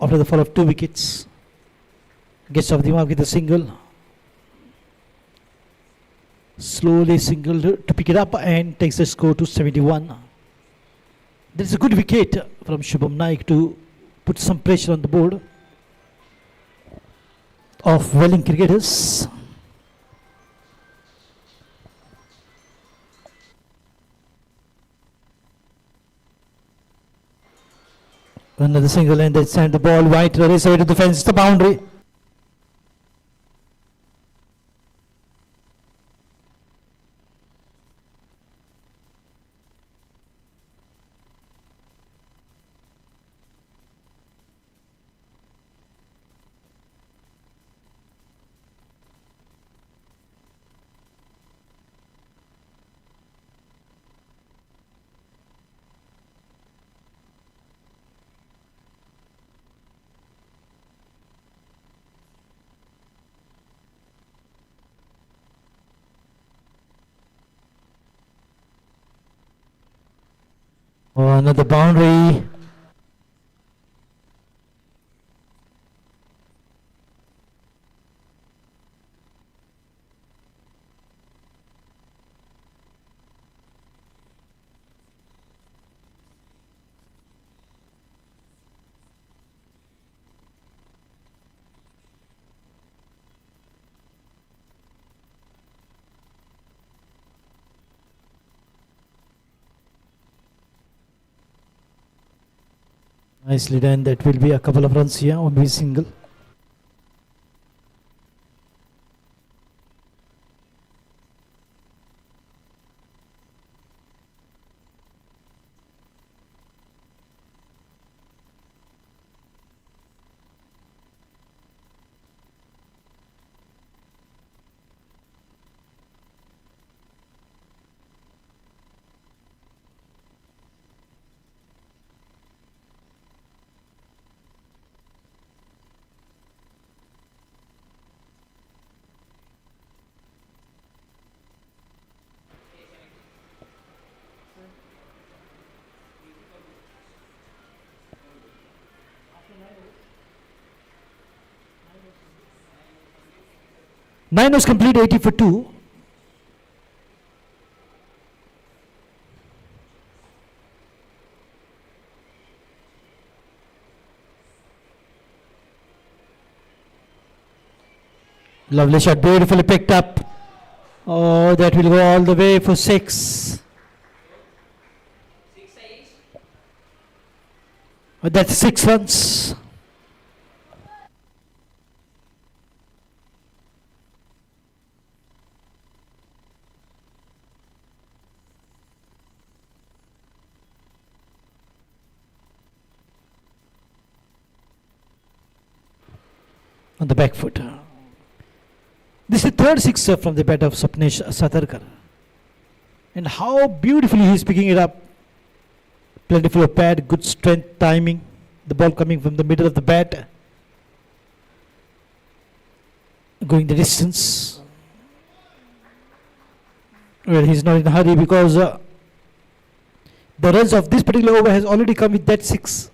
S1: after the fall of 2 wickets. Gets off the mark with a single. Slowly single to pick it up and takes the score to 71. There's a good wicket from Shubham Naik to put some pressure on the board of Veling cricketers. Another single and they send the ball wide to race away to the fence, the boundary. Oh, another boundary. Nicely done. That will be a couple of runs here on the single. Nine was complete, 80 for 2. Lovely shot, beautifully picked up. Oh, that will go all the way for 6. That's 6 runs. On the back foot. This is the third sixer from the bat of Sapnesh Satarkar. And how beautifully he is picking it up. Plentiful of pad, good strength, timing. The ball coming from the middle of the bat. Going the distance. Well, he's not in a hurry because the runs of this particular over has already come with that 6.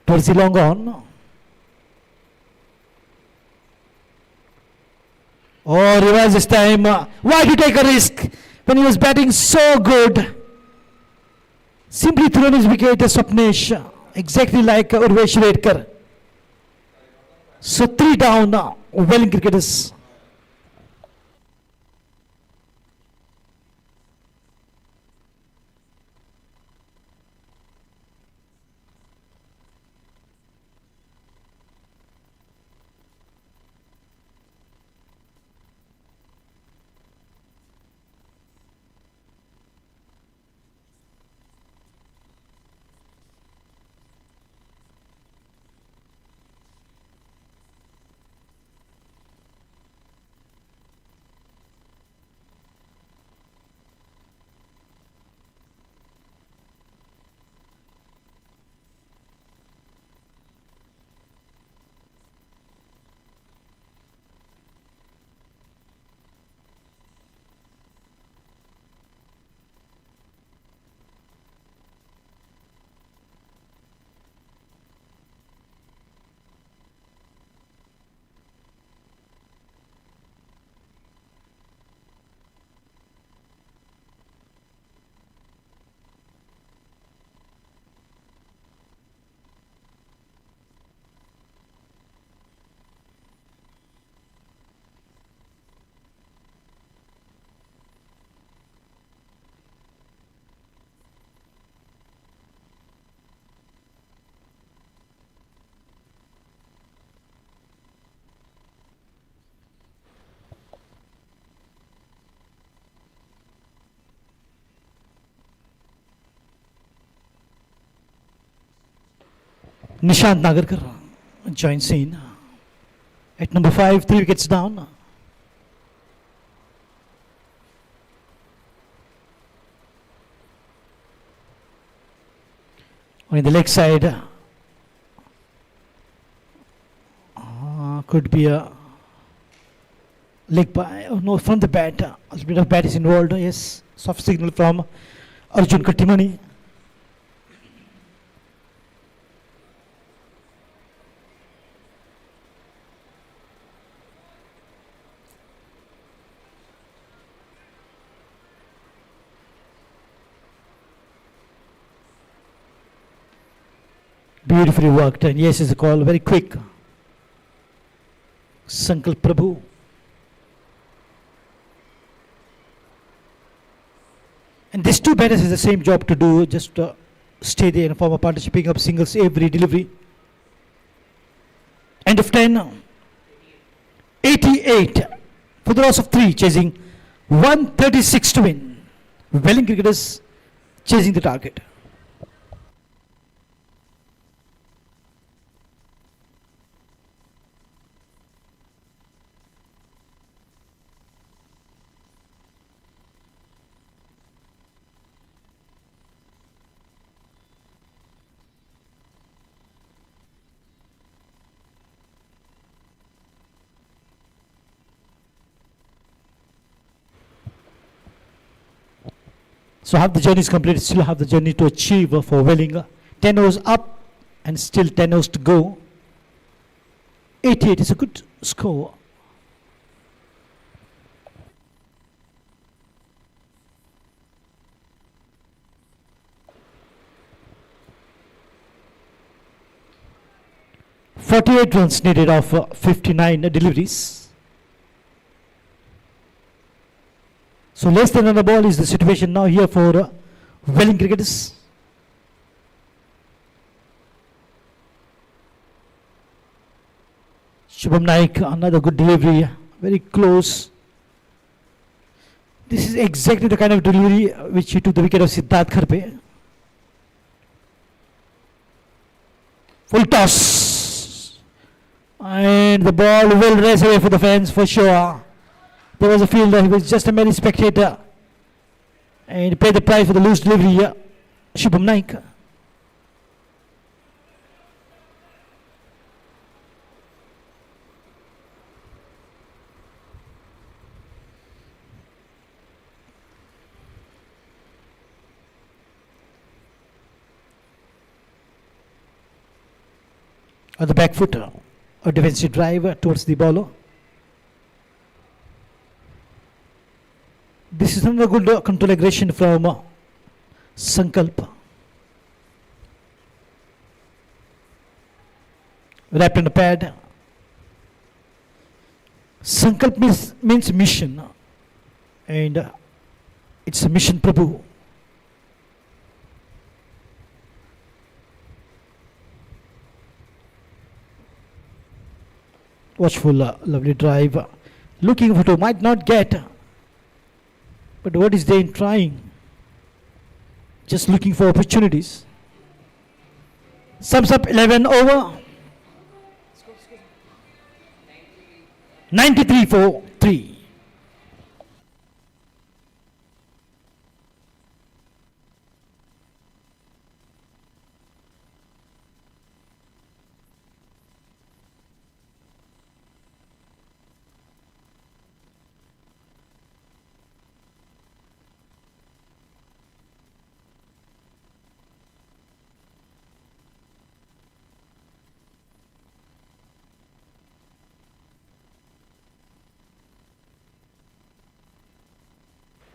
S1: Towards the long on. Oh, reverse this time. Why to take a risk when he was batting so good? Simply thrown his wicket, Swapnesh, exactly like Urvesh Redkar. So 3 down now, Veling cricketers. Nishant Nagarkar joins in at number 5, 3 wickets down. On the leg side, could be a leg by, oh no, from the bat, a little bit of bat is involved. Yes, soft signal from Arjun Kattimani. Beautifully worked, and yes, is a call, very quick. Sankalp Prabhu. And these two batters has the same job to do, just stay there and form a partnership, picking up singles every delivery. End of 10. 88 for the loss of 3, chasing 136 to win. Veling cricketers chasing the target. So half the journey is completed, still have the journey to achieve for Veling. 10 overs up and still 10 overs to go. 88 is a good score. .48 runs needed of 59 deliveries. So less than on the ball is the situation now here for Veling cricketers. Shubham Naik, another good delivery, very close. This is exactly the kind of delivery which he took the wicket of Siddharth Kharpe. Full toss. And the ball will race away for the fans for sure. There was a fielder, he was just a mere spectator. And he paid the price for the loose delivery here. Shubham Naik. On the back foot, a defensive drive towards the bowler. This is another good control aggression from Sankalp. Wrapped in a pad. Sankalp means mission. And it's a mission Prabhu. Watchful, lovely drive. Looking for two, might not get. But what is there in trying? Just looking for opportunities. Sums up 11 over. 93 for 3.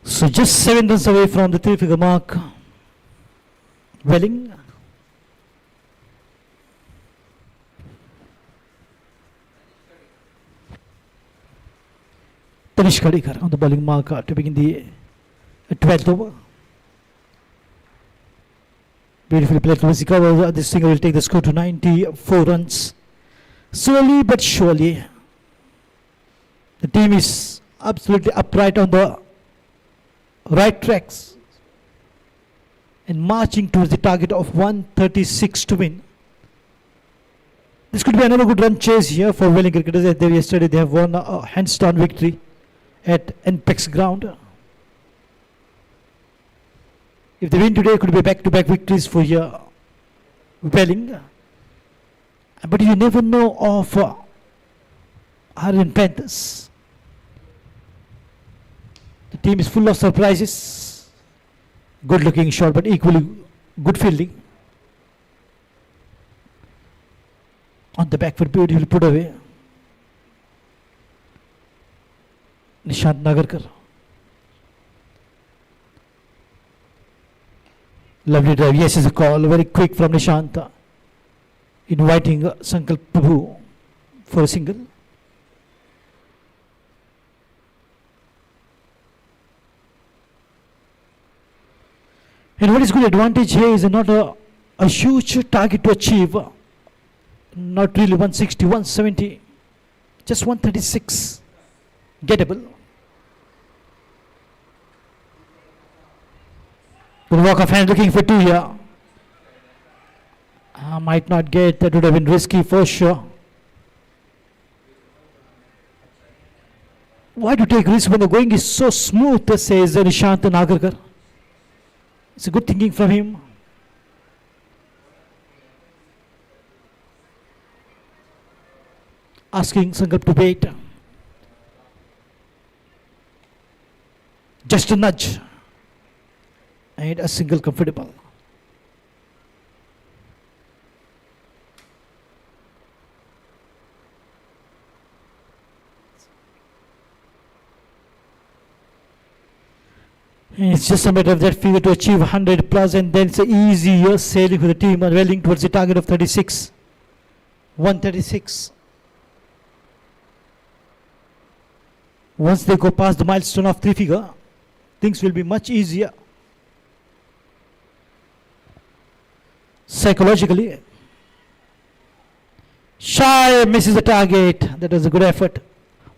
S1: So just 7 runs away from the 3-figure mark. Veling. Tanish Kadikar on the bowling mark to begin the 12th over. Beautifully played towards the cover. This single will take the score to 94 runs. Slowly but surely, the team is absolutely upright on the right tracks and marching towards the target of 136 to win. This could be another good run chase here for Veling cricketers. As they yesterday they have won a hands-down victory at NPEX ground. If they win today, it could be back-to-back victories for here Veling. But you never know of Aryan Panthers. The team is full of surprises. Good looking shot, but equally good fielding. On the back foot, beautiful put away. Nishant Nagarkar. Lovely drive. Yes, is a call. Very quick from Nishant. Inviting Sankalp Prabhu for a single. And what is good advantage here is not a huge target to achieve. Not really 160, 170, just 136 gettable. Good walk of hand looking for two here. Might not get, that would have been risky for sure. Why to take risk when the going is so smooth, says Nishant Nagarkar. It's a good thinking from him. Asking Sankalp to wait. Just a nudge. And a single comfortable. And it's just a matter of that figure to achieve 100 plus, and then it's an easier sailing for the team and Veling towards the target of 36. 136. Once they go past the milestone of 3 figure, things will be much easier. Psychologically. Shy misses the target. That was a good effort.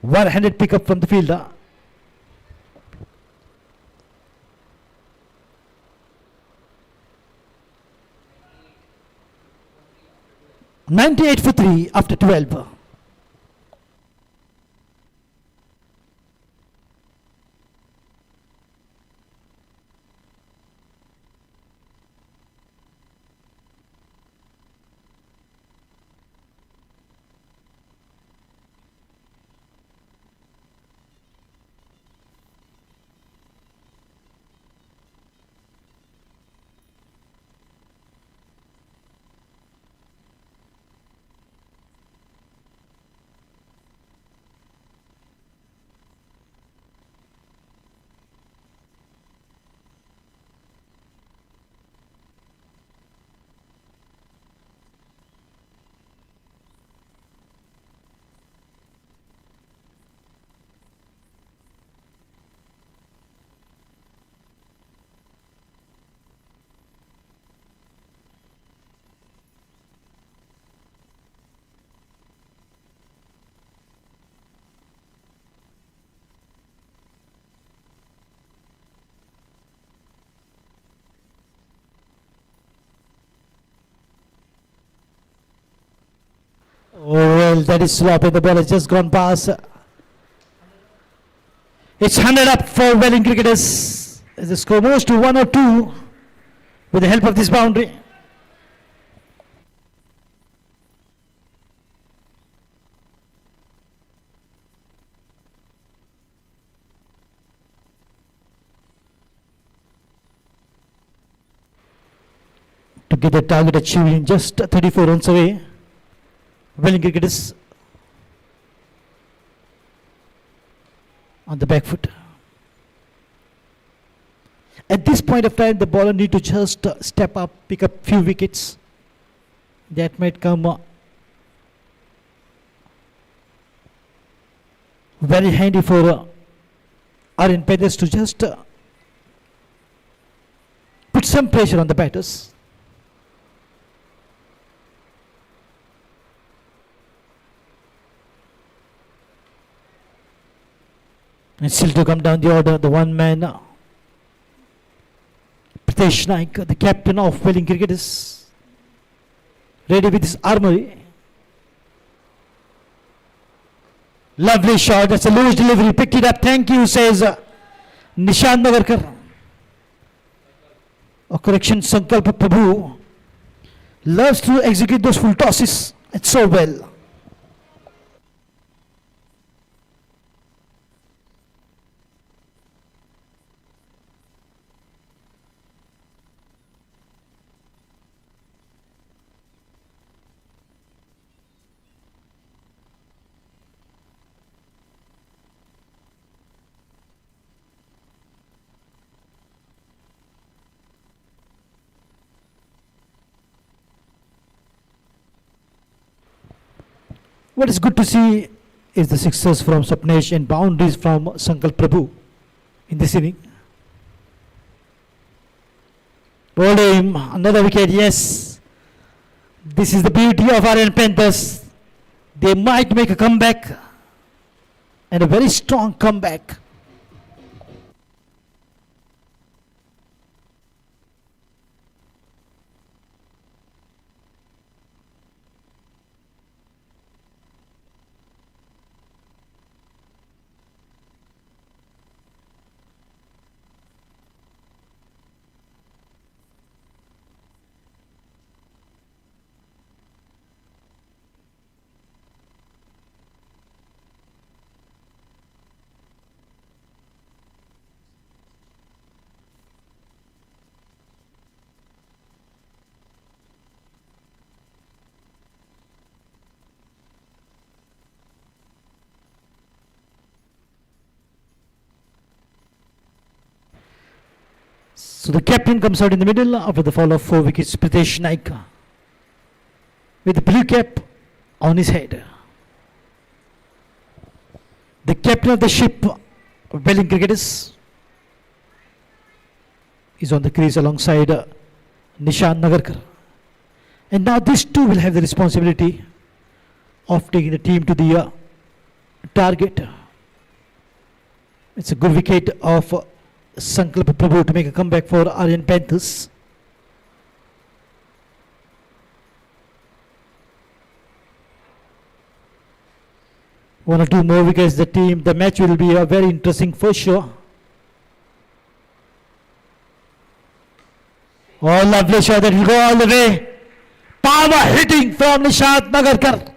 S1: One-handed pickup from the fielder. .98 for 3 after 12. Oh well, that is sloppy. The ball has just gone past. It's 100 up for Veling cricketers. As the score moves to 1 or 2 with the help of this boundary. To get the target achieved in just 34 runs away. Veling cricketers on the back foot. At this point of time, the bowler need to just step up, pick up few wickets. That might come very handy for Aryan Panthers to just put some pressure on the batters. And still to come down the order, the one man, Pritesh Naik, the captain of Veling cricketers, ready with his armory. Lovely shot. That's a loose delivery. Picked it up. Thank you, says Nishant Nagarkar. A correction, Sankalp Prabhu loves to execute those full tosses. It's so well. What is good to see is the sixes from Sapnesh and boundaries from Sankalp Prabhu in this inning. Bowled him, another wicket, yes. This is the beauty of Aryan Panthers. They might make a comeback, and a very strong comeback. So the captain comes out in the middle after the fall of 4 wickets, Pritesh Naik, with the blue cap on his head. The captain of the ship, Veling cricketers, is on the crease alongside Nishant Nagarkar. And now these two will have the responsibility of taking the team to the target. It's a good wicket of Sankalp Prabhu to make a comeback for Aryan Panthers. One or two more wickets, the match will be very interesting for sure. Oh, lovely shot that will go all the way. Power hitting from Nishant Nagarkar.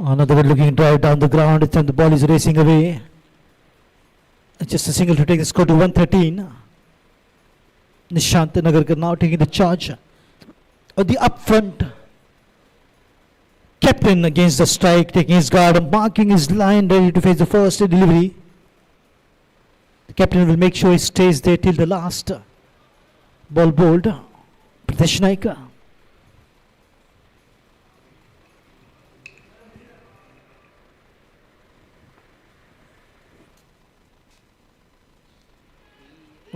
S1: Another good looking drive down the ground, and the ball is racing away. Just a single to take the score to 113. Nishant Nagarkar now taking the charge of the up front. Captain against the strike, taking his guard, marking his line, ready to face the first delivery. The captain will make sure he stays there till the last ball bowled. Pritesh Naik.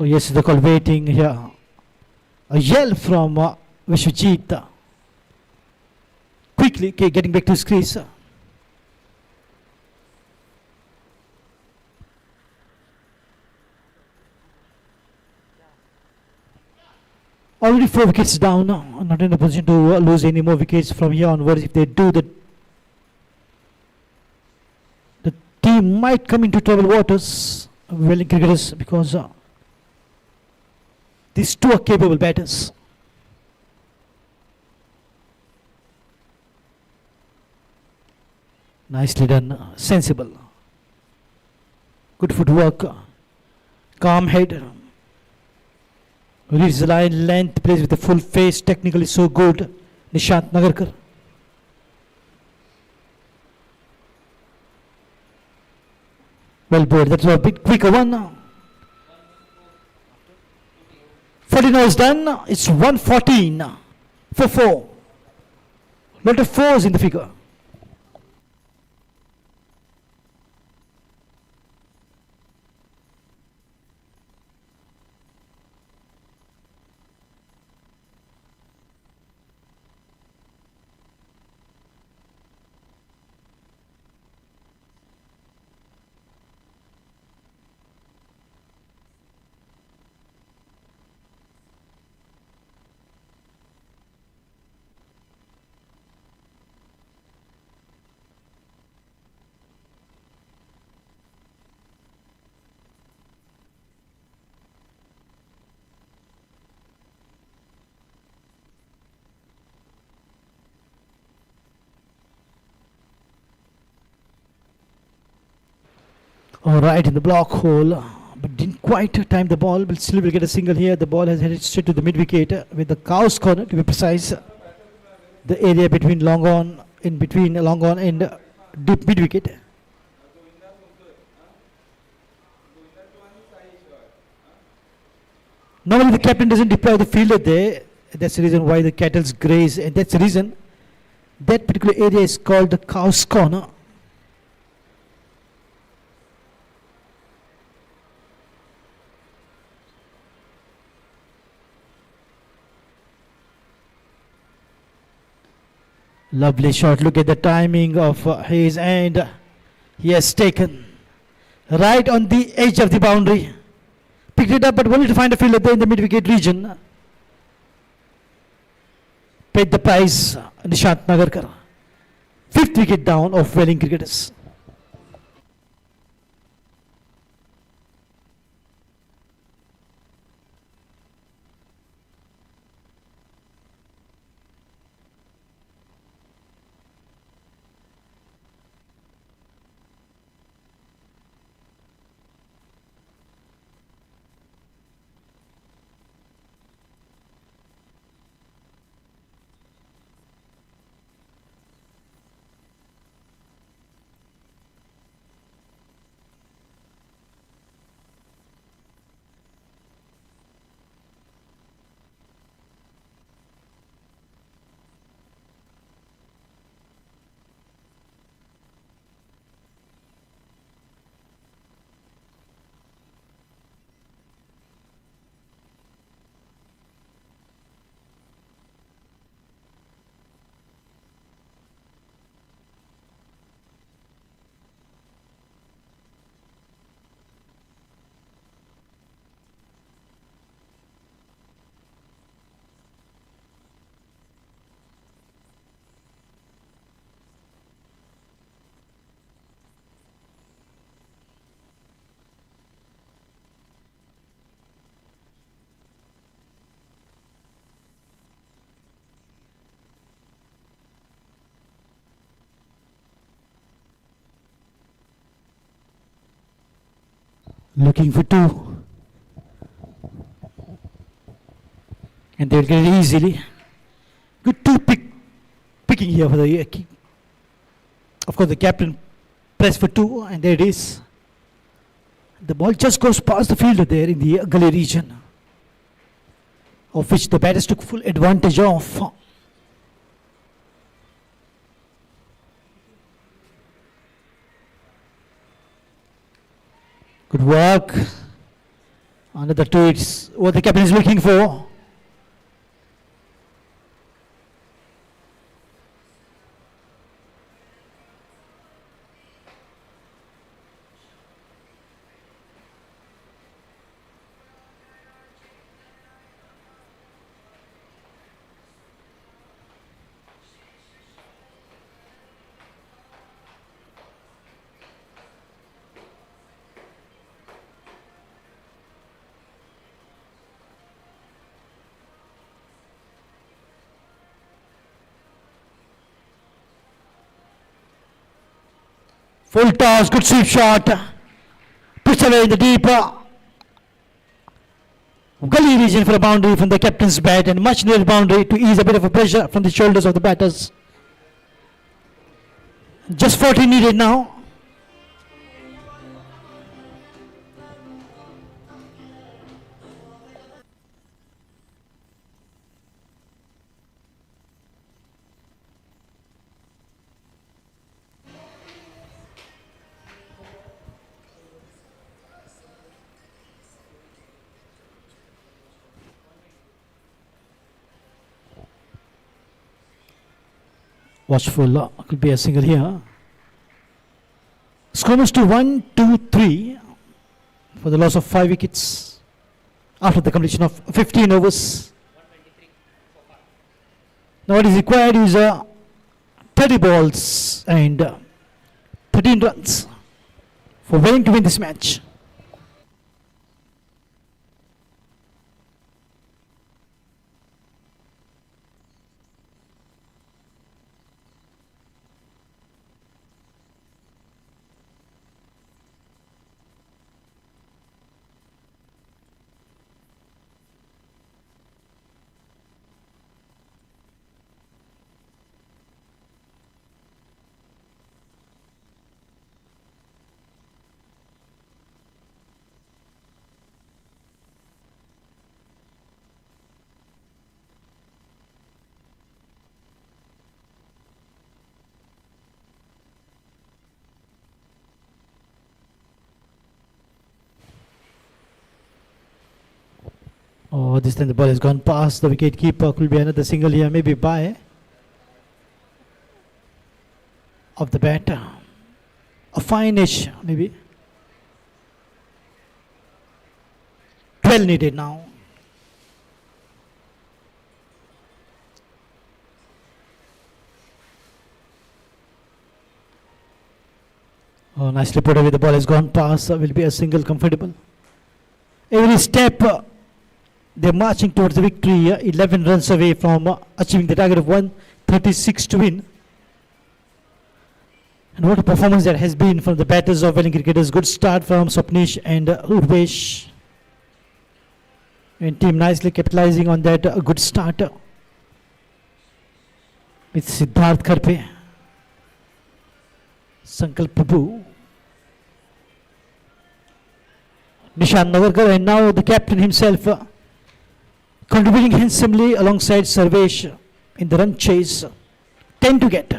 S1: Oh yes, the call waiting here. A yell from Vishwajit. Quick quickly getting back to his crease. Already 4 wickets down, not in a position to lose any more wickets from here onwards. If they do, the team might come into trouble waters, Veling cricketers, because these two are capable batters. Nicely done, sensible. Good footwork, calm head. Reads the line, length, plays with the full face, technically so good. Nishant Nagarkar. Well bowled, that was a bit quicker one. 14 overs done, it's 114 for 4. Lot of fours in the figure. All right, in the block hole, but didn't quite time the ball, but still will get a single here. The ball has headed straight to the mid wicket with the cow's corner, to be precise. The area between long on, in between long on and deep mid wicket. Normally the captain doesn't deploy the fielder there. That's the reason why the cattles graze, and that's the reason that particular area is called the cow's corner. Lovely shot. Look at the timing of his, and he has taken right on the edge of the boundary. Picked it up, but only to find a fielder there in the mid-wicket region. Paid the prize, Nishant Nagarkar. 5th wicket down of Veling cricketers. Looking for 2. And they'll get it easily. Good 2 picking here for the of course the captain pressed for 2, and there it is. The ball just goes past the fielder there in the gully region, of which the batters took full advantage of. Good work. Another 2, it's what the captain is looking for. Full toss, good sweep shot. Puts away in the deep gully region for a boundary from the captain's bat, and much needed boundary to ease a bit of a pressure from the shoulders of the batters. Just 40 needed now. Watchful, could be a single here. Score moves to 1-2-3 for the loss of 5 wickets after the completion of 15 overs. Now what is required is 30 balls and 13 runs for Veling to win this match. Oh, this time the ball has gone past the wicket keeper. Could be another single here, maybe by of the bat. A fine edge, maybe. 12 needed now. Oh, nicely put away. The ball has gone past. Will be a single, comfortable. Every step. They're marching towards the victory, 11 runs away from achieving the target of 136 to win. And what a performance that has been from the batters of Veling cricketers. Good start from Swapnish and Urvesh. And team nicely capitalizing on that good start with Siddharth Karpe, Sankalp Prabhu, Nishan Nagarkar, and now the captain himself contributing handsomely alongside Sarvesh in the run chase. 10 to get.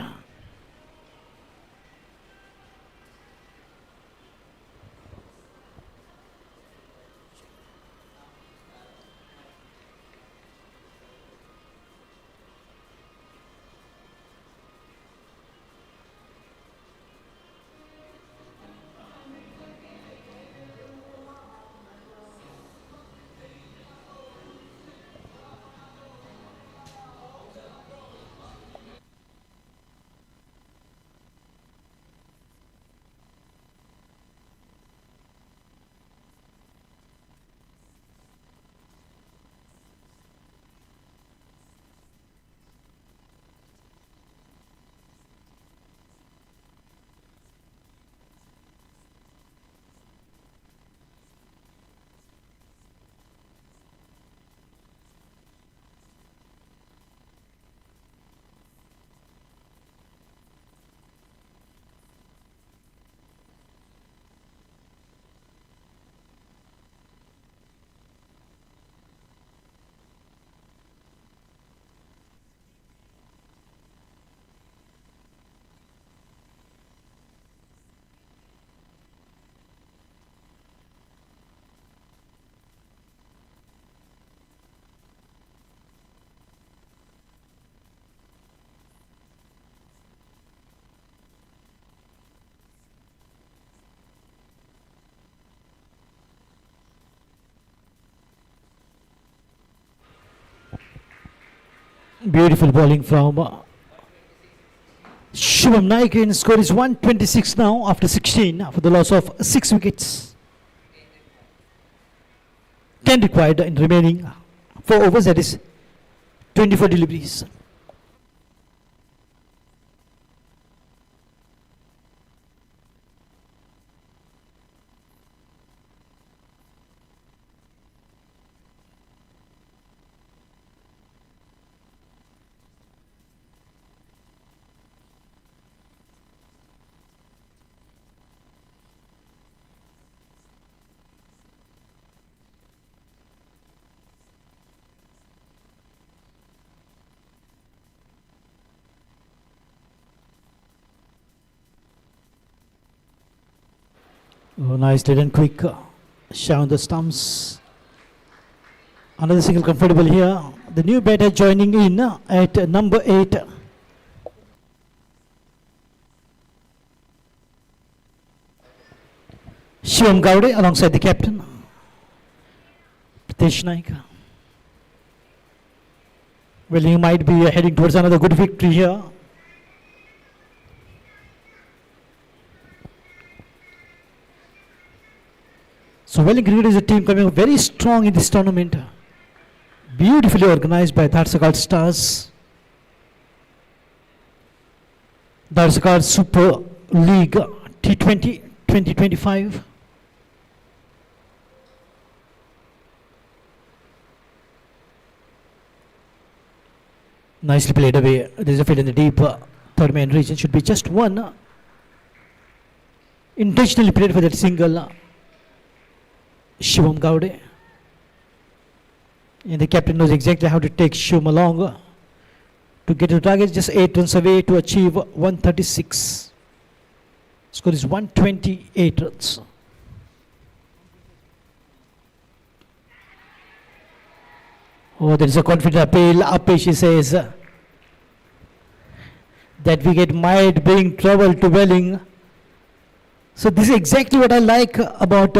S1: Beautiful bowling from Shubham Naik, and score is 126 now after 16 for the loss of 6 wickets. 10 required in remaining 4 overs, that is 24 deliveries. Oh, nicely done, quick. Shot on the stumps. Another single comfortable here. The new batter joining in at number 8. Shivam Gowde alongside the captain, Pritesh Naik. Well, he might be heading towards another good victory here. So Veling Cricket is a team coming up very strong in this tournament. Beautifully organized by Dhadsakhal Stars. Dhadsakhal Super League T20 2025. Nicely played away. There's a field in the deep third man region. Should be just one. Intentionally played for that single. Shivam Gowde. And the captain knows exactly how to take Shivam along to get to the target. Just 8 runs away to achieve 136. Score is 128 runs. Oh, there is a confident appeal. Apesh says that wicket might bring trouble to Veling. So this is exactly what I like about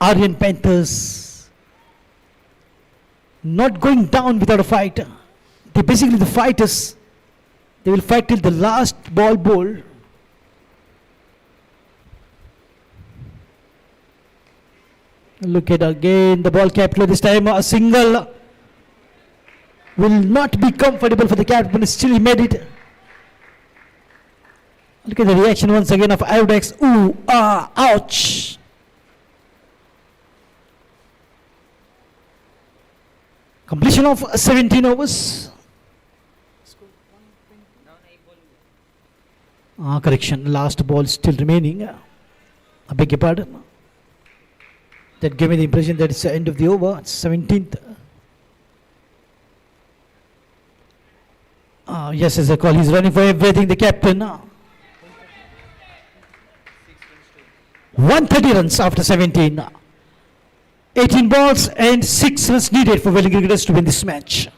S1: Aryan Panthers. Not going down without a fight. They basically the fighters. They will fight till the last ball bowled. Look at again the ball captain this time. A single will not be comfortable for the captain, but still he made it. Look at the reaction once again of Iodex. Ooh, ah, ouch. Completion of 17 overs. Correction, last ball still remaining. I beg your pardon. That gave me the impression that it's the end of the over. It's 17th. Yes, as a call, he's running for everything, the captain. 130 runs after 17. 18 balls and 6 runs needed for Veling Cricketers to win this match.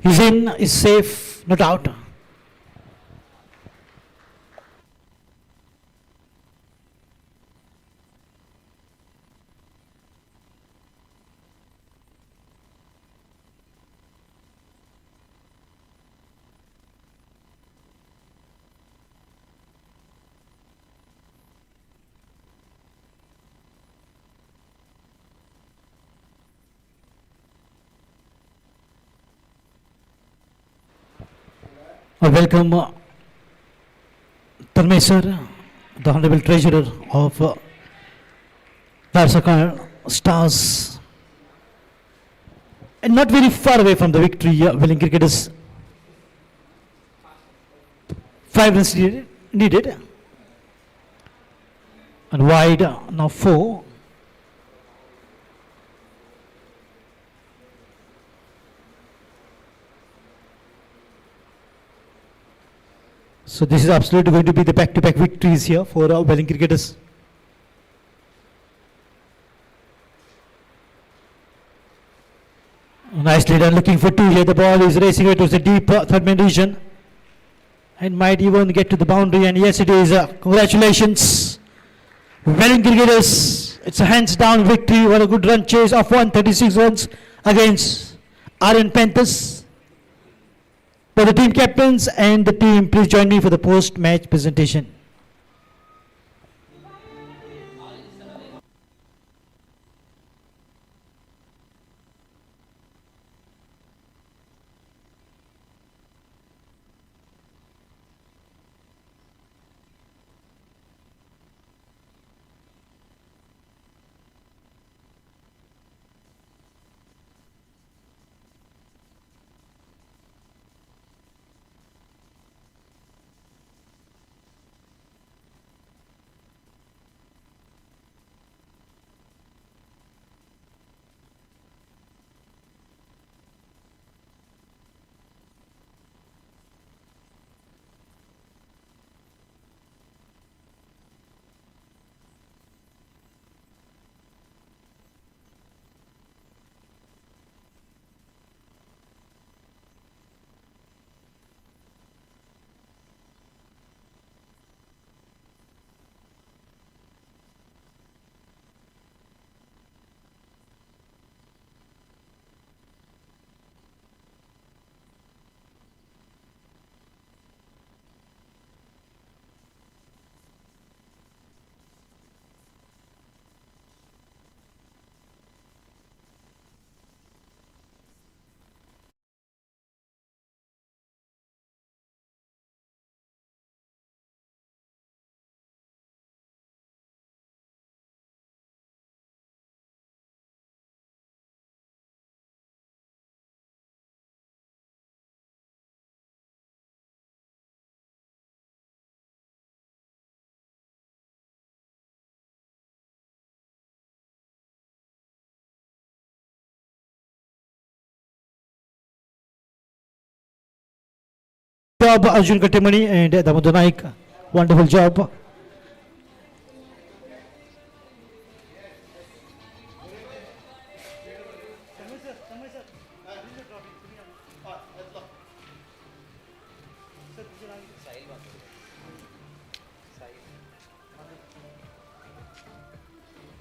S1: He's in, is safe, not out. Welcome Tanmay sir, the Honorable Treasurer of Dhadsakhal Stars. And not very far away from the victory, Veling cricketers. 5 runs needed. And wide, now 4. So this is absolutely going to be the back-to-back victories here for Veling cricketers. Nicely done, looking for 2 here. The ball is racing away towards the deep third man region and might even get to the boundary. And yes, it is. Congratulations, Veling cricketers. It's a hands-down victory. What a good run chase of 136 runs against Aryan Panthers. For the team captains and the team, please join me for the post-match presentation. Job, Arjun Kattimani and Damodar Naik. Wonderful job.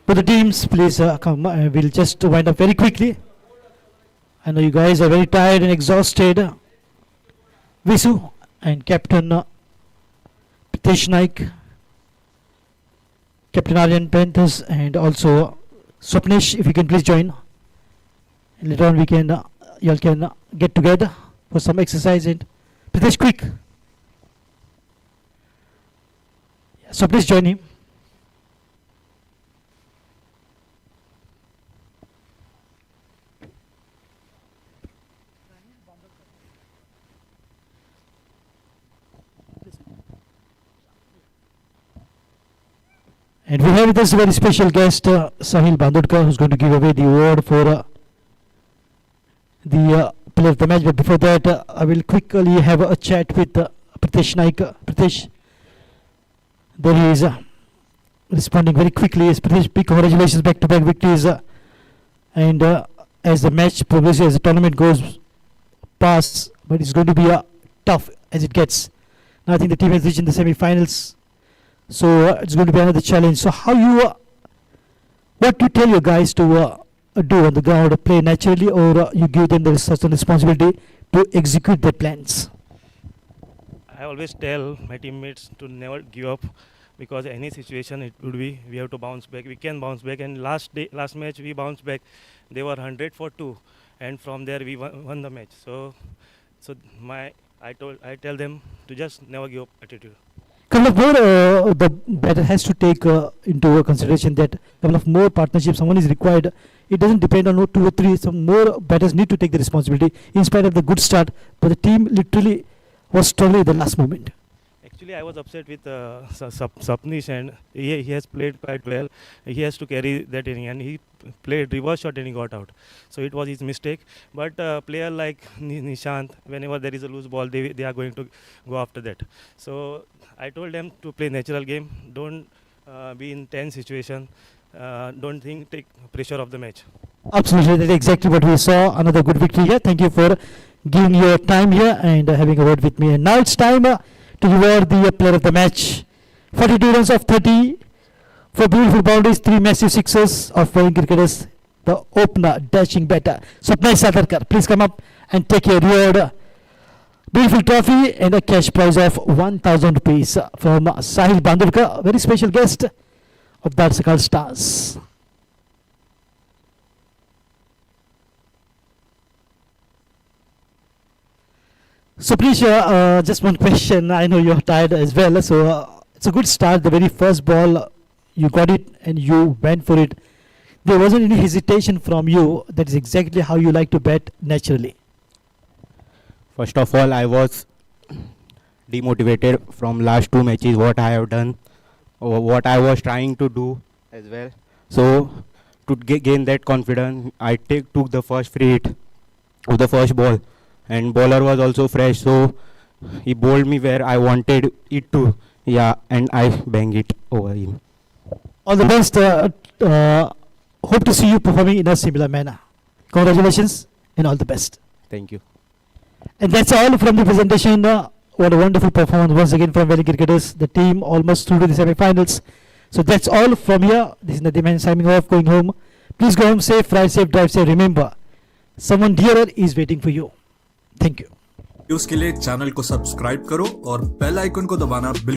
S1: For the teams, please come. We'll just wind up very quickly. I know you guys are very tired and exhausted. Visu and Captain Pritesh Naik, Captain Aryan Panthers, and also Swapnesh, if you can please join. And later on we can, you all can get together for some exercise. And Pritesh, quick. Swapnesh, join him. And we have with us a very special guest, Sahil Bandudkar, who's going to give away the award for the player of the match. But before that, I will quickly have a chat with Pritesh Naik. Pritesh, there he is responding very quickly. Yes, Pritesh, big congratulations, back-to-back victories. And as the match progresses, as the tournament goes, pass, but it's going to be tough as it gets. Now I think the team has reached in the semi-finals, so it's going to be another challenge. So how you, what you tell your guys to do on the ground, play naturally, or you give them the certain responsibility to execute their plans?
S3: I always tell my teammates to never give up, because any situation it would be, we have to bounce back. We can bounce back, and last match we bounced back. They were 100 for 2, and from there we won the match. So I tell them to just never give up attitude.
S1: Couple of more the batter has to take into consideration that couple of more partnership someone is required. It doesn't depend on 2 or 3. Some more batters need to take the responsibility in spite of the good start, but the team literally was struggling at the last moment.
S3: Actually, I was upset with Sapnish, and he has played quite well. He has to carry that inning, and he played reverse shot and he got out. So it was his mistake. But player like Nishant, whenever there is a loose ball, they are going to go after that. So I told them to play natural game. Don't be in tense situation. Don't take pressure of the match.
S1: Absolutely, that's exactly what we saw. Another good victory here. Thank you for giving your time here and having a word with me. And now it's time to reward the player of the match. 42 runs of 30, 4 beautiful boundaries, 3 massive sixes of Veling cricketers. The opener, dashing batter, Bharat Arkas. Please come up and take your reward. Beautiful trophy and a cash prize of 1,000 rupees from Sahil Bandurkar, very special guest of Dhadsakhal Stars. So please, just one question. I know you're tired as well. So it's a good start. The very first ball, you got it and you went for it. There wasn't any hesitation from you. That is exactly how you like to bat naturally.
S4: First of all, I was demotivated from last 2 matches, what I have done, or what I was trying to do as well. So to gain that confidence, I took the first free hit of the first ball, and bowler was also fresh, so he bowled me where I wanted it to, and I banged it over him.
S1: All the best. Hope to see you performing in a similar manner. Congratulations and all the best.
S4: Thank you.
S1: And that's all from the presentation. What a wonderful performance once again from Veling cricketers. The team almost through to the semi-finals. So that's all from here. This is Nadiman signing off, going home. Please go home safe, ride safe, drive safe. Remember, someone dearer is waiting for you. Thank you.
S2: Videos के लिए channel को subscribe करो और bell icon को दबाना बिल्कुल